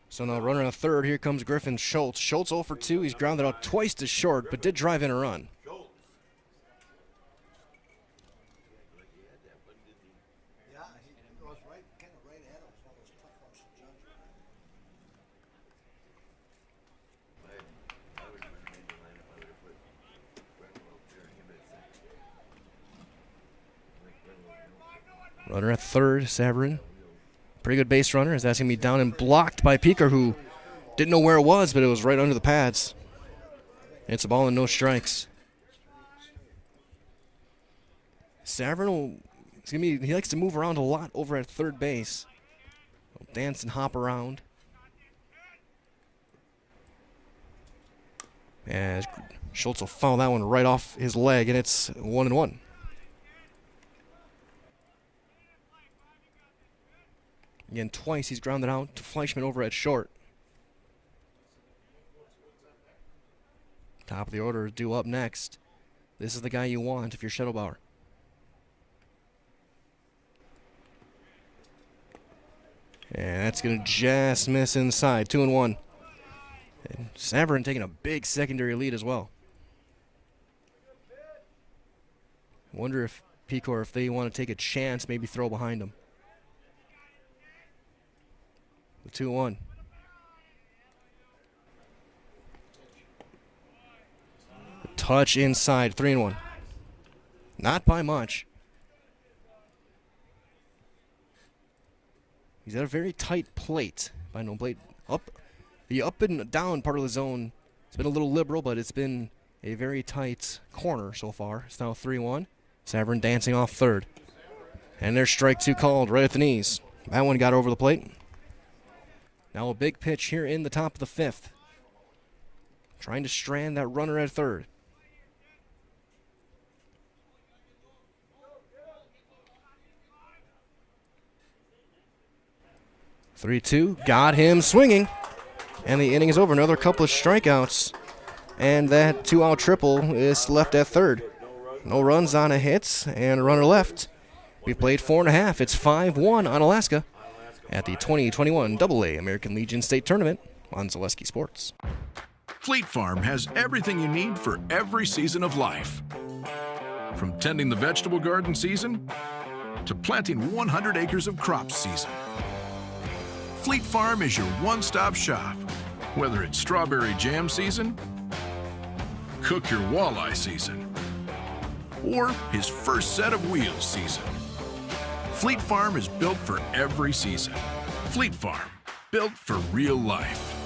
So now runner on third. Here comes Griffin Schultz. Schultz 0 for 2. He's grounded out twice to short, but did drive in a run. Runner at third, Saverin. Pretty good base runner, as that's going to be down and blocked by Peeker, who didn't know where it was, but it was right under the pads. It's a ball and no strikes. Saverin he likes to move around a lot over at third base. He'll dance and hop around. And Schultz will foul that one right off his leg, and it's 1-1. Again, twice he's grounded out to Fleischman over at short. Top of the order due up next. This is the guy you want if you're Schettelbauer. And that's going to just miss inside. 2-1. And Saverin taking a big secondary lead as well. Wonder if Pecor, if they want to take a chance, maybe throw behind him. The 2-1. Touch inside, 3-1. Not by much. He's at a very tight plate. By no plate. The up and down part of the zone, it's been a little liberal, but it's been a very tight corner so far. It's now 3-1. Saverin dancing off third. And there's strike two called right at the knees. That one got over the plate. Now a big pitch here in the top of the fifth. Trying to strand that runner at third. (3-2) got him swinging. And the inning is over. Another couple of strikeouts. And that two-out triple is left at third. No runs on a hit and a runner left. We've played 4.5. It's 5-1 Onalaska at the 2021 AA American Legion State Tournament on Zaleski Sports. Fleet Farm has everything you need for every season of life. From tending the vegetable garden season to planting 100 acres of crops season. Fleet Farm is your one-stop shop. Whether it's strawberry jam season, cook your walleye season, or his first set of wheels season. Fleet Farm is built for every season. Fleet Farm, built for real life.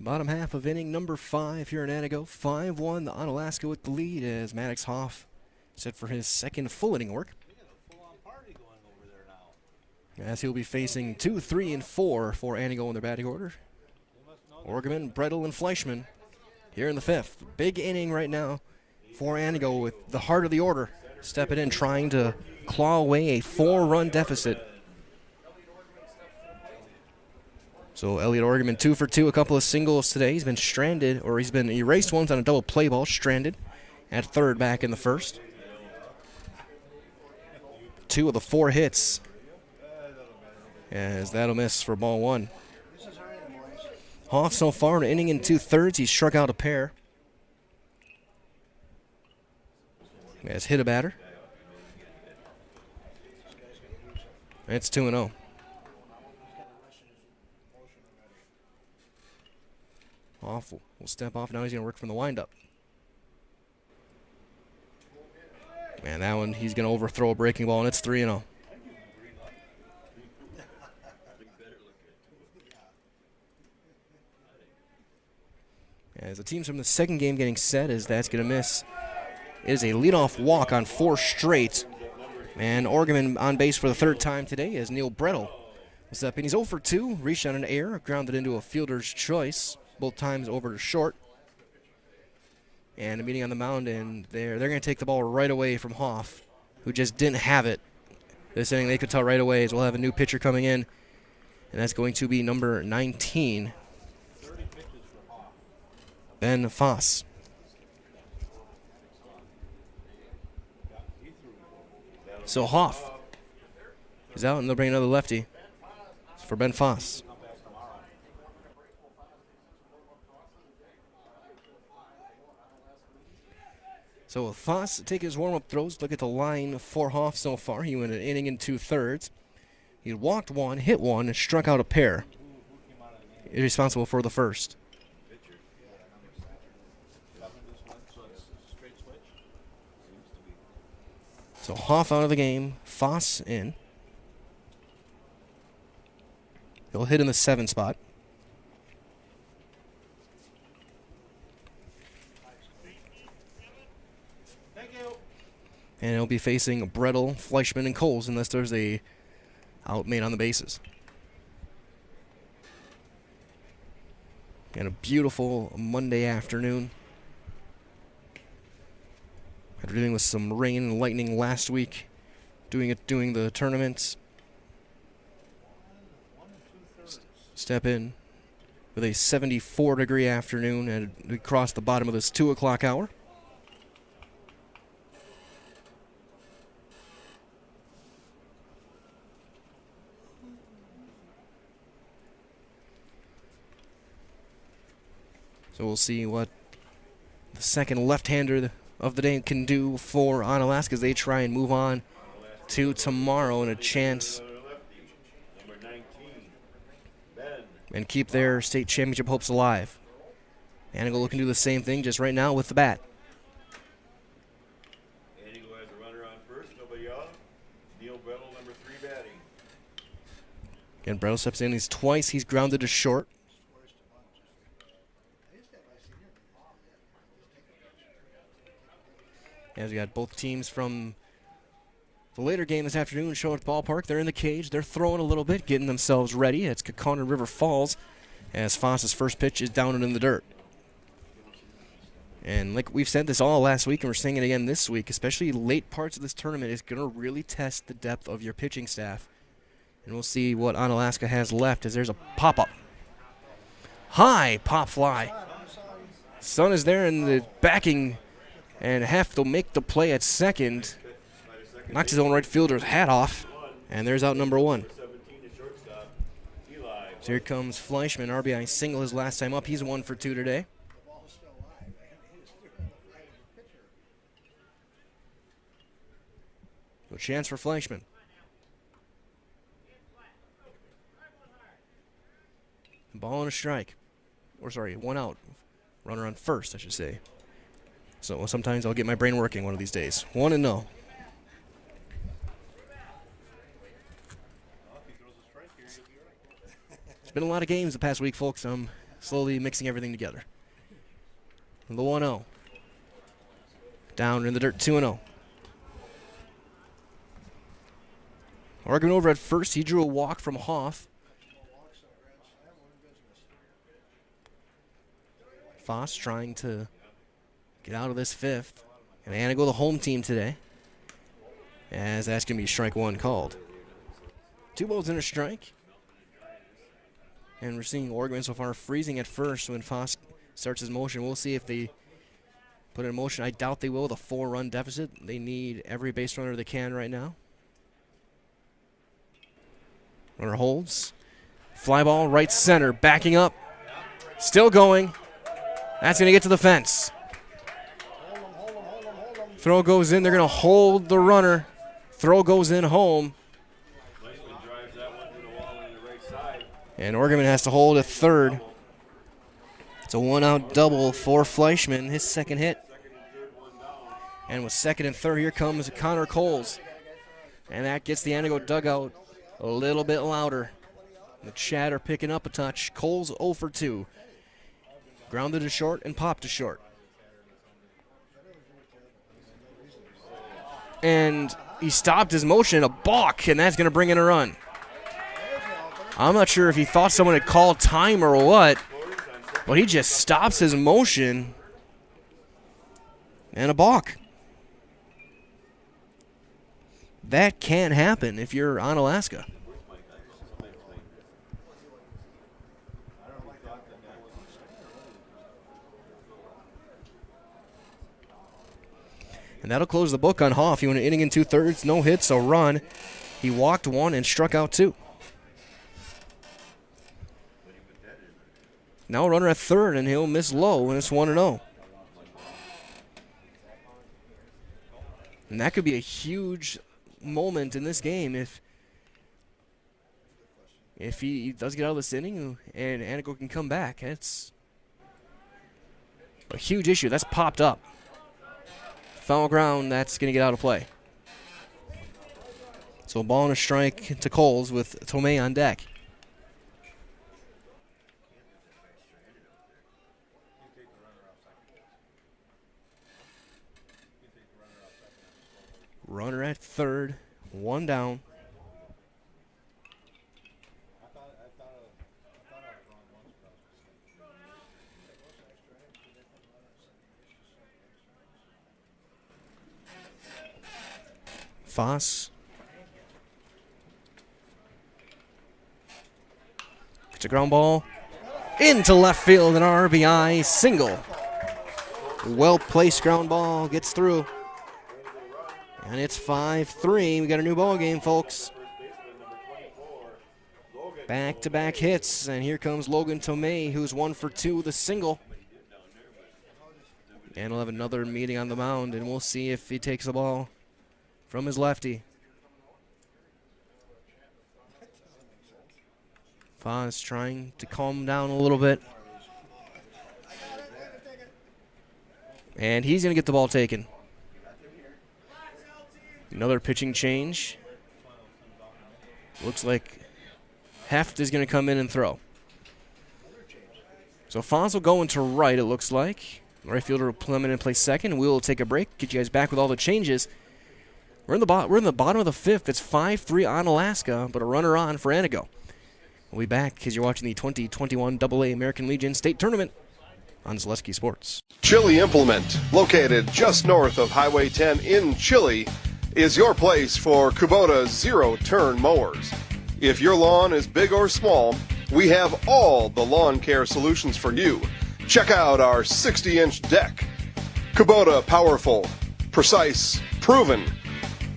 Bottom half of inning number 5 here in Antigo. 5-1, the Onalaska with the lead as Maddox Hoff set for his second full inning work. As he'll be facing 2, 3, and 4 for Antigo in their batting order. Orgeman, Brettel, and Fleischman here in the 5th. Big inning right now for Antigo with the heart of the order stepping in, trying to claw away a 4-run deficit. So Elliot Orgeman 2 for 2, a couple of singles today. He's been stranded, or he's been erased once on a double play ball, stranded at third back in the 1st. 2 of the 4 hits, as that'll miss for ball 1. Hoff so far an inning and 2/3. He's struck out a pair. He has hit a batter. It's 2-0. Hoff will step off. Now he's going to work from the windup. Man, that one, he's going to overthrow a breaking ball, and it's 3-0. As the teams from the second game getting set, as that's going to miss. It is a leadoff walk on 4 straight. And Orgeman on base for the 3rd time today as Neil Brettel was up. And he's 0 for 2, reached on an error, grounded into a fielder's choice, both times over to short. And a meeting on the mound, and they're going to take the ball right away from Hoff, who just didn't have it this inning. They could tell right away as we'll have a new pitcher coming in, and that's going to be number 19, Ben Foss. So Hoff is out, and they'll bring another lefty for Ben Foss. So with Foss taking his warm-up throws, look at the line for Hoff so far. He went an inning and 2/3. He walked 1, hit 1, and struck out a pair. He's responsible for the 1st. So Hoff out of the game, Foss in. He'll hit in the 7 spot. And he'll be facing Brettel, Fleischman, and Coles unless there's a out made on the bases. And a beautiful Monday afternoon. After dealing with some rain and lightning last week, doing the tournaments. Step in with a 74-degree afternoon, and we cross the bottom of this 2 o'clock hour. So we'll see what the second left-hander of the day can do for Onalaska as they try and move on to tomorrow and a chance and keep their state championship hopes alive. Antigo looking to do the same thing just right now with the bat. Antigo has a runner on first, nobody out. Neil Brettel, number 3, batting. Again, Brettel steps in. He's grounded to short. As we got both teams from the later game this afternoon showing at the ballpark. They're in the cage. They're throwing a little bit, getting themselves ready. It's Kaukauna River Falls as Foss's first pitch is down and in the dirt. And like we've said this all last week, and we're saying it again this week, especially late parts of this tournament, is going to really test the depth of your pitching staff. And we'll see what Onalaska has left as there's a pop-up. High pop fly. Sun is there in the backing, and have to make the play at second. Knocks his own right fielder's hat off, and there's out number 1. So here comes Fleischman, RBI single his last time up. He's 1 for 2 today. So chance for Fleischman. Ball and a strike. Or sorry, 1 out. Runner on first, I should say. So sometimes I'll get my brain working one of these days. 1-0. It's been a lot of games the past week, folks. I'm slowly mixing everything together. The 1-0. Down in the dirt, 2-0. Oregon over at first. He drew a walk from Hoff. Foss trying to get out of this fifth. And Antigo, the home team today, as that's going to be strike one called. 2 balls and a strike. And we're seeing Oregon so far freezing at first when Foss starts his motion. We'll see if they put it in motion. I doubt they will with a 4-run deficit. They need every base runner they can right now. Runner holds. Fly ball right center, backing up. Still going. That's going to get to the fence. Throw goes in. They're going to hold the runner. Throw goes in home. And Oregon has to hold at third. It's a 1-out double for Fleischman, his second hit. And with second and third, here comes Connor Coles. And that gets the Antigo dugout a little bit louder. The chatter picking up a touch. Coles 0 for 2. Grounded to short and popped to short. And he stopped his motion, a balk, and that's going to bring in a run. I'm not sure if he thought someone had called time or what, but he just stops his motion and a balk. That can't happen if you're Onalaska. And that'll close the book on Hoff. He went an inning and 2/3, no hits, a run. He walked 1 and struck out 2. Now a runner at third, and he'll miss low, and it's 1-0. And that could be a huge moment in this game if he does get out of this inning and Antigo can come back. It's a huge issue. That's popped up. Foul ground, that's going to get out of play. So a ball and a strike to Coles with Tomei on deck. Runner at third, 1 down. Foss. It's a ground ball into left field, an RBI single. Well-placed ground ball gets through. And it's 5-3. We got a new ball game, folks. Back-to-back hits, and here comes Logan Tomei, who's 1 for 2 with a single. And we'll have another meeting on the mound, and we'll see if he takes the ball from his lefty. Foss trying to calm him down a little bit. And he's going to get the ball taken. Another pitching change. Looks like Heft is going to come in and throw. So Foss will go into right, it looks like. Right fielder will come in and play second. We'll take a break, get you guys back with all the changes. We're in the bottom of the fifth. It's 5-3 Onalaska, but a runner on for Antigo. We'll be back because you're watching the 2021 AA American Legion State Tournament on Zaleski Sports. Chili Implement, located just north of Highway 10 in Chile, is your place for Kubota zero-turn mowers. If your lawn is big or small, we have all the lawn care solutions for you. Check out our 60-inch deck. Kubota powerful, precise, proven.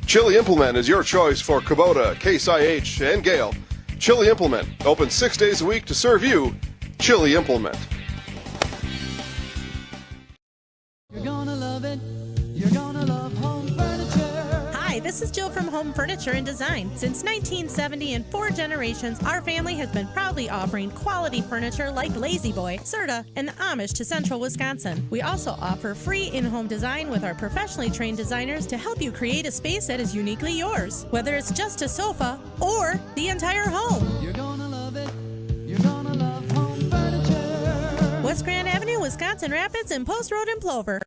Chili Implement is your choice for Kubota, Case IH, and Gale. Chili Implement, open 6 days a week to serve you. Chili Implement. You're gonna love it. You're gonna love home furniture. Hi, this is Jill from Home Furniture and Design. Since 1970 and 4 generations, our family has been proudly offering quality furniture like Lazy Boy, Serta, and the Amish to Central Wisconsin. We also offer free in-home design with our professionally trained designers to help you create a space that is uniquely yours, whether it's just a sofa or the entire home. You're gonna love it. You're gonna love home furniture. Wisconsin Rapids and Post Road in Plover.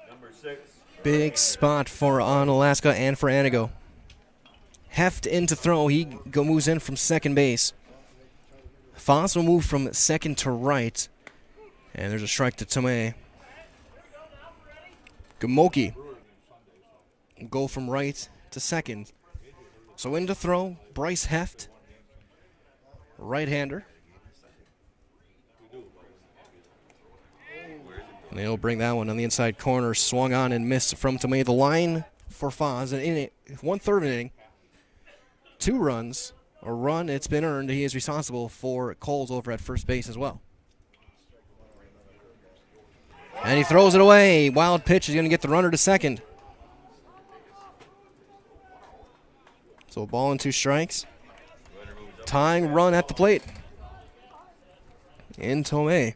Number 6. Big spot for Onalaska and for Antigo. Heft in to throw. He moves in from second base. Foss will move from second to right. And there's a strike to Tomei. Gamoki will go from right to second. So in to throw, Bryce Heft, right-hander. And they'll bring that one on the inside corner. Swung on and missed from Tomei. The line for Foz, an inning, 1/3 inning, 2 runs, a run, it's been earned. He is responsible for Coles over at first base as well. And he throws it away. Wild pitch is going to get the runner to second. So a ball and 2 strikes. Tying run at the plate in Tomei.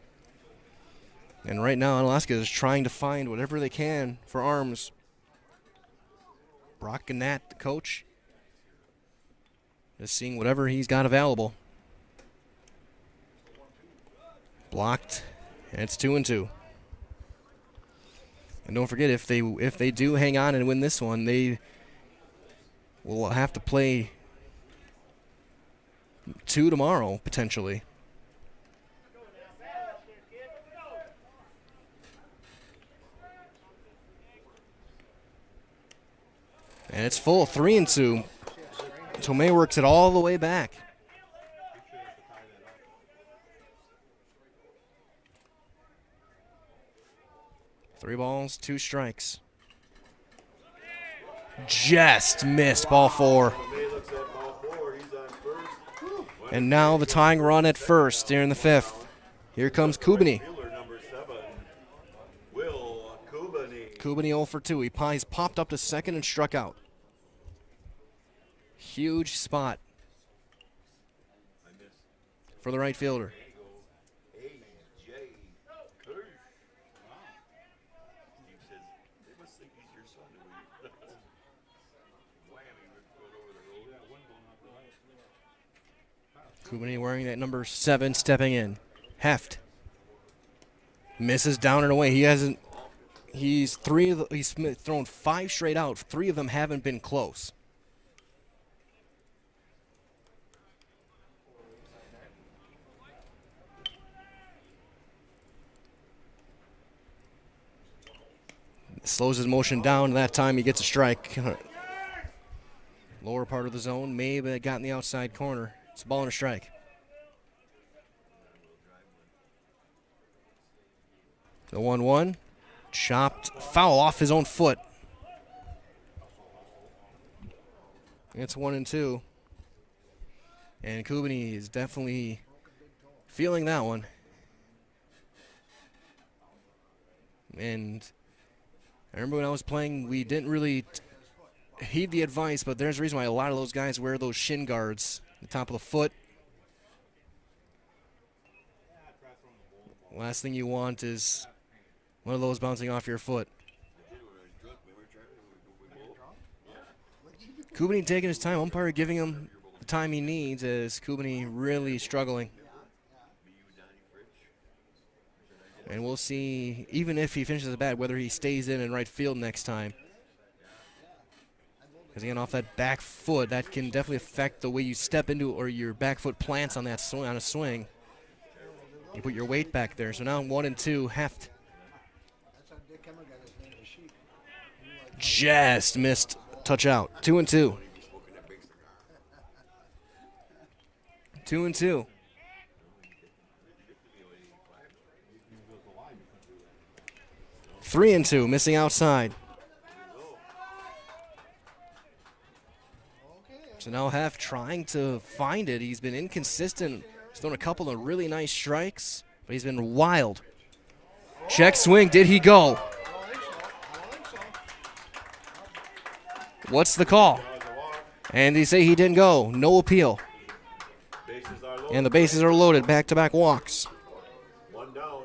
And right now, Onalaska is trying to find whatever they can for arms. Brock Gannett, the coach, is seeing whatever he's got available. Blocked, and it's 2-2. And don't forget, if they do hang on and win this one, they will have to play 2 tomorrow, potentially. And it's full, 3-2. Tomei works it all the way back. Three balls, 2 strikes. Just missed, ball 4. And now the tying run at first here in the 5th. Here comes Kubani. Kubani 0 for 2. He's popped up to second and struck out. Huge spot for the right fielder. Kubani wearing that number 7, stepping in. Heft misses down and away. He's thrown 5 straight out. 3 of them haven't been close. Slows his motion down. That time he gets a strike. Lower part of the zone. Maybe got in the outside corner. It's a ball and a strike. The 1-1. Chopped foul off his own foot. It's 1-2. And Kubani is definitely feeling that one. And I remember when I was playing, we didn't really heed the advice, but there's a reason why a lot of those guys wear those shin guards, the top of the foot. Last thing you want is one of those bouncing off your foot. Kubani taking his time, umpire giving him the time he needs as Kubani really struggling. And we'll see, even if he finishes the bat, whether he stays in right field next time. Because again, off that back foot, that can definitely affect the way you step into or your back foot plants on that swing, on a swing. You put your weight back there. So now 1-2, Heft. Just missed touch out. 2-2. 2-2. 3-2, missing outside. So now Heft trying to find it. He's been inconsistent. He's thrown a couple of really nice strikes, but he's been wild. Check swing, did he go? What's the call? And they say he didn't go. No appeal. Bases are loaded. And the bases are loaded. Back-to-back walks. One down.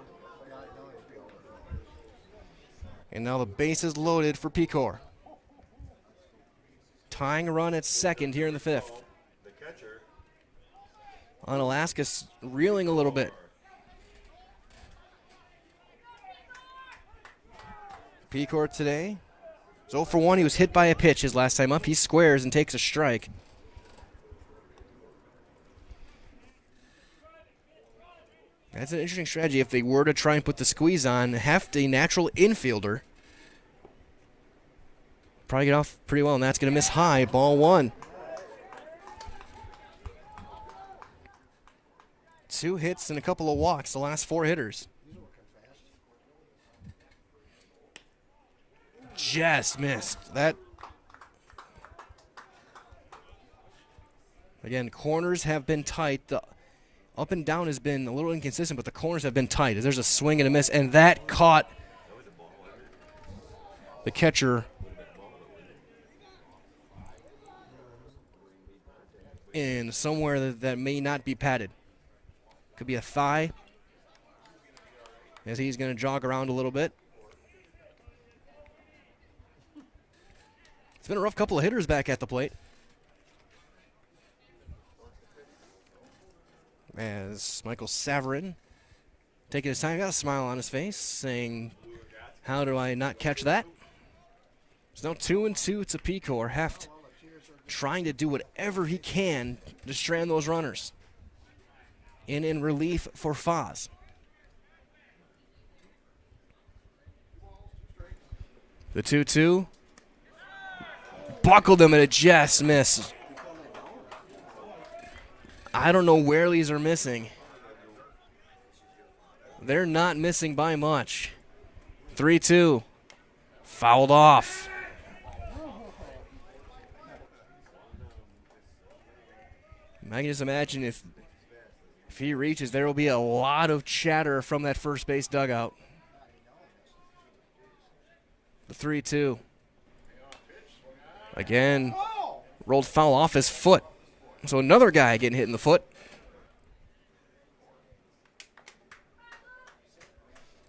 And now the base is loaded for Pecor. Tying a run at second here in the fifth. The catcher. Onalaska's reeling a little bit. Pecor today is 0 for 1. He was hit by a pitch his last time up. He squares and takes a strike. That's an interesting strategy if they were to try and put the squeeze on. Hefty, natural infielder. Probably get off pretty well, and that's going to miss high. Ball 1. 2 hits and a couple of walks, the last 4 hitters. Just missed. That. Again, corners have been tight. The up and down has been a little inconsistent, but the corners have been tight. There's a swing and a miss, and that caught the catcher in somewhere that may not be padded. Could be a thigh, as he's going to jog around a little bit. It's been a rough couple of hitters back at the plate. As Michael Saverin taking his time, got a smile on his face, saying, how do I not catch that? It's now 2-2 to Pecor. Heft trying to do whatever he can to strand those runners. In relief for Foz. The 2-2. Buckled them and it just missed. I don't know where these are missing. They're not missing by much. 3-2. Fouled off. I can just imagine if he reaches, there will be a lot of chatter from that first base dugout. The 3-2. Again, rolled foul off his foot. So another guy getting hit in the foot.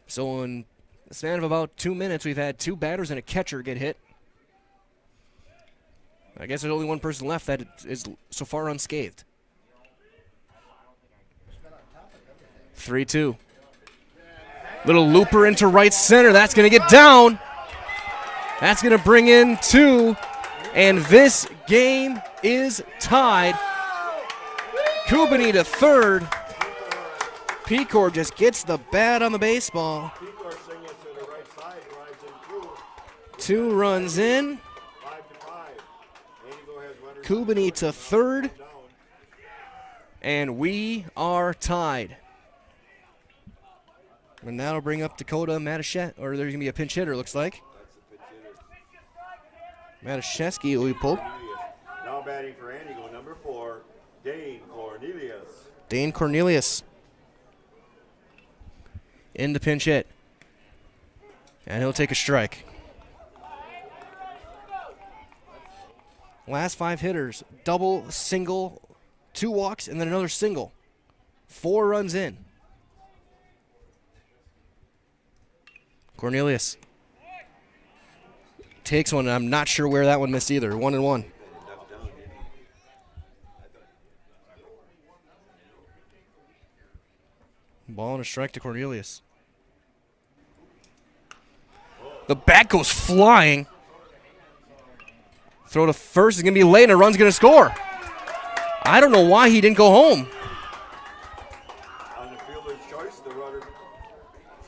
So in the span of about 2 minutes, we've had 2 batters and a catcher get hit. I guess there's only one person left that is so far unscathed. 3-2. Little looper into right center. That's going to get down. That's going to bring in 2. And this game is tied. Kubini to third. Pecor just gets the bat on the baseball. 2 runs in. Kubini to third. And we are tied. And that'll bring up Dakota Matiszewski, or there's going to be a pinch hitter, looks like. Matiszewski will be pulled. Now batting for Antigo, number 4, Dane Cornelius. Dane Cornelius in the pinch hit. And he'll take a strike. Last 5 hitters, double, single, 2 walks, and then another single. 4 runs in. Cornelius takes one, and I'm not sure where that one missed either. 1-1. Ball and a strike to Cornelius. The bat goes flying. Throw to first is going to be late, and a run's going to score. I don't know why he didn't go home. On the fielder's choice, the runner.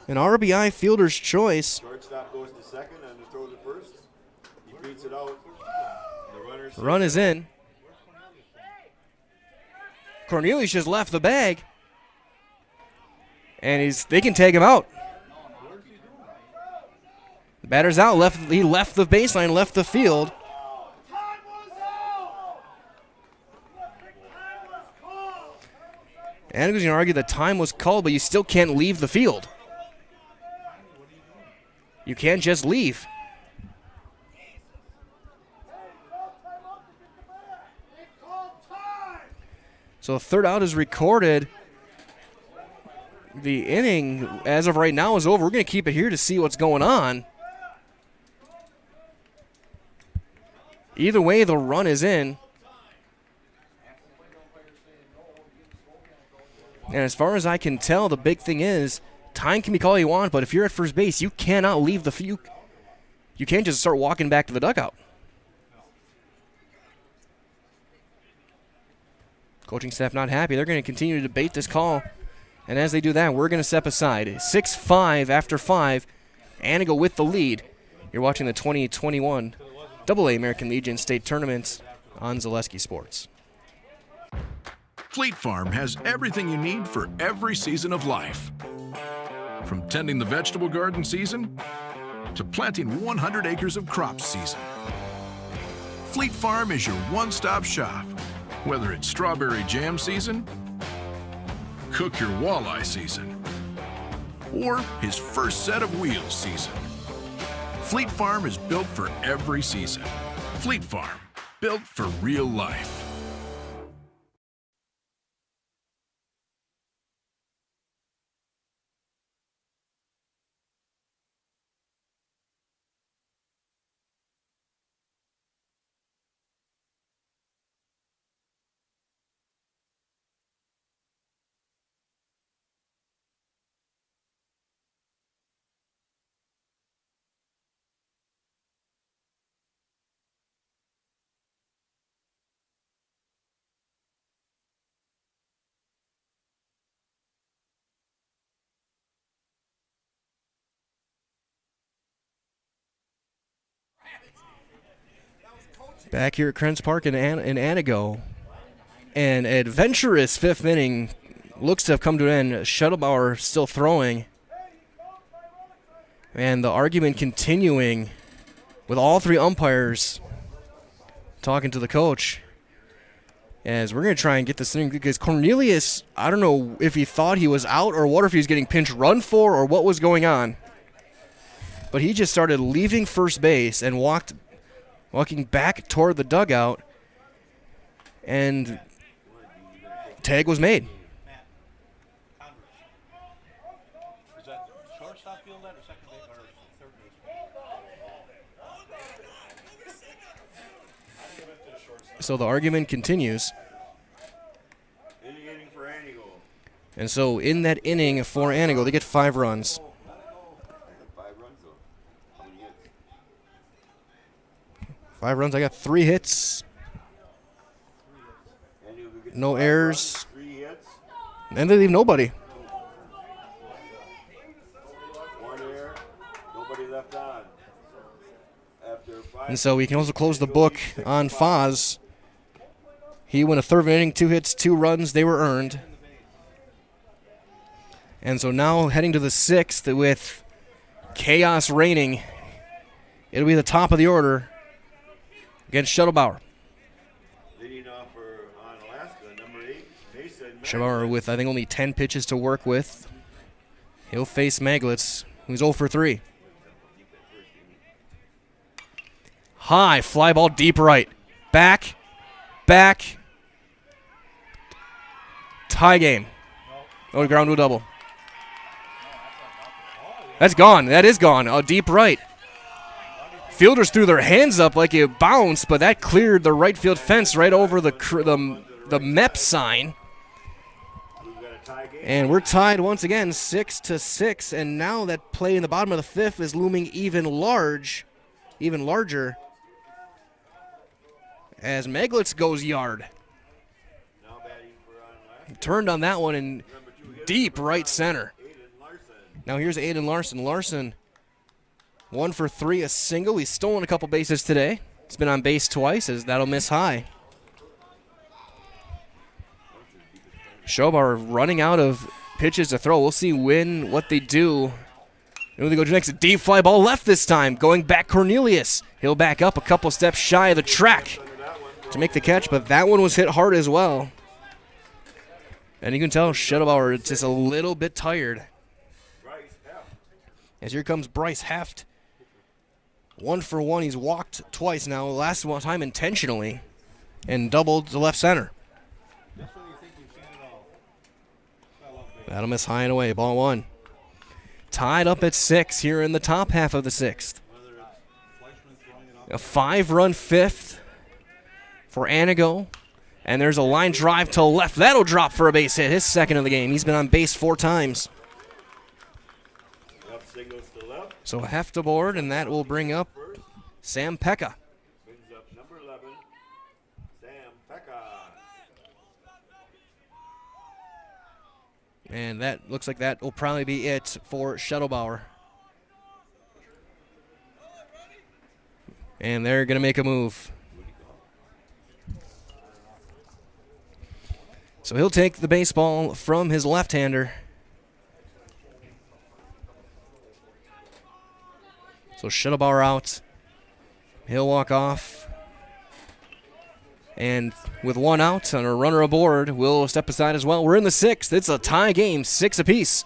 An RBI fielder's choice. Shortstop goes to second on the throw to first. He beats it out. The runner's Run is in. Cornelius just left the bag. And they can take him out. The batter's out. He left the baseline, left the field. And going to argue that time was called, but you still can't leave the field. You can't just leave. So a third out is recorded. The inning, as of right now, is over. We're going to keep it here to see what's going on. Either way, the run is in. And as far as I can tell, the big thing is, time can be called all you want, but if you're at first base, you cannot leave the field. You can't just start walking back to the dugout. Coaching staff not happy. They're going to continue to debate this call. And as they do that, we're going to step aside. 6-5 after 5. Antigo with the lead. You're watching the 2021 AA American Legion State Tournament on Zaleski Sports. Fleet Farm has everything you need for every season of life. From tending the vegetable garden season to planting 100 acres of crops season. Fleet Farm is your one-stop shop. Whether it's strawberry jam season, cook your walleye season, or his first set of wheels season. Fleet Farm is built for every season. Fleet Farm, built for real life. Back here at Krentz Park in Antigo. An adventurous fifth inning looks to have come to an end. Shuttlebauer still throwing. And the argument continuing with all three umpires talking to the coach. As we're going to try and get this inning, because Cornelius, I don't know if he thought he was out or what, or if he was getting pinch run for or what was going on. But he just started leaving first base and walking back toward the dugout, and tag was made. Is that shortstop field or second base or third base? So the argument continues. Inning for Antigo. And so in that inning for Antigo, they get 5 runs. 5 runs. I got 3 hits. No errors. And they leave nobody. 1 error, nobody left on. And so we can also close the book on Foz. He went a third inning, 2 hits, 2 runs. They were earned. And so now heading to the 6th with chaos reigning. It'll be the top of the order against Shuttlebauer. Leading off for Onalaska, number 8, Mason. Shuttlebauer with, I think, only 10 pitches to work with. He'll face Maglitz, who's 0 for 3. High fly ball deep right. Back. Tie game. Oh, ground to a double. That's gone. That is gone. Oh, deep right. Fielders threw their hands up like it bounced, but that cleared the right field fence right over the MEP sign. And we're tied once again, 6-6. And now that play in the bottom of the 5th is looming even larger, as Maglitz goes yard. Turned on that one in deep right center. Now here's Aiden Larson. Larson, 1 for 3, a single. He's stolen a couple bases today. He's been on base twice, as that'll miss high. Shuttlebauer running out of pitches to throw. We'll see what they do. Who they go to next? A deep fly ball left this time. Going back, Cornelius. He'll back up a couple steps shy of the track to make the catch, but that one was hit hard as well. And you can tell Shuttlebauer is just a little bit tired. As here comes Bryce Heft. 1 for 1. He's walked twice now. Last time intentionally. And doubled to left center. That'll miss high and away. Ball one. Tied up at 6 here in the top half of the 6th. A 5-run 5th for Antigo. And there's a line drive to left. That'll drop for a base hit. His second of the game. He's been on base 4 times. So Heft aboard, and that will bring up Sam Pekka. Brings up number 11, Sam Pekka. And that looks like that will probably be it for Shuttlebauer. And they're going to make a move. So he'll take the baseball from his left-hander. So Shuttlebauer out. He'll walk off. And with 1 out and a runner aboard, we'll step aside as well. We're in the 6th. It's a tie game, 6 apiece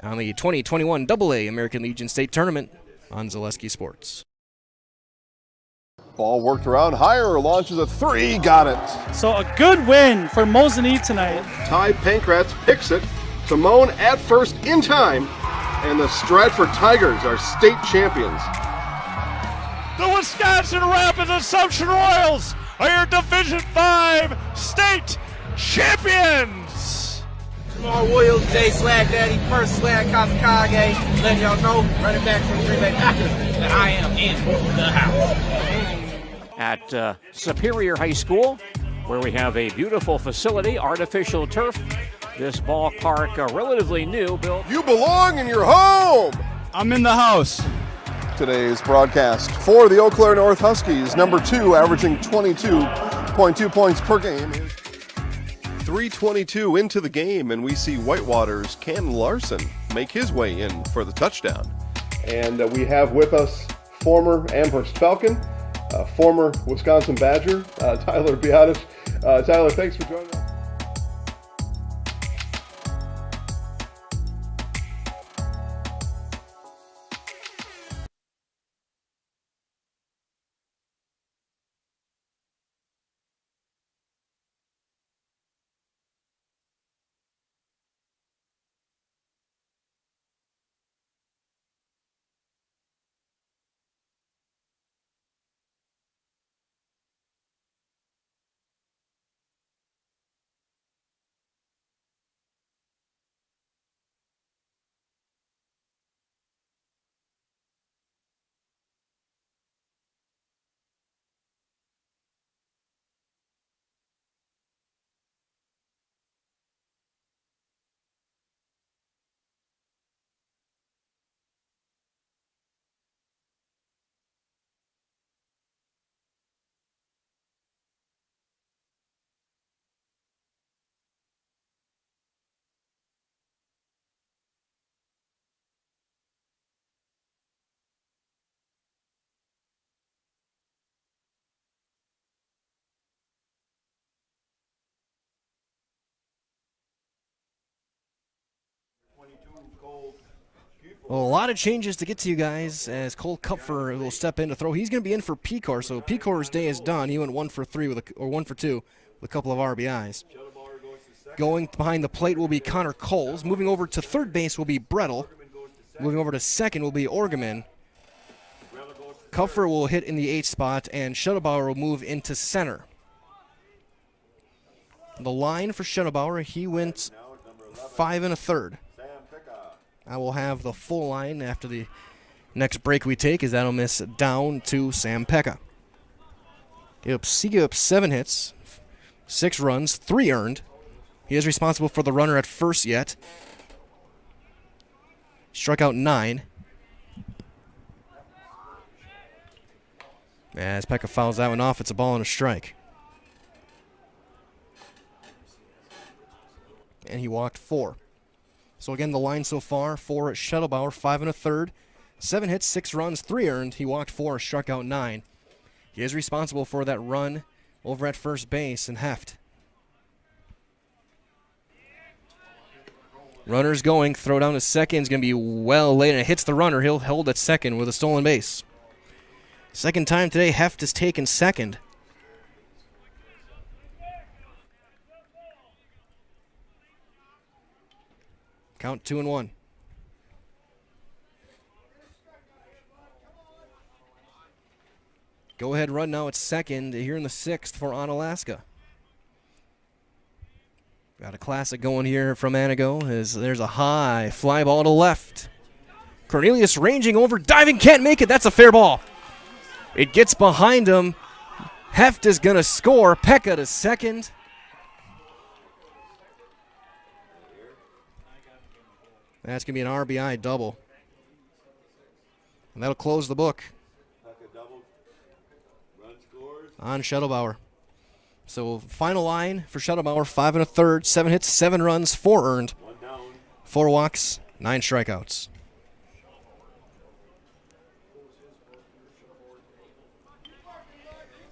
on the 2021 AA American Legion State Tournament on Zaleski Sports. Ball worked around higher, launches a 3, got it. So a good win for Mosinee tonight. Ty Pankratz picks it. Simone at first in time. And the Stratford Tigers are state champions. The Wisconsin Rapids Assumption Royals are your Division 5 state champions. Small Williams, J Slag Daddy, first Slag Kazakage, letting y'all know, running back from the Green Bay Packers, that I am in the house. At Superior High School, where we have a beautiful facility, artificial turf. This ballpark, relatively new, built. You belong in your home! I'm in the house. Today's broadcast for the Eau Claire North Huskies, number 2, averaging 22.2 points per game. 3:22 into the game, and we see Whitewater's Ken Larson make his way in for the touchdown. And we have with us former Amherst Falcon, former Wisconsin Badger, Tyler Biadish. Tyler, thanks for joining us. Well, a lot of changes to get to you guys as Cole Kupfer will step in to throw. He's going to be in for Pecor, so Pecor's day is done. He went 1 for 3 or 1 for 2 with a couple of RBIs. Going behind the plate will be Connor Coles. Moving over to third base will be Brettel. Moving over to second will be Orgeman. Kupfer will hit in the 8th spot, and Shuttlebauer will move into center. The line for Shuttlebauer, he went 5 1/3. I will have the full line after the next break we take, as that'll miss down to Sam Pekka. He gave up 7 hits, 6 runs, 3 earned. He is responsible for the runner at first yet. Struck out 9. As Pekka fouls that one off, it's a ball and a strike. And he walked 4. So again, the line so far for Shuttlebauer, 5 1/3, 7 hits, 6 runs, 3 earned. He walked 4, struck out 9. He is responsible for that run over at first base and Heft. Runner's going, throw down to second is going to be well late, and it hits the runner. He'll hold at second with a stolen base. Second time today, Heft has taken second. Count 2-1. Go ahead run now at second here in the 6th for Onalaska. Got a classic going here from Antigo as there's a high fly ball to left. Cornelius ranging over, diving, can't make it. That's a fair ball. It gets behind him. Heft is going to score. Pekka to second. That's going to be an RBI double. And that'll close the book on Schettelbauer. So final line for Schettelbauer, 5 1/3, 7 hits, 7 runs, 4 earned, 4 walks, 9 strikeouts.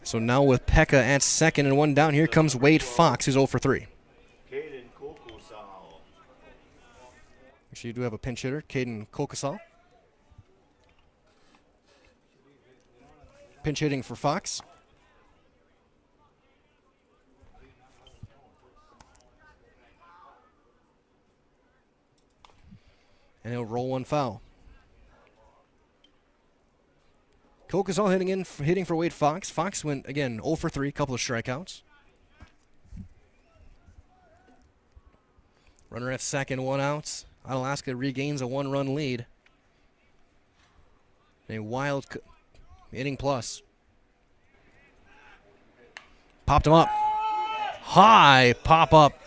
So now with Pekka at second and 1 down, here comes Wade Fox, who's 0 for 3. Actually, you do have a pinch hitter, Caden Kokasal. Pinch hitting for Fox. And he'll roll one foul. Kokasal hitting for Wade Fox. Fox went, again, 0 for 3, couple of strikeouts. Runner at second, 1 out. Onalaska regains a 1-run lead. A wild inning plus. Popped him up. High pop up.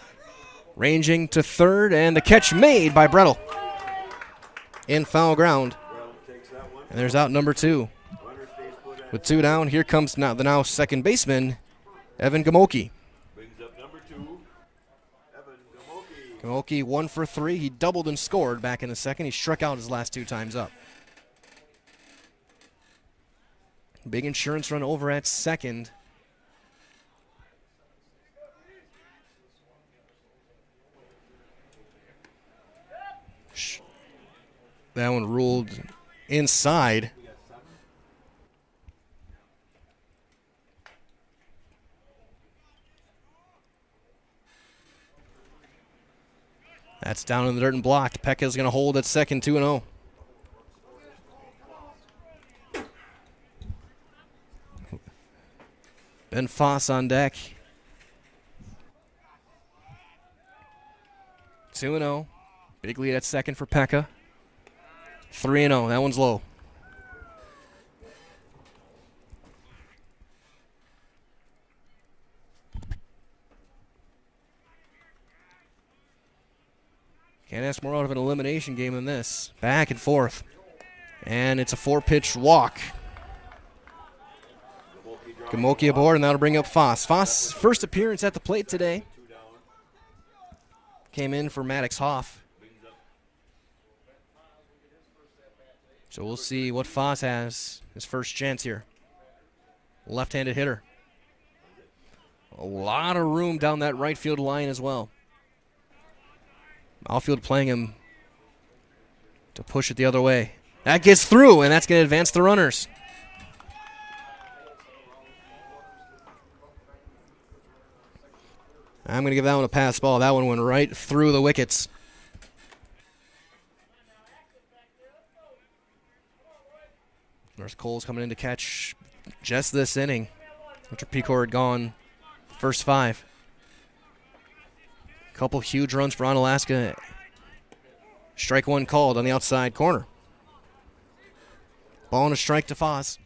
Ranging to third, and the catch made by Brettel. In foul ground. And there's out number 2. With 2 down, here comes the now second baseman, Evan Gamoki. Brings up number 2, Evan Gamoki. Gamoki 1 for 3. He doubled and scored back in the second. He struck out his last 2 times up. Big insurance run over at second. That one ruled inside. That's down in the dirt and blocked. Pekka's going to hold at second, 2-0. Ben Foss on deck. 2-0. Big lead at second for Pekka. 3-0. That one's low. Can't ask more out of an elimination game than this. Back and forth. And it's a 4-pitch walk. Gamoki aboard, and that'll bring up Foss. Foss' first appearance at the plate today. Came in for Maddox Hoff. So we'll see what Foss has. His first chance here. Left-handed hitter. A lot of room down that right field line as well. Outfield playing him to push it the other way. That gets through, and that's going to advance the runners. I'm going to give that one a pass ball. That one went right through the wickets. There's Cole's coming in to catch just this inning. After Pecor had gone first 5. Couple huge runs for Onalaska. Strike 1 called on the outside corner. Ball and a strike to Foss.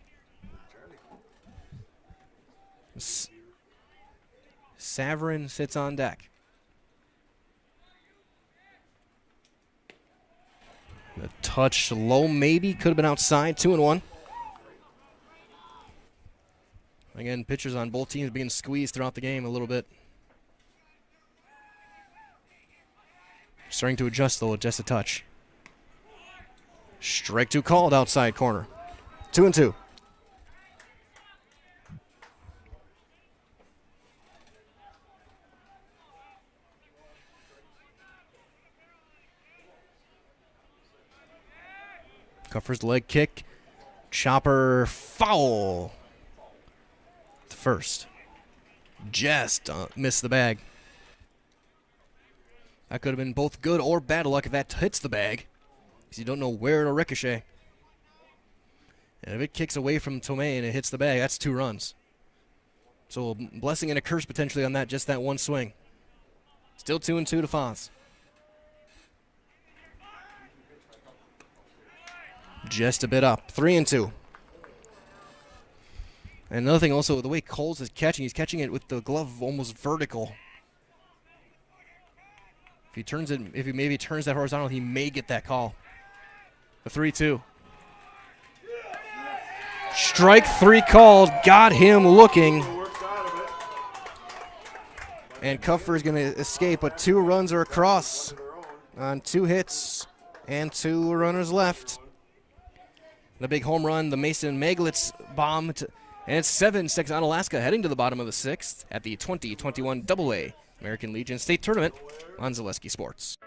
Saverin sits on deck. A touch low, maybe. Could have been outside. 2-1. Again, pitchers on both teams being squeezed throughout the game a little bit. Starting to adjust, though, with just a touch. Strike 2 called outside corner. 2-2. Cuffer's leg kick. Chopper foul. The first. Just missed the bag. That could have been both good or bad luck if that hits the bag, because you don't know where it'll ricochet. And if it kicks away from Tomei and it hits the bag, that's 2 runs. So a blessing and a curse potentially on that, just that one swing. Still 2-2 to Foz. Just a bit up, 3-2. And another thing also, the way Coles is catching, he's catching it with the glove almost vertical. If he turns it, if he maybe turns that horizontal, he may get that call. The 3-2. Strike 3 called, got him looking. And Kupfer is going to escape, but 2 runs are across on 2 hits and 2 runners left. The big home run, the Mason Maglitz bomb, and it's 7-6 Onalaska heading to the bottom of the 6th at the 2021 AA American Legion State Tournament on Zaleski Sports.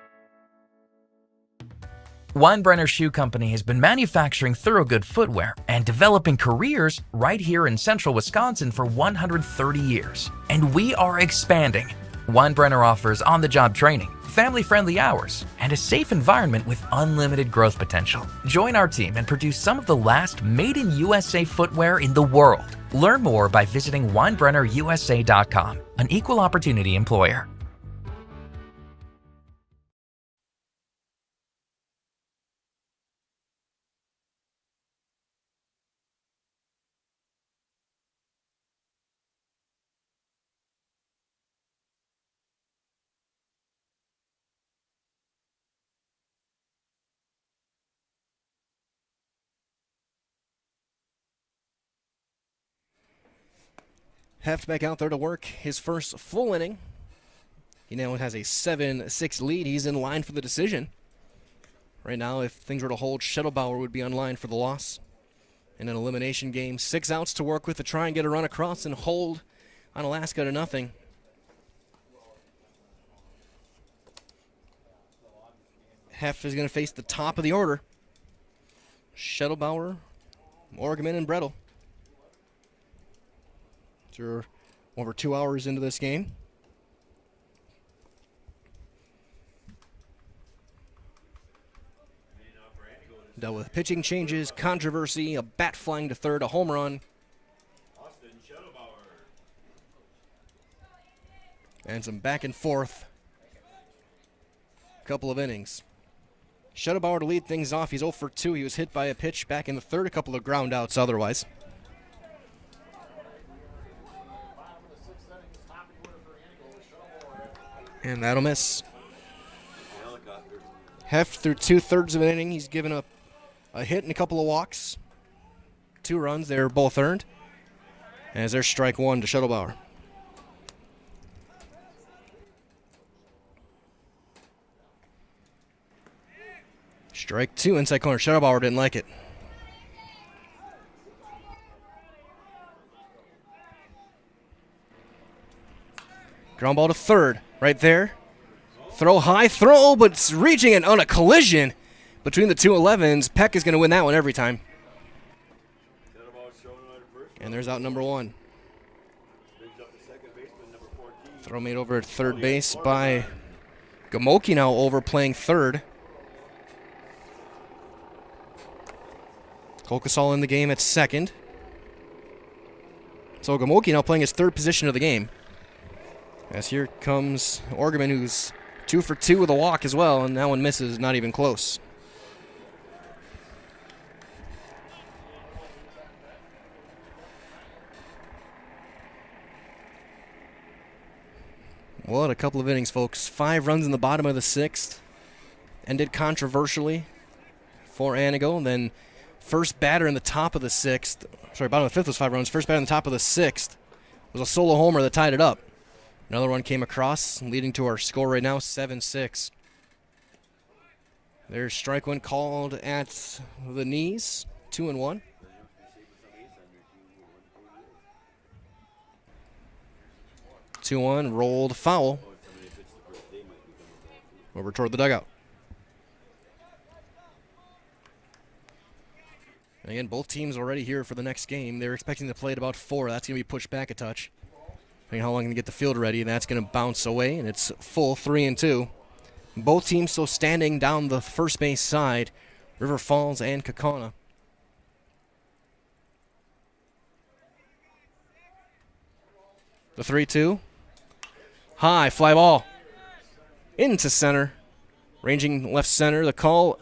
Weinbrenner Shoe Company has been manufacturing Thorogood footwear and developing careers right here in central Wisconsin for 130 years. And we are expanding. Weinbrenner offers on-the-job training, family-friendly hours, and a safe environment with unlimited growth potential. Join our team and produce some of the last made-in-USA footwear in the world. Learn more by visiting WeinbrennerUSA.com, an equal opportunity employer. Heft back out there to work his first full inning. He now has a 7-6 lead. He's in line for the decision. Right now, if things were to hold, Schettelbauer would be on line for the loss. In an elimination game, 6 outs to work with to try and get a run across and hold Onalaska to nothing. Heft is going to face the top of the order. Schettelbauer, Morgan, and Brettel. We're over 2 hours into this game. Dealt with pitching changes, controversy, a bat flying to third, a home run. And some back and forth. Couple of innings. Schettelbauer to lead things off. He's 0 for 2. He was hit by a pitch back in the third, a couple of ground outs otherwise. And that'll miss. Heft through 2/3 of an inning. He's given up a hit and a couple of walks. 2 runs. They're both earned. As there's strike 1 to Schettelbauer. Strike 2 inside corner. Schettelbauer didn't like it. Ground ball to third. Right there. Throw high, throw, but it's reaching it on a collision between the 2 11s. Peck is going to win that one every time. And there's out number 1. Throw made over at third base by Gamoki, now overplaying third. Kolkasal in the game at second. So Gamoki now playing his third position of the game. As here comes Orgeman, who's 2 for 2 with a walk as well, and that one misses, not even close. What a couple of innings, folks. 5 runs in the bottom of the 6th. Ended controversially for Antigo. And then first batter in the top of the 6th. Sorry, bottom of the 5th was 5 runs. First batter in the top of the 6th was a solo homer that tied it up. Another one came across, leading to our score right now, 7-6. There's strike 1 called at the knees, 2-1. Rolled foul over toward the dugout. And again, both teams already here for the next game. They're expecting to play at about 4. That's going to be pushed back a touch. How long can they get the field ready? That's going to bounce away, and it's full 3-2. Both teams still standing down the first base side, River Falls and Kaukauna. The 3-2. High fly ball into center. Ranging left center. The call,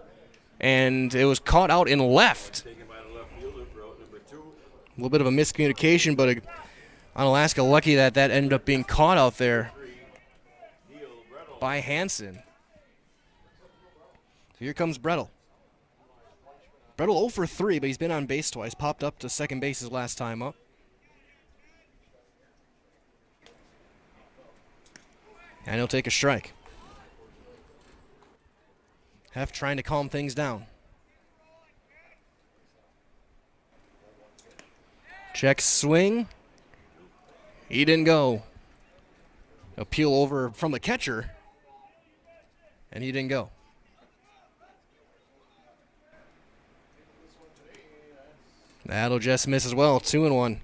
and it was caught out in left. A little bit of a miscommunication, but Onalaska lucky that ended up being caught out there by Hansen. So here comes Brettel. Brettel 0 for 3, but he's been on base twice. Popped up to second base his last time up. And he'll take a strike. Heft trying to calm things down. Check swing. He didn't go. Appeal over from the catcher. And he didn't go. That'll just miss as well. 2-1.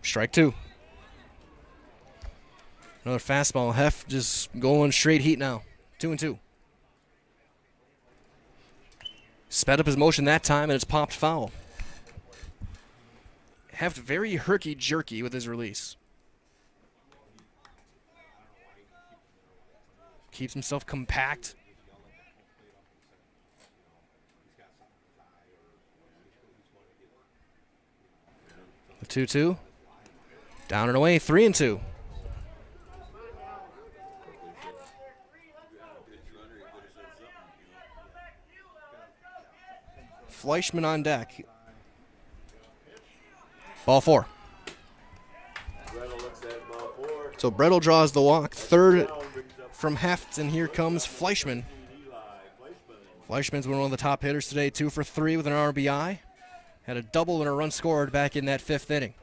Strike 2. Another fastball. Heft just going straight heat now. 2-2. Sped up his motion that time, and it's popped foul. Heft very herky-jerky with his release. Keeps himself compact. The 2-2. Down and away, 3-2. Fleischman on deck. Ball 4. So Brettel draws the walk. Third from Heft, and here comes Fleischman. Fleischman's been one of the top hitters today, 2 for 3 with an RBI. Had a double and a run scored back in that 5th inning.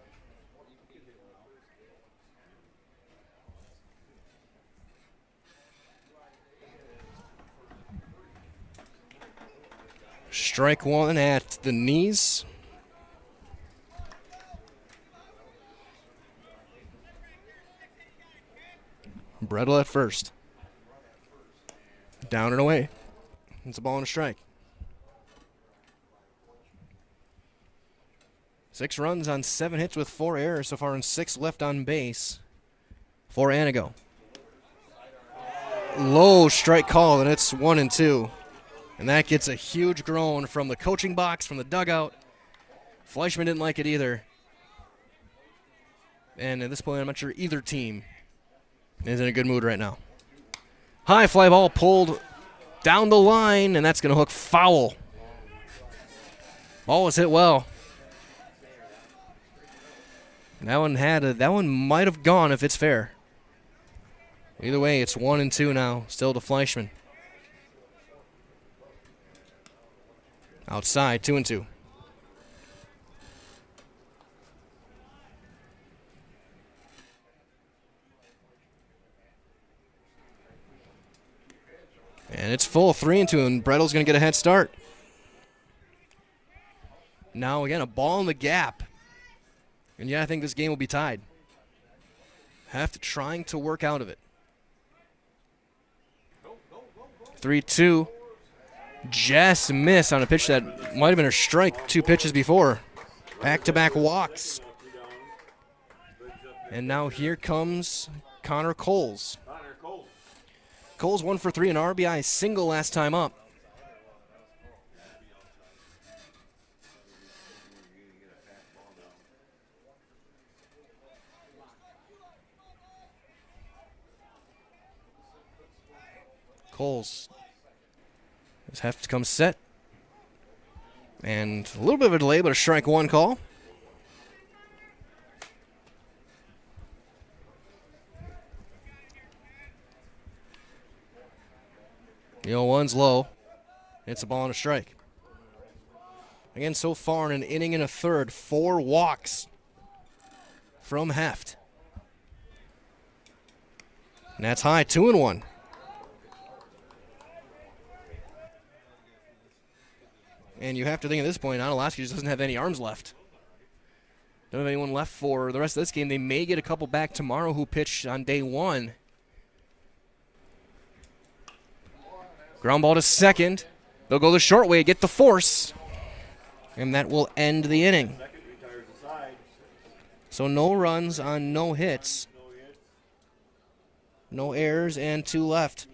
Strike 1 at the knees. Brettel at first. Down and away. It's a ball and a strike. 6 runs on 7 hits with 4 errors so far, and 6 left on base for Antigo. Low strike call, and it's 1-2. And that gets a huge groan from the coaching box, from the dugout. Fleischman didn't like it either. And at this point, I'm not sure either team is in a good mood right now. High fly ball pulled down the line, and that's going to hook foul. Ball was hit well. That one might have gone if it's fair. Either way, it's 1-2 now, still to Fleischman. Outside, 2-2. And it's full, 3-2, and Brettel's going to get a head start. Now, again, a ball in the gap. And yeah, I think this game will be tied. Heft trying to work out of it. 3-2. Just miss on a pitch that might have been a strike 2 pitches before. Back-to-back walks. And now here comes Connor Coles. Coles 1 for 3, an RBI single last time up. Coles just have to come set. And a little bit of a delay, but a strike 1 call. The 0-1's low. It's a ball and a strike. Again, so far in an inning and a third, 4 walks from Heft. And that's high, 2-1. And you have to think at this point, Onalaska just doesn't have any arms left. Don't have anyone left for the rest of this game. They may get a couple back tomorrow who pitched on day one. Ground ball to second. They'll go the short way, get the force, and that will end the inning. So no runs on no hits. No errors and 2 left.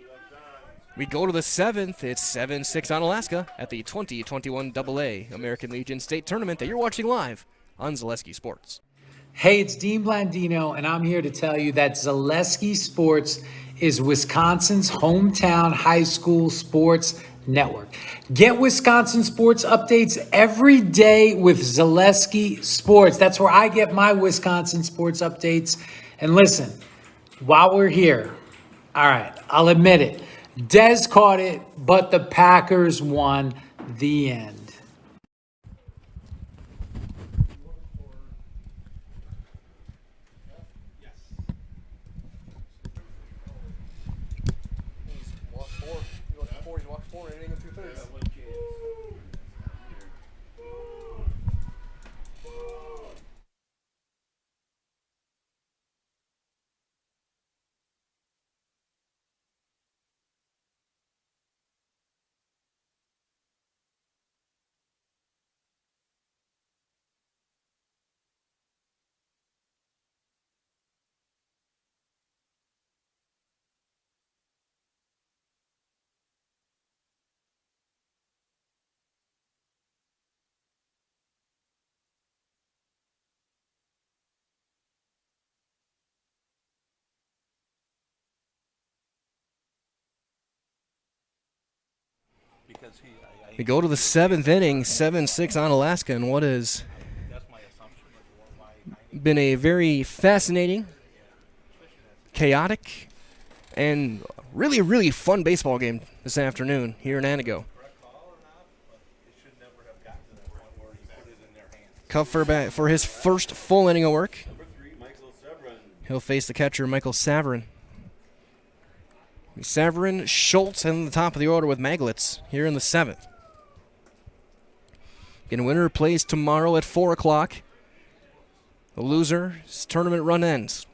We go to the 7th. It's 7-6 Onalaska at the 2021 AA American Legion State Tournament that you're watching live on Zaleski Sports. Hey, it's Dean Blandino, and I'm here to tell you that Zaleski Sports is Wisconsin's hometown high school sports network. Get Wisconsin sports updates every day with Zaleski Sports. That's where I get my Wisconsin sports updates. And listen, while we're here, all right, I'll admit it. Dez caught it, but the Packers won. The end. We go to the 7th inning, 7-6 Onalaska, and what has been a very fascinating, chaotic, and really, really fun baseball game this afternoon here in Antigo. Kupfer for his first full inning of work. He'll face the catcher, Michael Saverin. Saverin, Schultz, and the top of the order with Maglitz here in the 7th. Again, winner plays tomorrow at 4 o'clock. The loser's tournament run ends.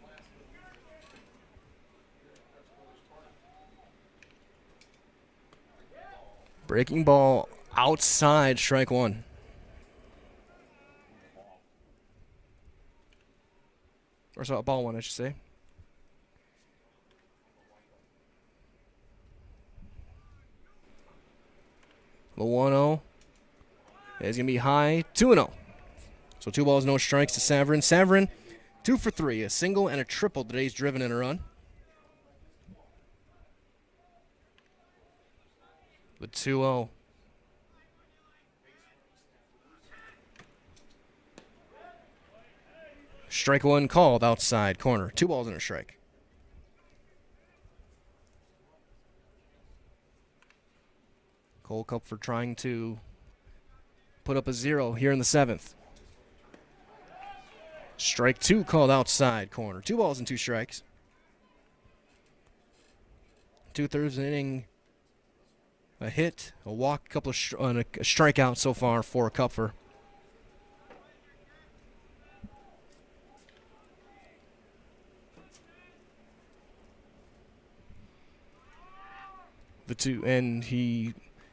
Breaking ball outside, strike 1. Or so, ball 1, I should say. The 1-0 is going to be high, 2-0. So 2 balls, no strikes to Saverin. Saverin, 2 for 3, a single and a triple today. He's driven in a run. The 2-0. Strike 1 called outside corner. 2 balls and a strike. Cole Kupfer trying to put up a 0 here in the 7th. Strike 2 called outside corner. 2 balls and 2 strikes. 2/3 of an inning. A hit, a walk, a strikeout so far for Kupfer.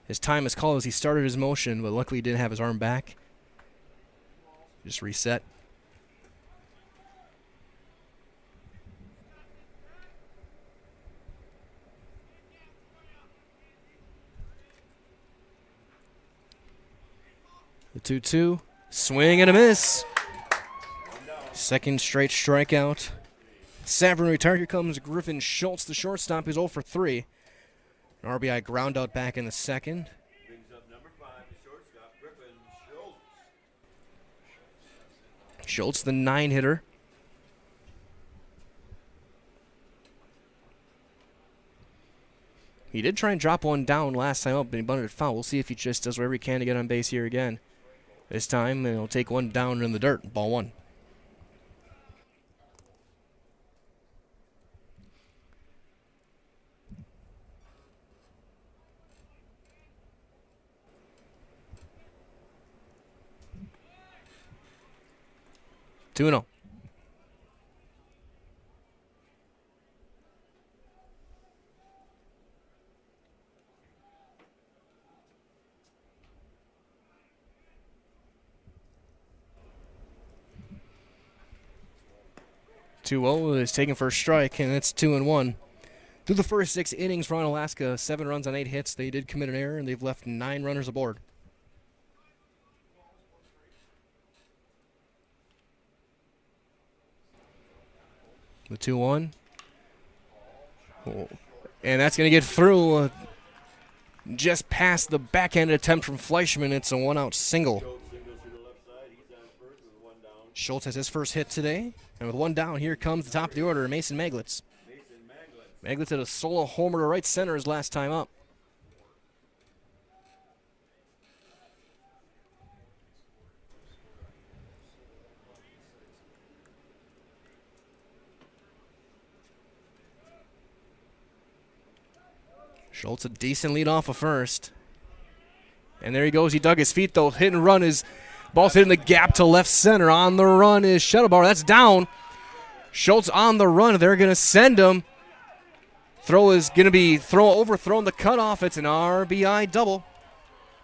His time is called as he started his motion, but luckily he didn't have his arm back. Just reset. The 2-2. Swing and a miss. Second straight strikeout. Saverin retired. Here comes Griffin Schultz, the shortstop, who's 0 for 3. An RBI ground out back in the 2nd. Brings up number 5, the shortstop, Griffin Schultz. Schultz, the 9-hitter. He did try and drop one down last time up, but he bunted it foul. We'll see if he just does whatever he can to get on base here again. This time, he'll take one down in the dirt. Ball 1. 2-0. Is taken for a strike, and it's 2-1. Through the first 6 innings for Onalaska, 7 runs on 8 hits. They did commit an error, and they've left 9 runners aboard. The 2-1. Oh. And that's going to get through just past the backhand attempt from Fleischman. It's a 1-out single. Schultz has his first hit today. And with 1 down, here comes the top of the order, Mason Maglitz. Maglitz had a solo homer to right center his last time up. Schultz a decent lead off of first. And there he goes. He dug his feet, though. Hit and run is... Ball's hitting the gap to left center. On the run is Shuttlebar. That's down. Schultz on the run. They're going to send him. Throw is going to be overthrown the cutoff. It's an RBI double.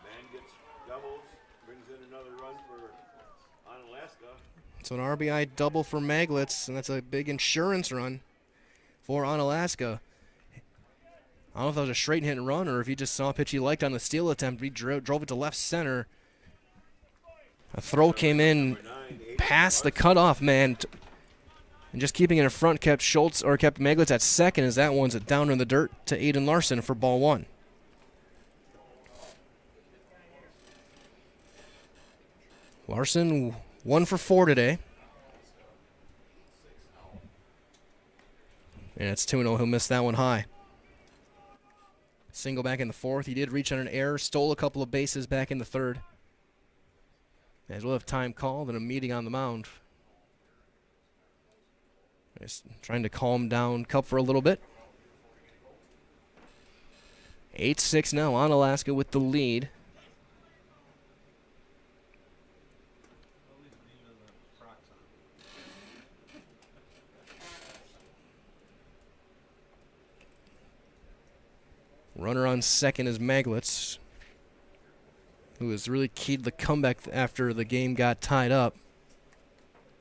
Man gets doubles, brings in another run for Onalaska. So an RBI double for Maglitz, and that's a big insurance run for Onalaska. I don't know if that was a straight hit and run or if he just saw a pitch he liked on the steal attempt. He drove it to left center. A throw came in past the cutoff man. And just keeping it in front kept Maglitz at second as that one's down in the dirt to Aiden Larson for ball 1. Larson 1 for 4 today. And it's 2-0. He'll miss that one high. Single back in the 4th. He did reach on an error, stole a couple of bases back in the 3rd. As we'll have time called and a meeting on the mound. Just trying to calm down Cup for a little bit. 8-6 now, Onalaska with the lead. Runner on second is Maglitz, who has really keyed the comeback after the game got tied up.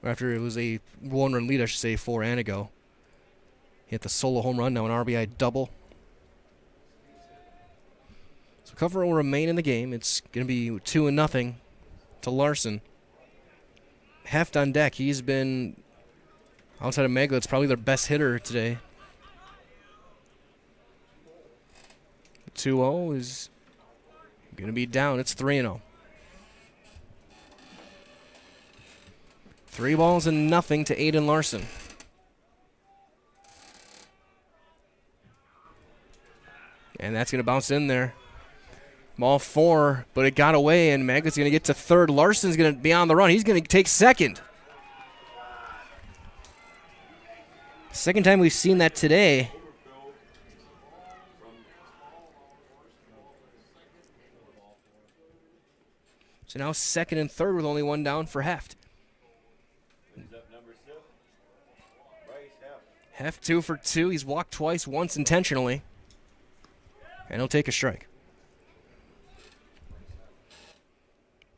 After it was a 1-run lead, I should say, for Antigo. Hit the solo home run, now an RBI double. So cover will remain in the game. It's going to be 2-0 to Larson. Heft on deck. He's been, outside of Maglitz, probably their best hitter today. 2-0 is going to be down. It's 3-0. 3-0 to Aiden Larson. And that's going to bounce in there. Ball 4, but it got away, and Maglitz going to get to third. Larson's going to be on the run. He's going to take second. Second time we've seen that today. So now second and third with only 1 down for Heft. Heft 2 for 2. He's walked twice, once intentionally. And he'll take a strike.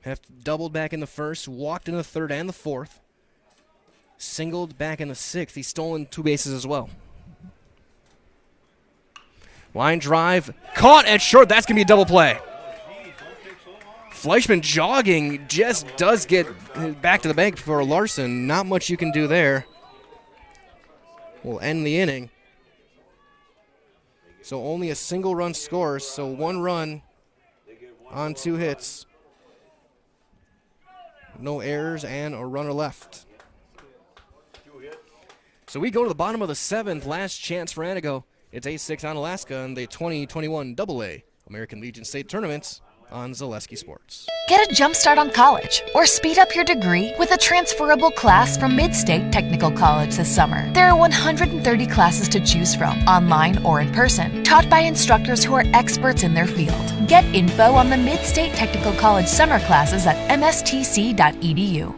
Heft doubled back in the first, walked in the third and the fourth. Singled back in the 6th. He's stolen 2 bases as well. Line drive, caught at short. That's going to be a double play. Fleischman jogging, just does get back to the bank for Larson. Not much you can do there. Will end the inning. So only a single run scores, so 1 run on 2 hits. No errors and a runner left. So we go to the bottom of the 7th, last chance for Antigo. It's 8-6 Onalaska in the 2021 AA American Legion State Tournaments on Zaleski Sports. Get a jump start on college or speed up your degree with a transferable class from Mid-State Technical College this summer. There are 130 classes to choose from, online or in person, taught by instructors who are experts in their field. Get info on the Mid-State Technical College summer classes at mstc.edu.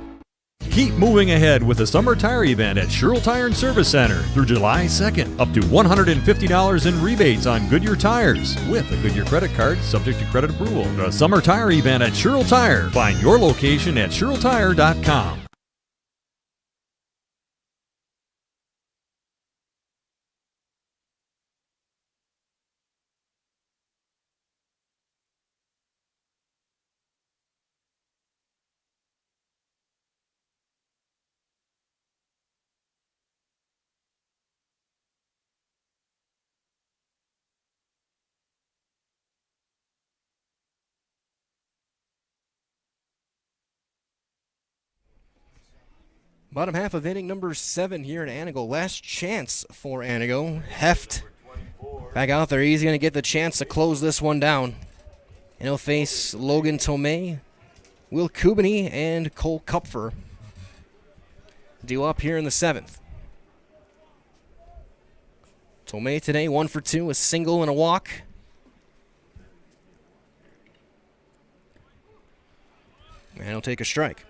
Keep moving ahead with the summer tire event at Sherrill Tire and Service Center through July 2nd. Up to $150 in rebates on Goodyear tires with a Goodyear credit card subject to credit approval. The summer tire event at Sherrill Tire. Find your location at SherrillTire.com. Bottom half of inning number 7 here in Antigo. Last chance for Antigo. Heft back out there. He's going to get the chance to close this one down. And he'll face Logan Tomei, Will Kubany, and Cole Kupfer. Due up here in the 7th. Tomei today 1 for 2, a single and a walk. And he'll take a strike.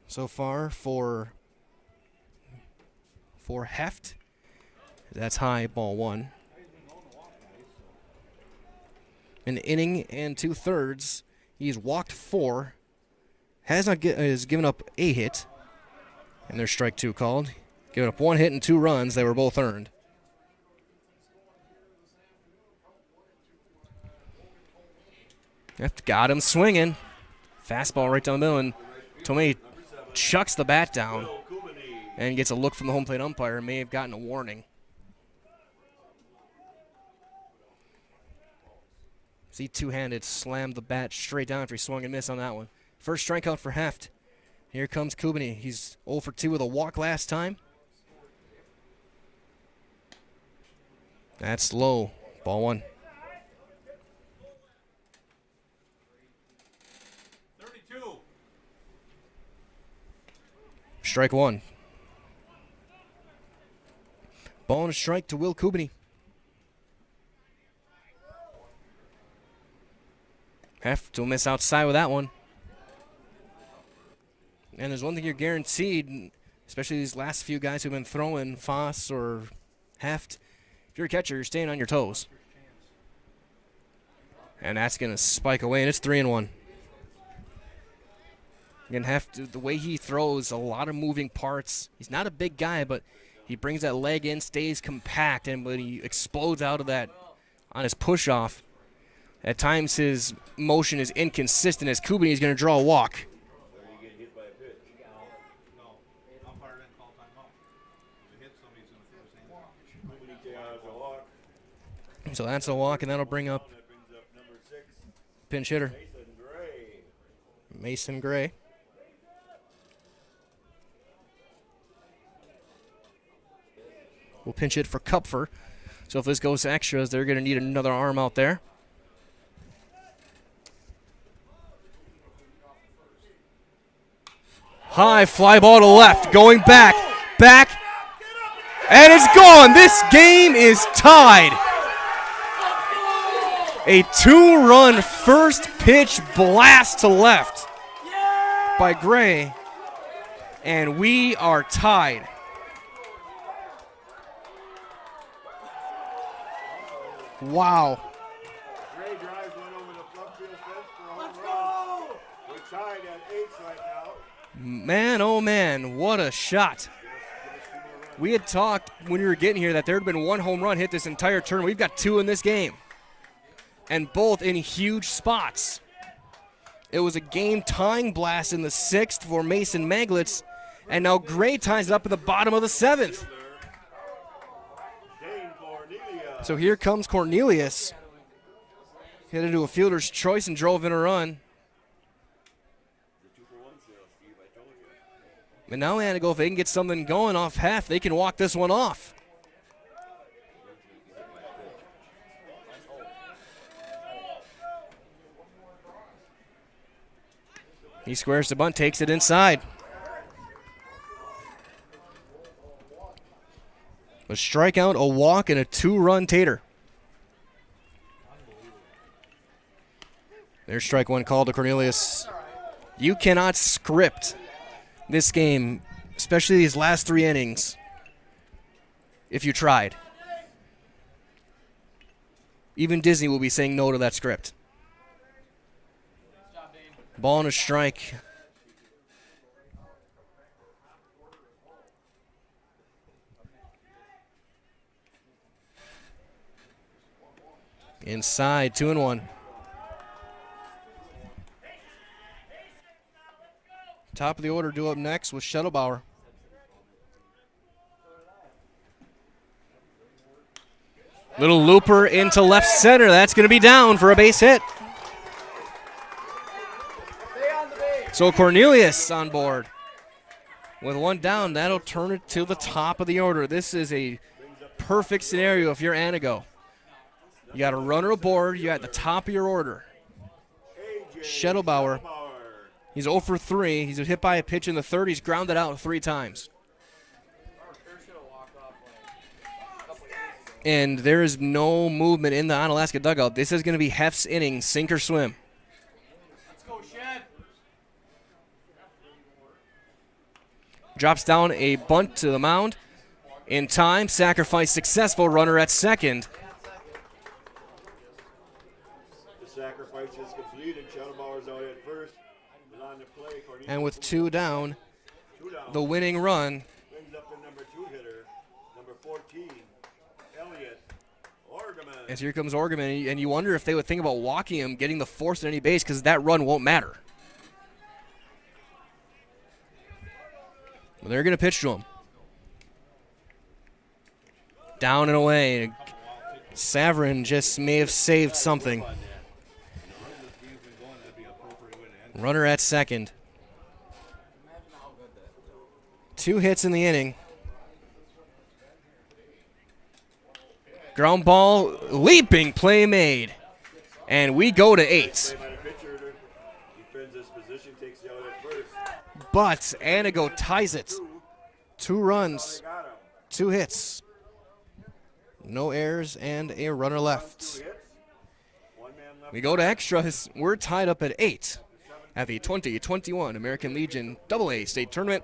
So far for Heft, that's high, ball 1. An inning and 2/3. He's walked 4. Has given up a hit, and there's strike 2 called. Given up 1 hit and 2 runs. They were both earned. Heft got him swinging. Fastball right down the middle, and Tomei chucks the bat down and gets a look from the home plate umpire. May have gotten a warning. See, two-handed slammed the bat straight down after he swung and missed on that one. First strikeout for Heft. Here comes Kubany. He's 0 for 2 with a walk last time. That's low. Ball 1. Strike 1. Ball and a strike to Will Kubany. Heft to miss outside with that one. And there's one thing you're guaranteed, especially these last few guys who've been throwing, Foss or Heft. If you're a catcher, you're staying on your toes. And that's going to spike away, and it's 3-1. Again, Heft, the way he throws, a lot of moving parts. He's not a big guy, but he brings that leg in, stays compact, and when he explodes out of that on his push-off, at times his motion is inconsistent as Kubany is going to draw a walk. So that's a walk, and that'll bring up pinch hitter Mason Gray. We'll pinch hit for Kupfer. So if this goes to extras, they're going to need another arm out there. High fly ball to left, going back, and it's gone. This game is tied. A 2-run first pitch blast to left by Gray, and we are tied. Wow. Gray drives one over the front field fence for a home run. We're tied at 8 right now. Man, oh man, what a shot. We had talked when we were getting here that there had been 1 home run hit this entire turn. We've got 2 in this game, and both in huge spots. It was a game-tying blast in the 6th for Mason Maglitz, and now Gray ties it up in the bottom of the 7th. So here comes Cornelius. Hit into a fielder's choice and drove in a run. And now Antigo, if they can get something going off Heft, they can walk this one off. He squares the bunt, takes it inside. A strikeout, a walk, and a 2-run tater. There's strike 1 called to Cornelius. You cannot script this game, especially these last 3 innings, if you tried. Even Disney will be saying no to that script. Ball and a strike. Inside, 2-1. Top of the order due up next with Schettelbauer. Little looper into left center. That's going to be down for a base hit. So Cornelius on board. With 1 down, that'll turn it to the top of the order. This is a perfect scenario if you're Antigo. You got a runner aboard. You're at the top of your order. Schettelbauer. He's 0 for 3. He's hit by a pitch in the third. He's grounded out 3 times. And there is no movement in the Onalaska dugout. This is going to be Hef's inning, sink or swim. Let's go, Shed. Drops down a bunt to the mound. In time, sacrifice successful, runner at second. The sacrifice is completed. Schettelbauer's out at first. On the play, And with 2 down, the winning run. Brings up the number 2 hitter, number 14, Elliott Orgeman. As here comes Orgeman, and you wonder if they would think about walking him, getting the force at any base, because that run won't matter. But they're going to pitch to him. Down and away. Saverin just may have saved something. Runner at second. 2 hits in the inning. Ground ball, leaping play made. And we go to 8. But Antigo ties it. 2 runs, 2 hits. No errors and a runner left. We go to extras. We're tied up at 8 at the 2021 American Legion AA State Tournament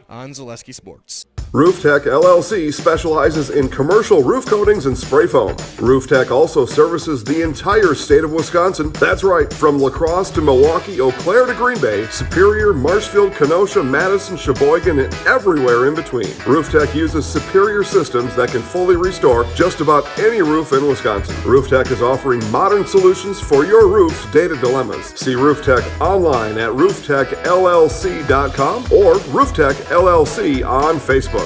on Zaleski Sports. Roof Tech LLC specializes in commercial roof coatings and spray foam. Roof Tech also services the entire state of Wisconsin. That's right, from La Crosse to Milwaukee, Eau Claire to Green Bay, Superior, Marshfield, Kenosha, Madison, Sheboygan, and everywhere in between. Roof Tech uses superior systems that can fully restore just about any roof in Wisconsin. Roof Tech is offering modern solutions for your roof's data dilemmas. See Roof Tech online at rooftechllc.com or Roof Tech LLC on Facebook.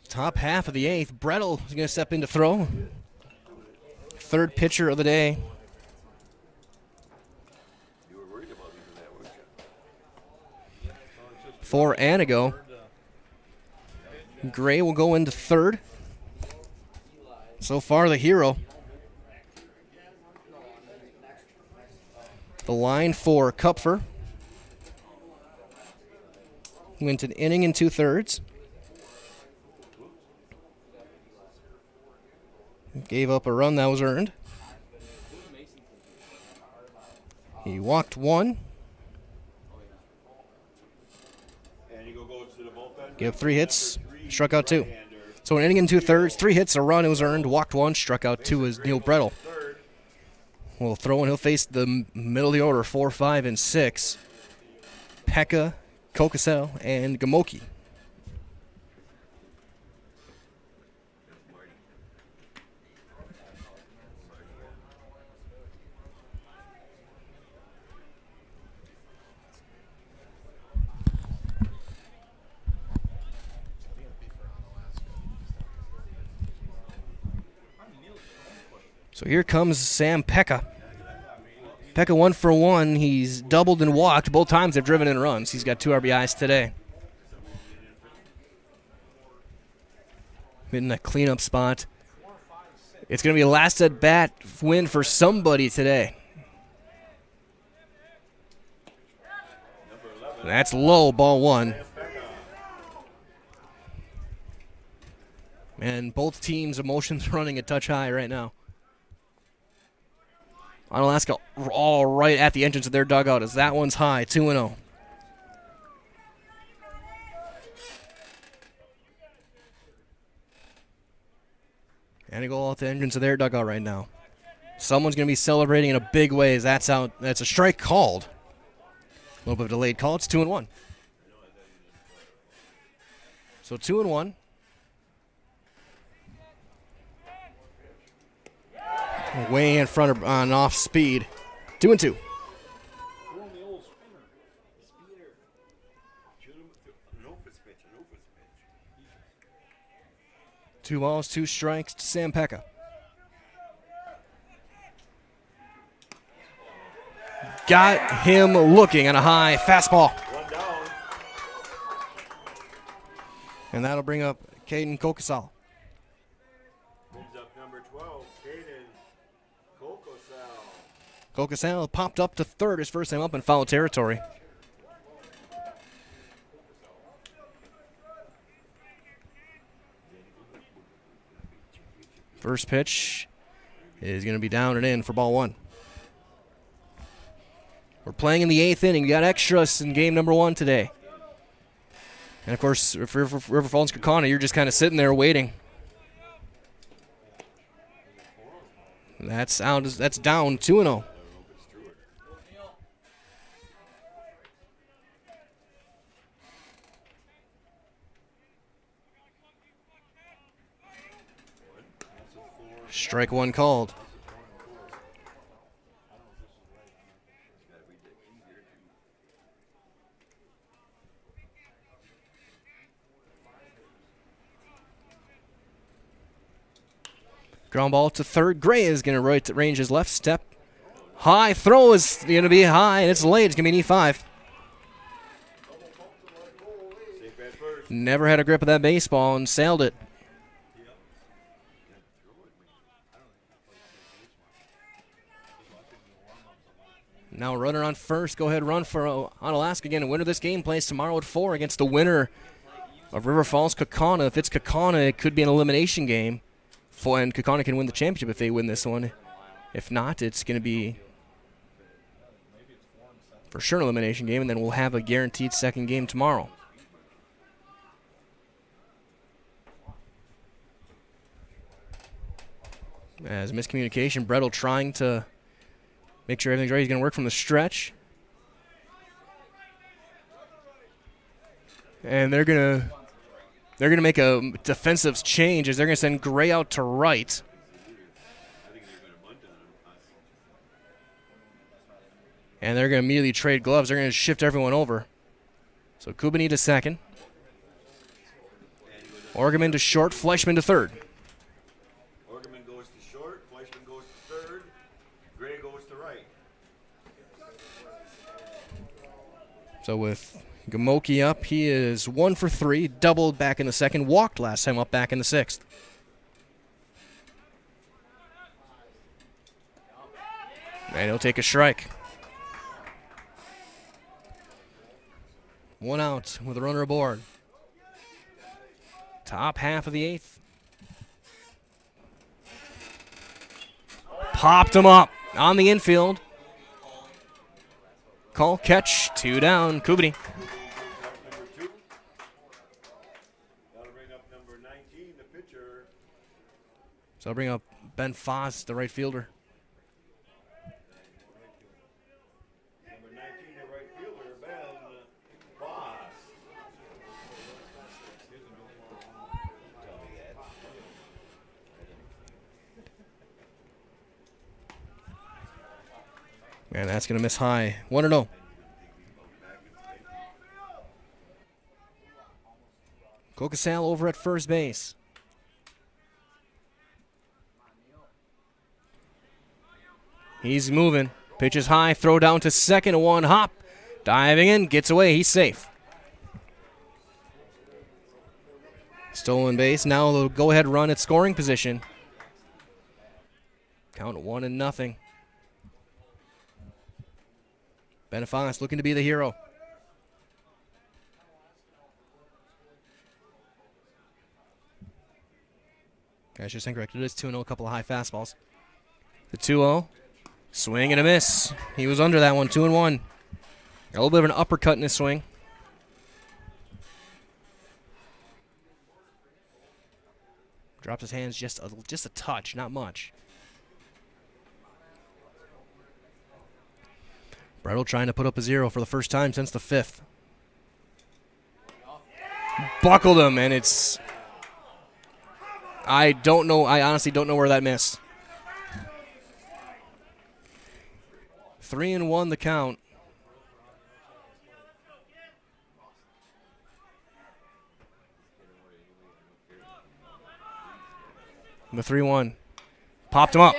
Top half of the 8th. Brettel is going to step in to throw. 3rd pitcher of the day. For Antigo, Gray will go into 3rd. So far, the hero. The line for Kupfer. Went an inning and 2/3. Gave up a run that was earned. He walked 1. Gave up 3 hits, struck out 2. So an inning and 2/3, 3 hits, a run, it was earned, walked 1, struck out 2 is Neil Brettel. Will throw and he'll face the middle of the order, 4, 5, and 6. Pekka, Kokasel, and Gamoki. So here comes Sam Pekka. Pekka 1 for 1. He's doubled and walked. Both times they've driven in runs. He's got 2 RBIs today. In a cleanup spot. It's going to be a last at bat win for somebody today. That's low, ball 1. And both teams' emotions running a touch high right now. Onalaska all right at the entrance of their dugout as that one's high, 2-0. Antigo at the entrance of their dugout right now. Someone's going to be celebrating in a big way as that's out. That's a strike called. A little bit of a delayed call. It's 2-1. So 2-1. Way in front of on off speed. 2-2. 2 balls, 2 strikes to Sam Pekka. Got him looking on a high fastball. And that'll bring up Caden Kokosal. Brings up number 12, Caden Kokosal. Kokosal popped up to third his first time up in foul territory. First pitch is going to be down and in for ball 1. We're playing in the 8th inning. We got extras in game number 1 today. And, of course, for River Falls Kaukauna, you're just kind of sitting there waiting. That's out. That's down 2-0. Strike 1 called. Ground ball to third. Gray is going to range his left step. High throw is going to be high, and it's late. It's going to be an E5. Never had a grip of that baseball and sailed it. Now runner on first. Go ahead, run for Onalaska again. And winner of this game plays tomorrow at 4 against the winner of River Falls Kaukauna. If it's Kaukauna, it could be an elimination game. And Kaukauna can win the championship if they win this one. If not, it's going to be for sure an elimination game, and then we'll have a guaranteed second game tomorrow. As miscommunication, Brettel trying to make sure everything's right. He's going to work from the stretch. And they're going to make a defensive change as they're going to send Gray out to right. And they're going to immediately trade gloves. They're going to shift everyone over. So Kubani to second. Orgeman to short, Fleischman to third. Orgeman goes to short, Fleischman goes to third, Gray goes to right. So with Gamoki up, he is 1 for 3, doubled back in the second, walked last time up back in the 6th. And he'll take a strike. 1 out with a runner aboard. Top half of the 8th. Popped him up on the infield. Call, catch, 2 down, Kubani. So I'll bring up Ben Foss, the right fielder. Number 19, the right fielder, Ben Foss. And that's going to miss high. 1-0. Kokosal over at first base. He's moving. Pitches high, throw down to second, 1 hop. Diving in, gets away, he's safe. Stolen base, now the go-ahead run at scoring position. Count 1-0. Benefalis looking to be the hero. I should stand corrected. It is 2-0, a couple of high fastballs. The 2-0. Swing and a miss. He was under that one, 2-1. A little bit of an uppercut in his swing. Drops his hands just a touch, not much. Brettel trying to put up a 0 for the first time since the 5th. Buckled him, and it's... I honestly don't know where that missed. 3-1 the count. The 3-1. Popped him up.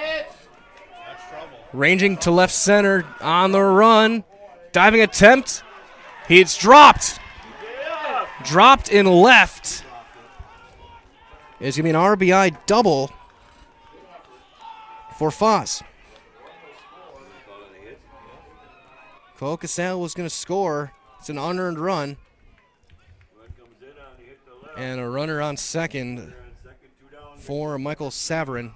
Ranging to left center on the run. Diving attempt. It's dropped. Dropped in left. It's going to be an RBI double for Foss. Kaukauna was going to score. It's an unearned run. And a runner on second for Michael Saverin.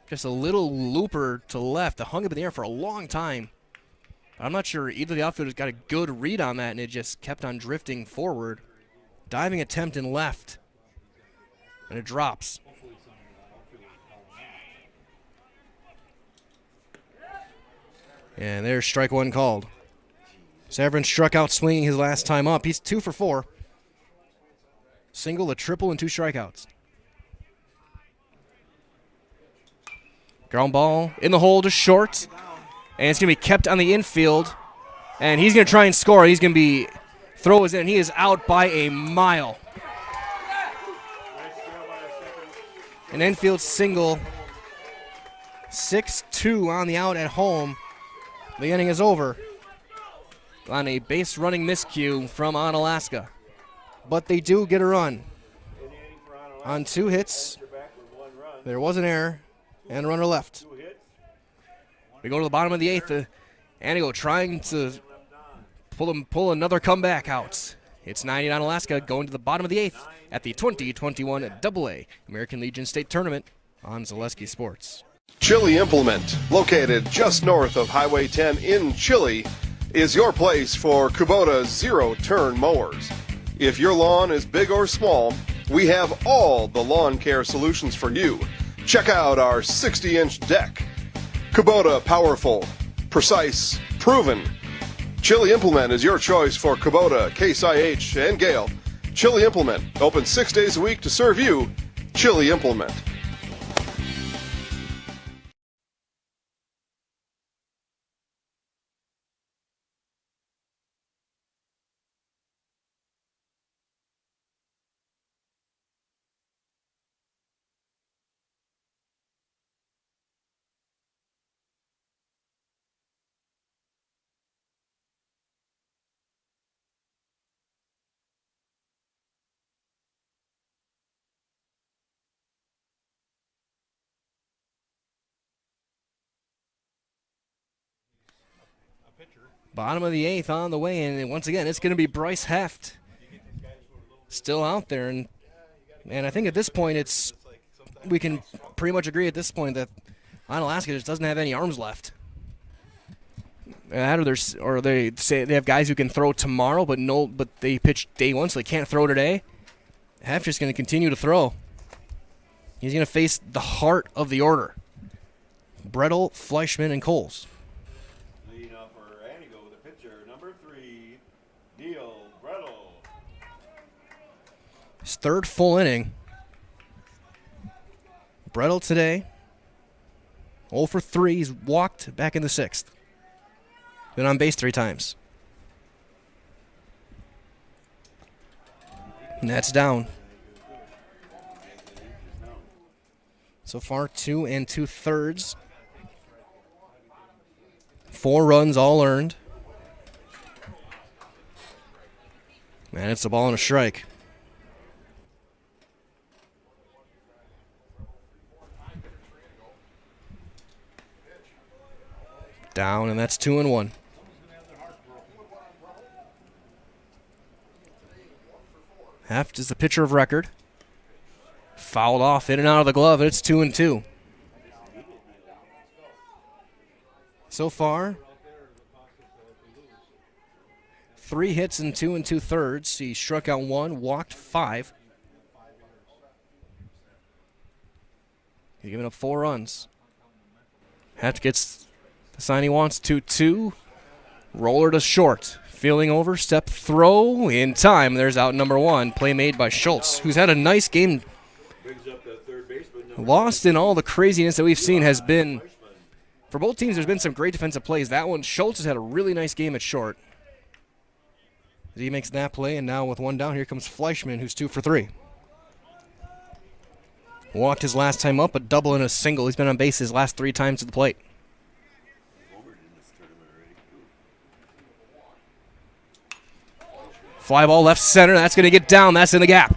Just a little looper to left. It hung up in the air for a long time. I'm not sure either of the outfielders got a good read on that, and it just kept on drifting forward. Diving attempt in left. And it drops. And there's strike one called. Saverin struck out swinging his last time up. He's 2 for 4. Single, a triple, and 2 strikeouts. Ground ball in the hole to short. And it's going to be kept on the infield. And he's going to try and score. He's going to be throw is in. He is out by a mile. An infield single. 6-2 on the out at home. The inning is over on a base running miscue from Onalaska. But they do get a run. On 2 hits, there was an error and a runner left. We go to the bottom of the 8th. Antigo trying to pull another comeback out. It's 90 Onalaska going to the bottom of the 8th at the 2021 AA American Legion State Tournament on Zaleski Sports. Chili Implement, located just north of Highway 10 in Chile, is your place for Kubota zero-turn mowers. If your lawn is big or small, we have all the lawn care solutions for you. Check out our 60-inch deck. Kubota powerful, precise, proven. Chili Implement is your choice for Kubota, Case IH, and Gale. Chili Implement, open 6 days a week to serve you. Chili Implement. Bottom of the 8th on the way, and once again, it's going to be Bryce Heft still out there. And I think at this point, we can pretty much agree at this point that Onalaska just doesn't have any arms left. Or they say they have guys who can throw tomorrow, but they pitch day 1, so they can't throw today. Heft's just going to continue to throw. He's going to face the heart of the order: Brettel, Fleischman, and Coles. His 3rd full inning. Brettel today, 0 for 3. He's walked back in the 6th. Been on base 3 times. And that's down. So far, 2 2/3. 4 runs all earned. And it's a ball and a strike. Down, and that's 2-1. Heft is the pitcher of record. Fouled off, in and out of the glove, and it's 2-2. So far, 3 hits in 2 2/3. He struck out 1, walked 5. He's giving up 4 runs. Heft gets the sign he wants, 2-2. Roller to short. Feeling over, step throw in time. There's out number 1. Play made by Schultz, who's had a nice game. Lost in all the craziness that we've seen has been, for both teams, there's been some great defensive plays. That one, Schultz has had a really nice game at short. He makes that play, and now with 1 down, here comes Fleischman, who's 2 for 3. Walked his last time up, a double and a single. He's been on base his last 3 times at the plate. Fly ball left center. That's going to get down. That's in the gap.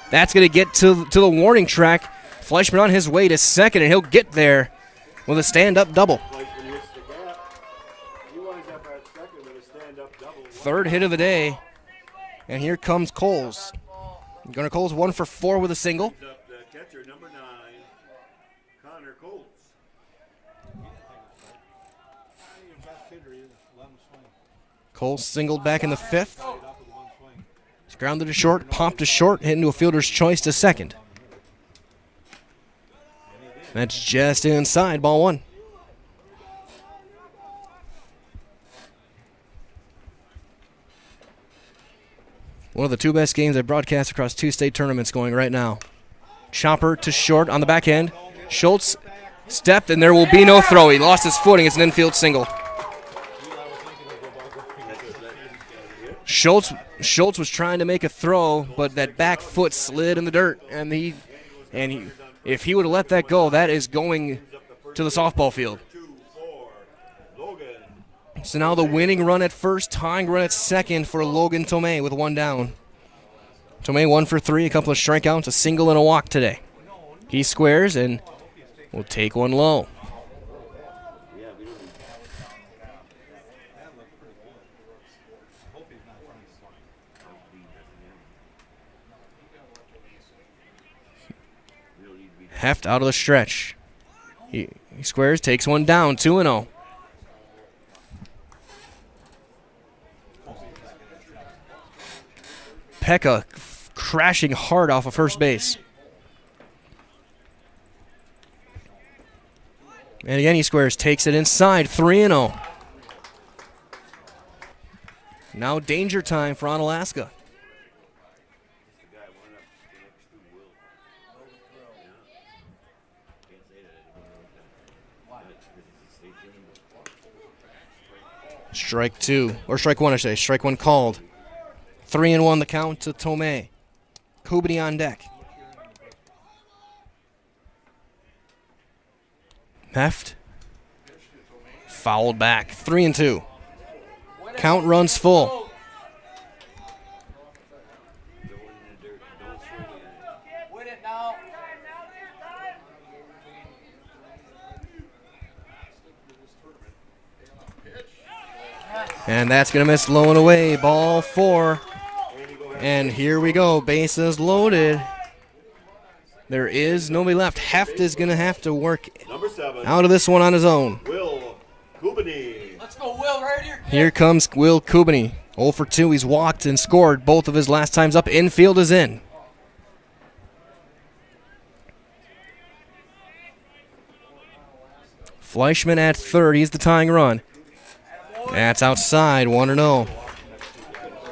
That's going to get to the warning track. Fleischman on his way to second, and he'll get there with a stand-up double. Third hit of the day, and here comes Coles. Gunnar Coles 1 for 4 with a single. Catcher number 9, Connor Coles. Coles singled back in the 5th. He's grounded to short, popped to short, hit into a fielder's choice to second. That's just inside, ball 1. One of the 2 best games I broadcast across 2 state tournaments going right now. Chopper to short on the back end. Schultz stepped, and there will be no throw. He lost his footing. It's an infield single. Schultz was trying to make a throw, but that back foot slid in the dirt, and if he would have let that go, that is going to the softball field. So now the winning run at first, tying run at second for Logan Tomei with 1 down. Tomei 1 for 3, a couple of strikeouts, a single and a walk today. He squares and will take 1 low. Heft out of the stretch. He squares, takes 1 down, 2-0. Pekka crashing hard off of first base. And again, he squares, takes it inside, 3-0. Now danger time for Onalaska. Strike 2, or strike 1, I say. Strike 1 called. 3-1 the count to Tomei. Kubini on deck. Heft. Fouled back. 3-2. Count runs full. And that's going to miss low and away. Ball 4. And here we go. Bases loaded. There is nobody left. Heft is going to have to work out of this one on his own. Will Kubini. Let's go, Will, right here. Here comes Will Kubini. 0 for 2. He's walked and scored both of his last times up. Infield is in. Fleischman at third. He's the tying run. That's outside, 1-0.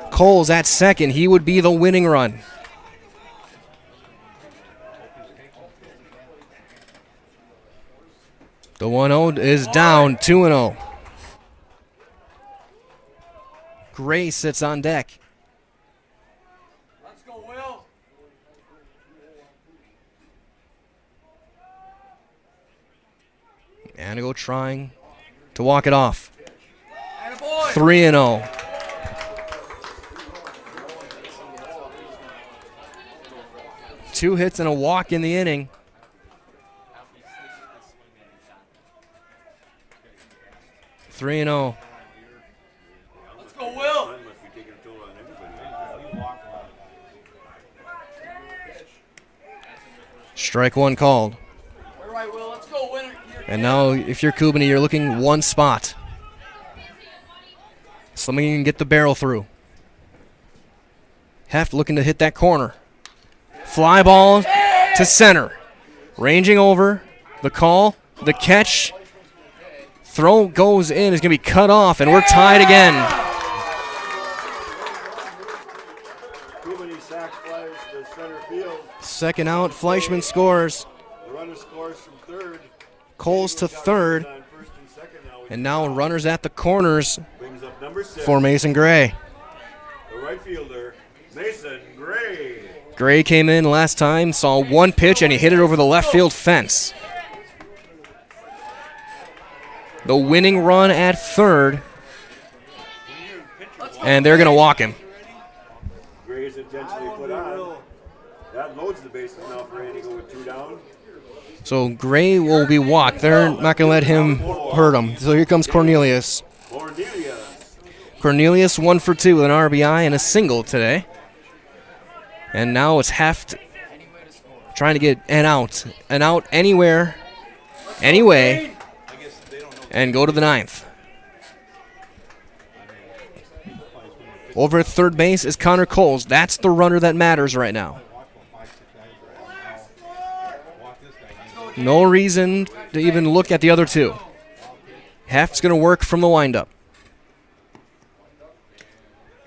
Coles at second. He would be the winning run. The 1-0 is down, 2-0. Gray sits on deck. Let's go, Will. Antigo trying to walk it off. 3-0. Two hits and a walk in the inning. Three and 0. Let's go, Will. Strike one called. All right, Will. Let's go, winner. And now, if you're Kubini, you're looking one spot. Something you can get the barrel through. Heft looking to hit that corner. Fly ball to center. Ranging over. The call. The catch. Throw goes in. Is going to be cut off, and we're tied again. Kubini sack flies to center field. Second out. Fleischman scores. The runner scores from third. Coles to third. And now runners at the corners Brings up number 6. for Mason Gray. The right fielder, Mason Gray. Gray came in last time, saw one pitch, and he hit it over the left field fence. The winning run at third, and they're going to walk him. Gray is intentionally put on. That loads the bases now for Antigo with 2 down. So Gray will be walked. They're not going to let him hurt him. So here comes Cornelius. Cornelius 1 for 2 with an RBI and a single today. And now it's Heft trying to get an out anywhere, anyway, and go to the 9th. Over at third base is Connor Coles. That's the runner that matters right now. No reason to even look at the other two. Heft's going to work from the windup.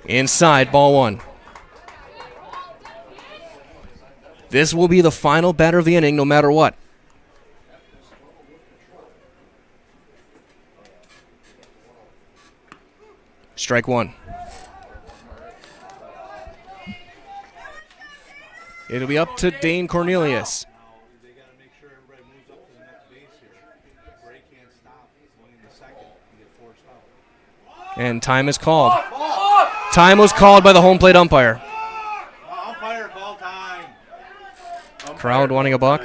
Inside, ball 1. This will be the final batter of the inning, no matter what. Strike 1. It'll be up to Dane Cornelius. And time is called. Time was called by the home plate umpire. Umpire, call time. Crowd wanting a buck.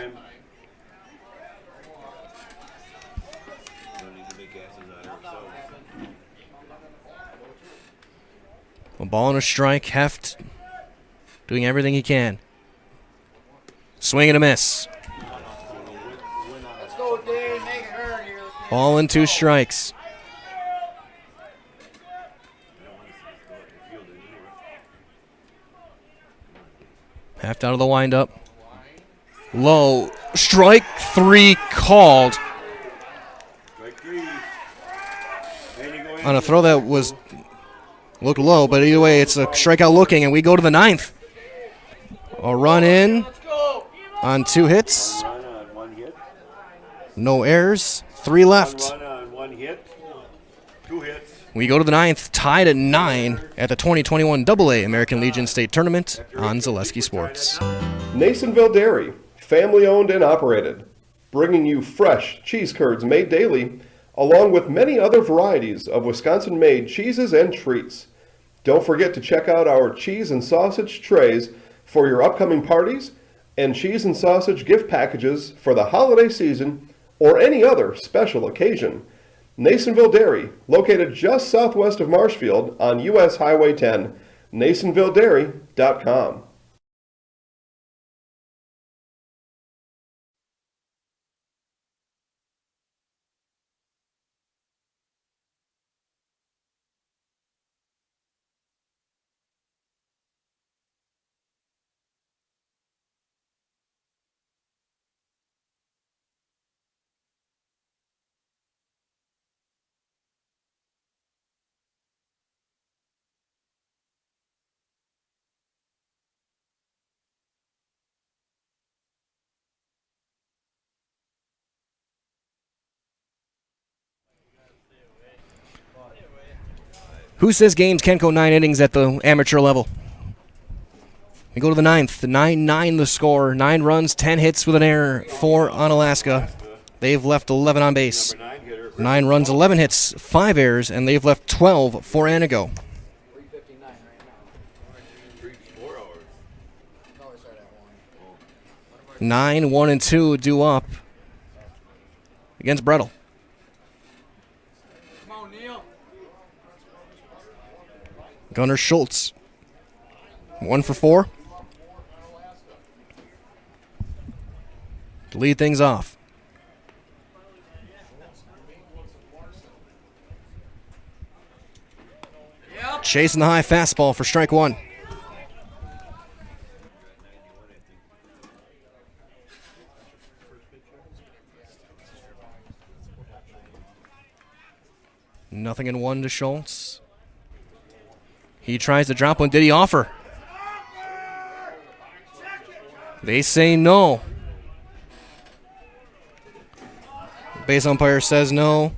A ball and a strike. Heft doing everything he can. Swing and a miss. Let's go, Dave. Make it hurt here. Ball and 2 strikes. Heft out of the windup. Low. Strike 3 called. On a throw that looked low, but either way, it's a strikeout looking, and we go to the 9th. A run in on 2 hits. No errors. 3 left. 1 on 1 hit. 2 hits. We go to the 9th, tied at 9 at the 2021 AA American Legion State Tournament on Zaleski Sports. Nasonville Dairy, family owned and operated, bringing you fresh cheese curds made daily, along with many other varieties of Wisconsin-made cheeses and treats. Don't forget to check out our cheese and sausage trays for your upcoming parties and cheese and sausage gift packages for the holiday season or any other special occasion. Nasonville Dairy, located just southwest of Marshfield on US Highway 10, nasonvilledairy.com. Who says games can't go 9 innings at the amateur level? We go to the 9th. The 9-9 the score. 9 runs, 10 hits with an error for Onalaska. They've left 11 on base. Number 9, 9 runs, 11 hits, 5 errors, and they've left 12 for Antigo. 9, 1, and 2 due up against Brettel. Gunnar Schultz, 1 for 4. To lead things off. Chasing the high fastball for strike 1. Nothing in 1 to Schultz. He tries to drop one. Did he offer? They say no. Base umpire says no.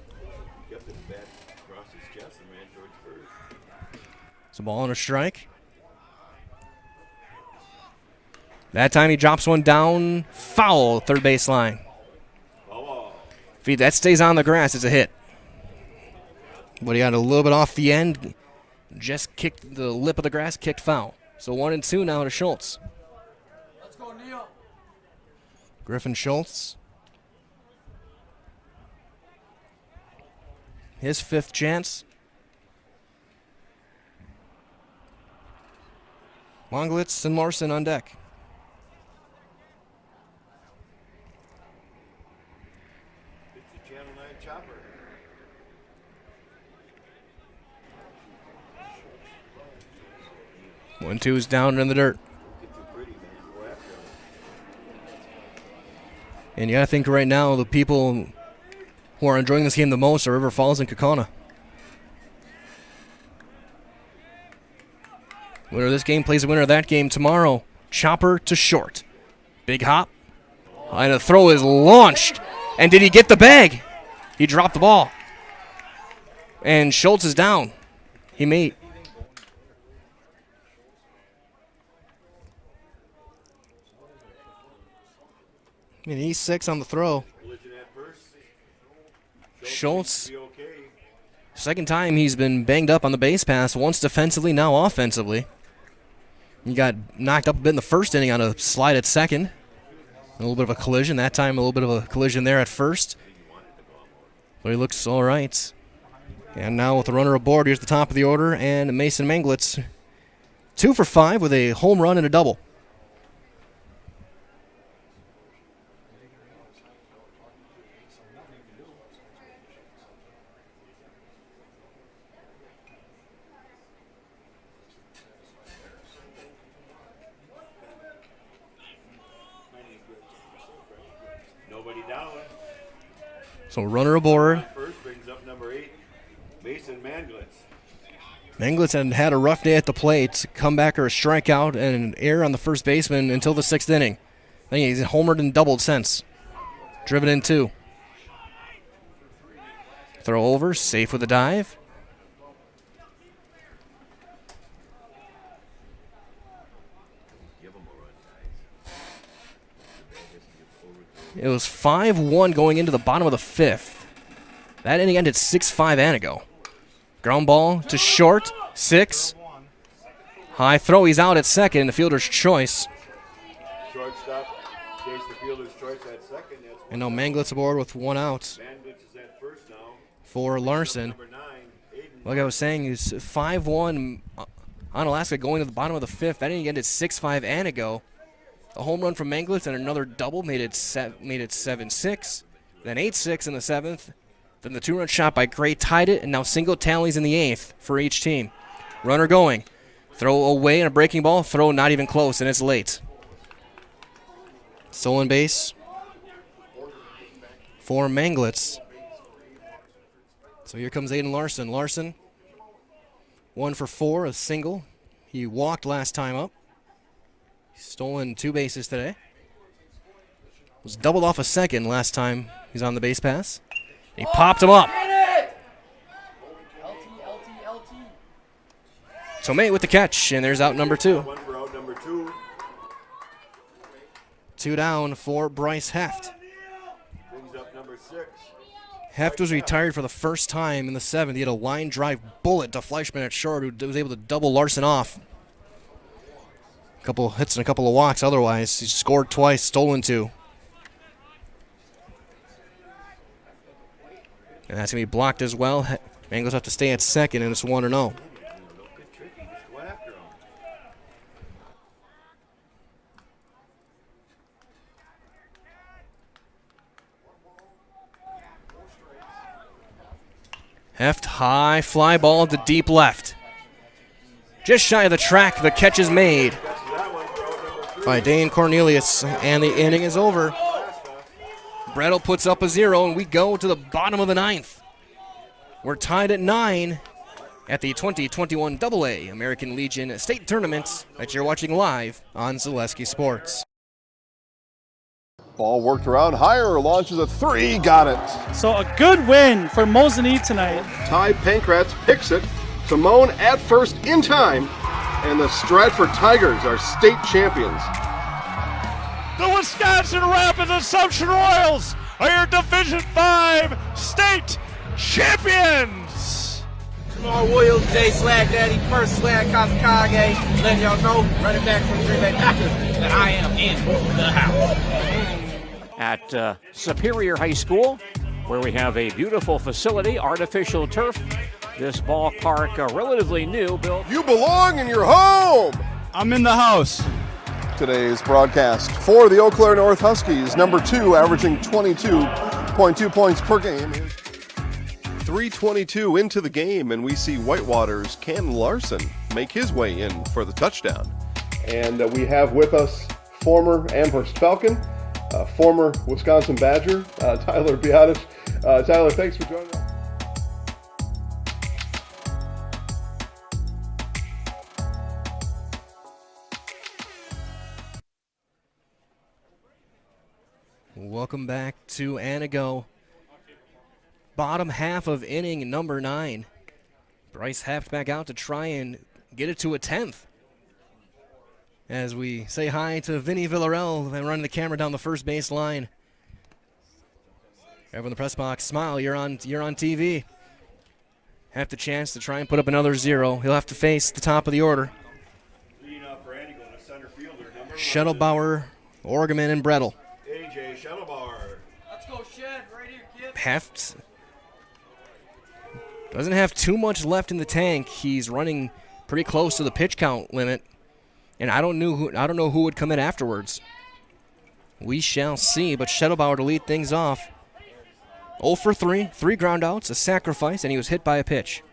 It's a ball and a strike. That time he drops one down, foul, third baseline. If that stays on the grass, it's a hit. But he got a little bit off the end, just kicked the lip of the grass, kicked foul. So 1 and 2 now to Schultz. Let's go, Neil. Griffin Schultz. His 5th chance. Monglitz and Larson on deck. It's the Channel 9 chopper. One, 2 is down in the dirt. And you got to think right now the people who are enjoying this game the most are River Falls and Kaukauna. Winner of this game plays the winner of that game tomorrow. Chopper to short. Big hop. And a throw is launched. And did he get the bag? He dropped the ball. And Schultz is down. He made. And he's 6 on the throw. Schultz, second time he's been banged up on the base pass, once defensively, now offensively. He got knocked up a bit in the first inning on a slide at second. A little bit of a collision. That time a little bit of a collision there at first. But he looks all right. And now with the runner aboard, here's the top of the order, and Mason Manglitz, 2 for 5 with a home run and a double. Nobody down. So runner aboard. First brings up number 8, Mason Manglitz. Manglitz had a rough day at the plate. Comeback or a strikeout and an error on the first baseman until the 6th inning. I think he's homered and doubled since. Driven in 2. Throw over, safe with a dive. It was 5-1 going into the bottom of the 5th. That inning ended 6-5 Antigo. Ground ball to short, 6. High throw, he's out at second, the fielder's choice. Shortstop, in case the fielder's choice at second. And now Manglitz aboard with 1 out. Manglitz is at first now. For Larson. Like I was saying, it's 5-1 Onalaska going to the bottom of the 5th. That inning ended 6-5 Antigo. A home run from Manglitz and another double made it 7-6. Then 8-6 in the 7th. Then the 2-run shot by Gray tied it, and now single tallies in the 8th for each team. Runner going. Throw away and a breaking ball. Throw not even close, and it's late. Stolen base for Manglitz. So here comes Aiden Larson. Larson, 1 for 4, a single. He walked last time up. He's stolen 2 bases today. Was doubled off a second last time he's on the base pass. He popped him up. Tomei with the catch, and there's out number 2. 1 for out number 2. 2 down for Bryce Heft. Brings up number 6. Heft was retired for the first time in the 7th. He had a line drive bullet to Fleischman at short, who was able to double Larson off. A couple hits and a couple of walks otherwise. He scored twice, stolen 2. And that's going to be blocked as well. Bengals have to stay at second, and it's 1-0. Heft high fly ball to deep left. Just shy of the track, the catch is made by Dane Cornelius, and the inning is over. Brettel puts up a 0, and we go to the bottom of the 9th. We're tied at 9 at the 2021 AA American Legion State Tournament that you're watching live on Zaleski Sports. Ball worked around higher, launches a 3, got it. So a good win for Mosinee tonight. Ty Pankratz picks it. Simone at first in time. And the Stratford Tigers are state champions. The Wisconsin Rapids Assumption Royals are your Division 5 state champions. Small Williams, Jay Slag Daddy, first Slag Kazakage, letting y'all know, running back from the Green Bay Packers, that I am in the house. At Superior High School, where we have a beautiful facility, artificial turf. This ballpark, relatively new, built. You belong in your home! I'm in the house. Today's broadcast for the Eau Claire North Huskies, number 2, averaging 22.2 points per game. 3:22 into the game, and we see Whitewater's Cam Larson make his way in for the touchdown. And we have with us former Amherst Falcon, former Wisconsin Badger, Tyler Biatich. Tyler, thanks for joining us. Welcome back to Antigo. Bottom half of inning number 9. Bryce Heft back out to try and get it to a 10th. As we say hi to Vinny Villarell and running the camera down the first base line. Everyone in the press box, smile, you're on TV. Have the chance to try and put up another 0. He'll have to face the top of the order. Schettelbauer, Orgeman, and Brettel. AJ Schettelbauer. Let's go, Shed, right here, kid. Heft doesn't have too much left in the tank. He's running pretty close to the pitch count limit, and I don't know who would come in afterwards. We shall see, but Schettelbauer to lead things off. 0 for 3, 3 ground outs, a sacrifice, and he was hit by a pitch.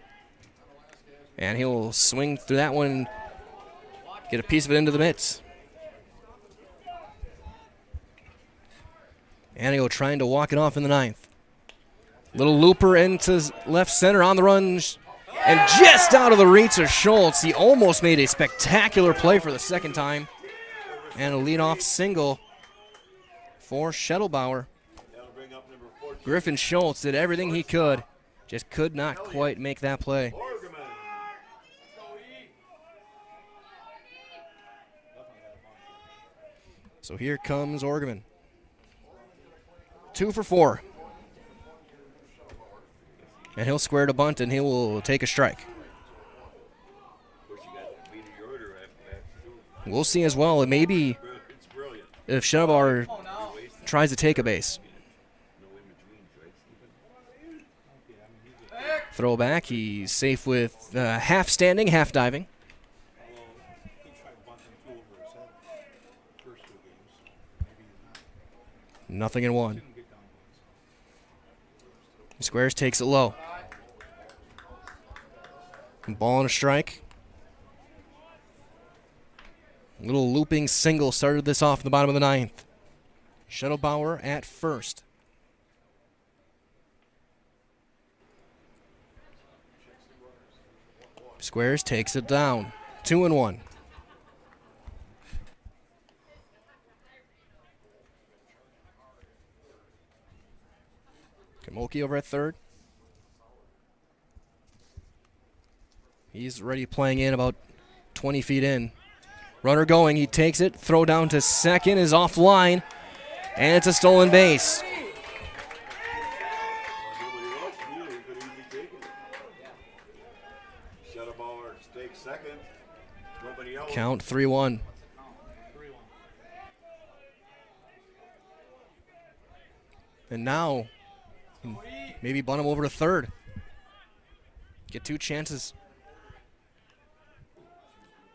And he'll swing through that one and get a piece of it into the mitts. Antigo trying to walk it off in the 9th. Little looper into left center on the run. And just out of the reach of Schultz. He almost made a spectacular play for the second time. And a leadoff single for Schettelbauer. Griffin Schultz did everything he could. Just could not quite make that play. So here comes Orgeman. 2 for 4. And he'll square to bunt, and he will take a strike. We'll see as well. It may be if Schettelbauer tries to take a base. Throw back. He's safe with half standing, half diving. Nothing in 1. Squares takes it low. Ball and a strike. Little looping single started this off in the bottom of the 9th. Schettelbauer at first. Squares takes it down. 2-1. Kamoki over at third. He's already playing in about 20 feet in. Runner going, he takes it. Throw down to second is offline. And it's a stolen base. Count 3-1. And now, maybe bunt him over to third. Get 2 chances.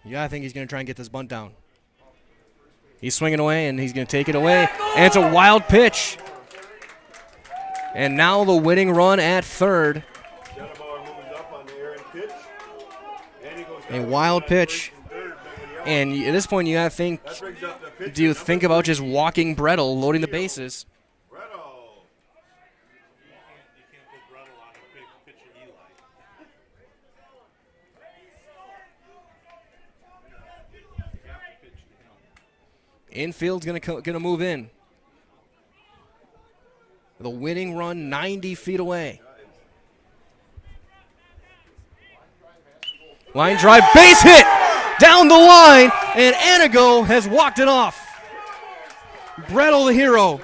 Yeah, I think he's going to try and get this bunt down. He's swinging away, and he's going to take it away. And it's a wild pitch. And now the winning run at third. A wild pitch. And at this point, you got to think, do you think about just walking Brettel, loading the bases? Infield's gonna move in. The winning run 90 feet away. Line drive, base hit down the line, and Antigo has walked it off. Brettel the hero.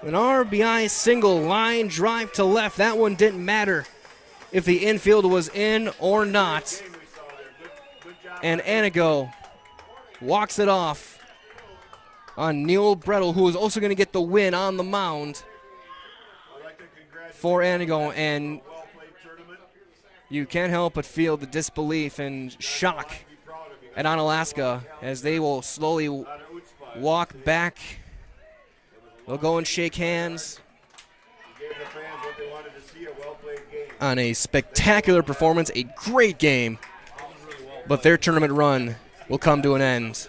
An RBI single, line drive to left. That one didn't matter if the infield was in or not. And Antigo walks it off on Neil Brettel, who is also going to get the win on the mound for Antigo. And you can't help but feel the disbelief and shock at Onalaska as they will slowly walk back. They'll go and shake hands on a spectacular performance, a great game. But their tournament run will come to an end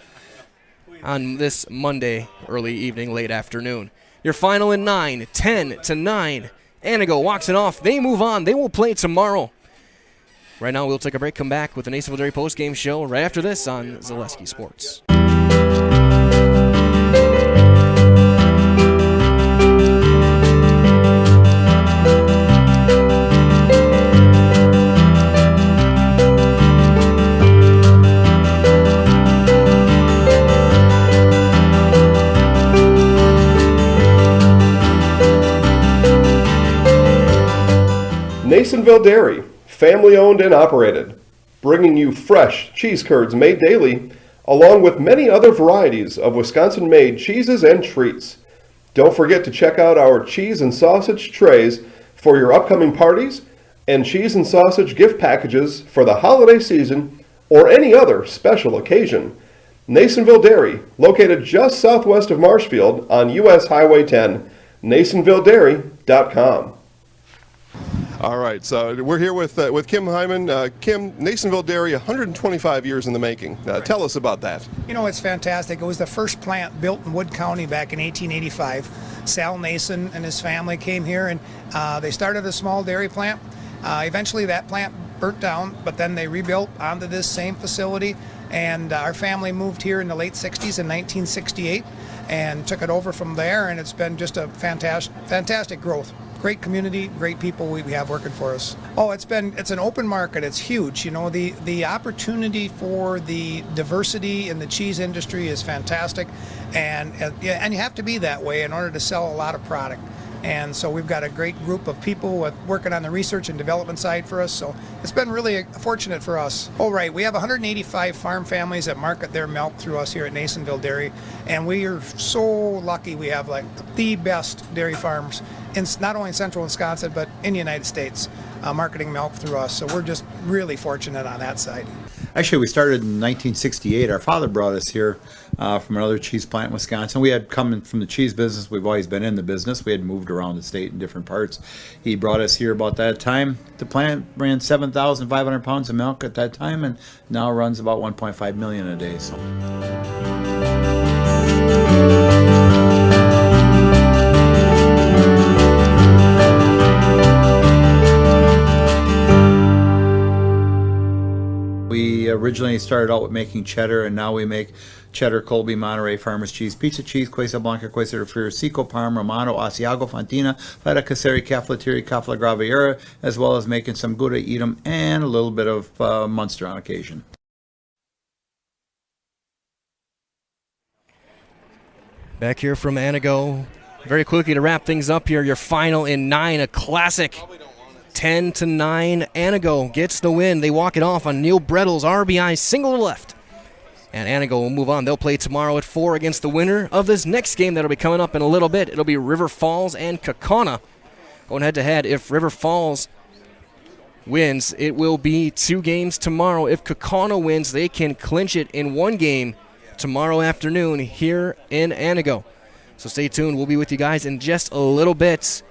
on this Monday, early evening, late afternoon. Your final in 9, 10-9. Antigo walks it off. They move on. They will play tomorrow. Right now, we'll take a break, come back with the Nasonville Dairy post-game show right after this on Zaleski Sports. Nasonville Dairy, family owned and operated, bringing you fresh cheese curds made daily, along with many other varieties of Wisconsin-made cheeses and treats. Don't forget to check out our cheese and sausage trays for your upcoming parties and cheese and sausage gift packages for the holiday season or any other special occasion. Nasonville Dairy, located just southwest of Marshfield on US Highway 10, NasonvilleDairy.com. All right, so we're here with Kim Hyman. Kim, Nasonville Dairy, 125 years in the making. Tell us about that. You know, it's fantastic. It was the first plant built in Wood County back in 1885. Sal Nason and his family came here, and they started a small dairy plant. Eventually that plant burnt down, but then they rebuilt onto this same facility, and our family moved here in the late 60s in 1968 and took it over from there, and it's been just a fantastic growth. Great community, great people we have working for us. Oh, it's an open market. It's huge. You know, the opportunity for the diversity in the cheese industry is fantastic, and you have to be that way in order to sell a lot of product. And so we've got a great group of people working on the research and development side for us. So it's been really fortunate for us. Oh, right. We have 185 farm families that market their milk through us here at Nasonville Dairy. And we are so lucky we have like the best dairy farms in not only in central Wisconsin, but in the United States, marketing milk through us. So we're just really fortunate on that side. Actually, we started in 1968. Our father brought us here from another cheese plant in Wisconsin. We had come from the cheese business. We've always been in the business. We had moved around the state in different parts. He brought us here about that time. The plant ran 7,500 pounds of milk at that time, and now runs about 1.5 million a day. So. We originally started out with making cheddar, and now we make cheddar, Colby, Monterey, Farmers Cheese, Pizza Cheese, Quesa Blanca, Quesa de Friar, Seco, Parma, Romano, Asiago, Fontina, Feta Caseri, Caflateri, Cafla Graviera, as well as making some Gouda, Edam, and a little bit of Munster on occasion. Back here from Antigo. Very quickly to wrap things up here, your final in 9, a classic 10-9, Antigo gets the win. They walk it off on Neil Brettle's RBI single to left. And Antigo will move on. They'll play tomorrow at 4 against the winner of this next game that'll be coming up in a little bit. It'll be River Falls and Kaukauna going head-to-head. If River Falls wins, it will be 2 games tomorrow. If Kaukauna wins, they can clinch it in 1 game tomorrow afternoon here in Antigo. So stay tuned. We'll be with you guys in just a little bit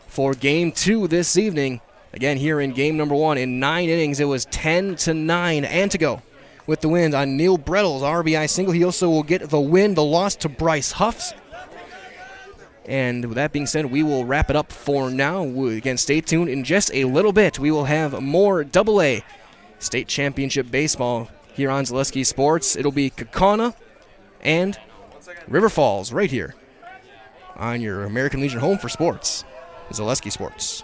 for Game 2 this evening. Again, here in Game number 1, in 9 innings, it was 10-9, Antigo with the win on Neil Brettle's RBI single. He also will get the win, the loss to Bryce Huffs. And with that being said, we will wrap it up for now. Again, stay tuned. In just a little bit, we will have more AA State Championship Baseball here on Zaleski Sports. It'll be Kaukauna and River Falls right here on your American Legion home for sports, Zaleski Sports.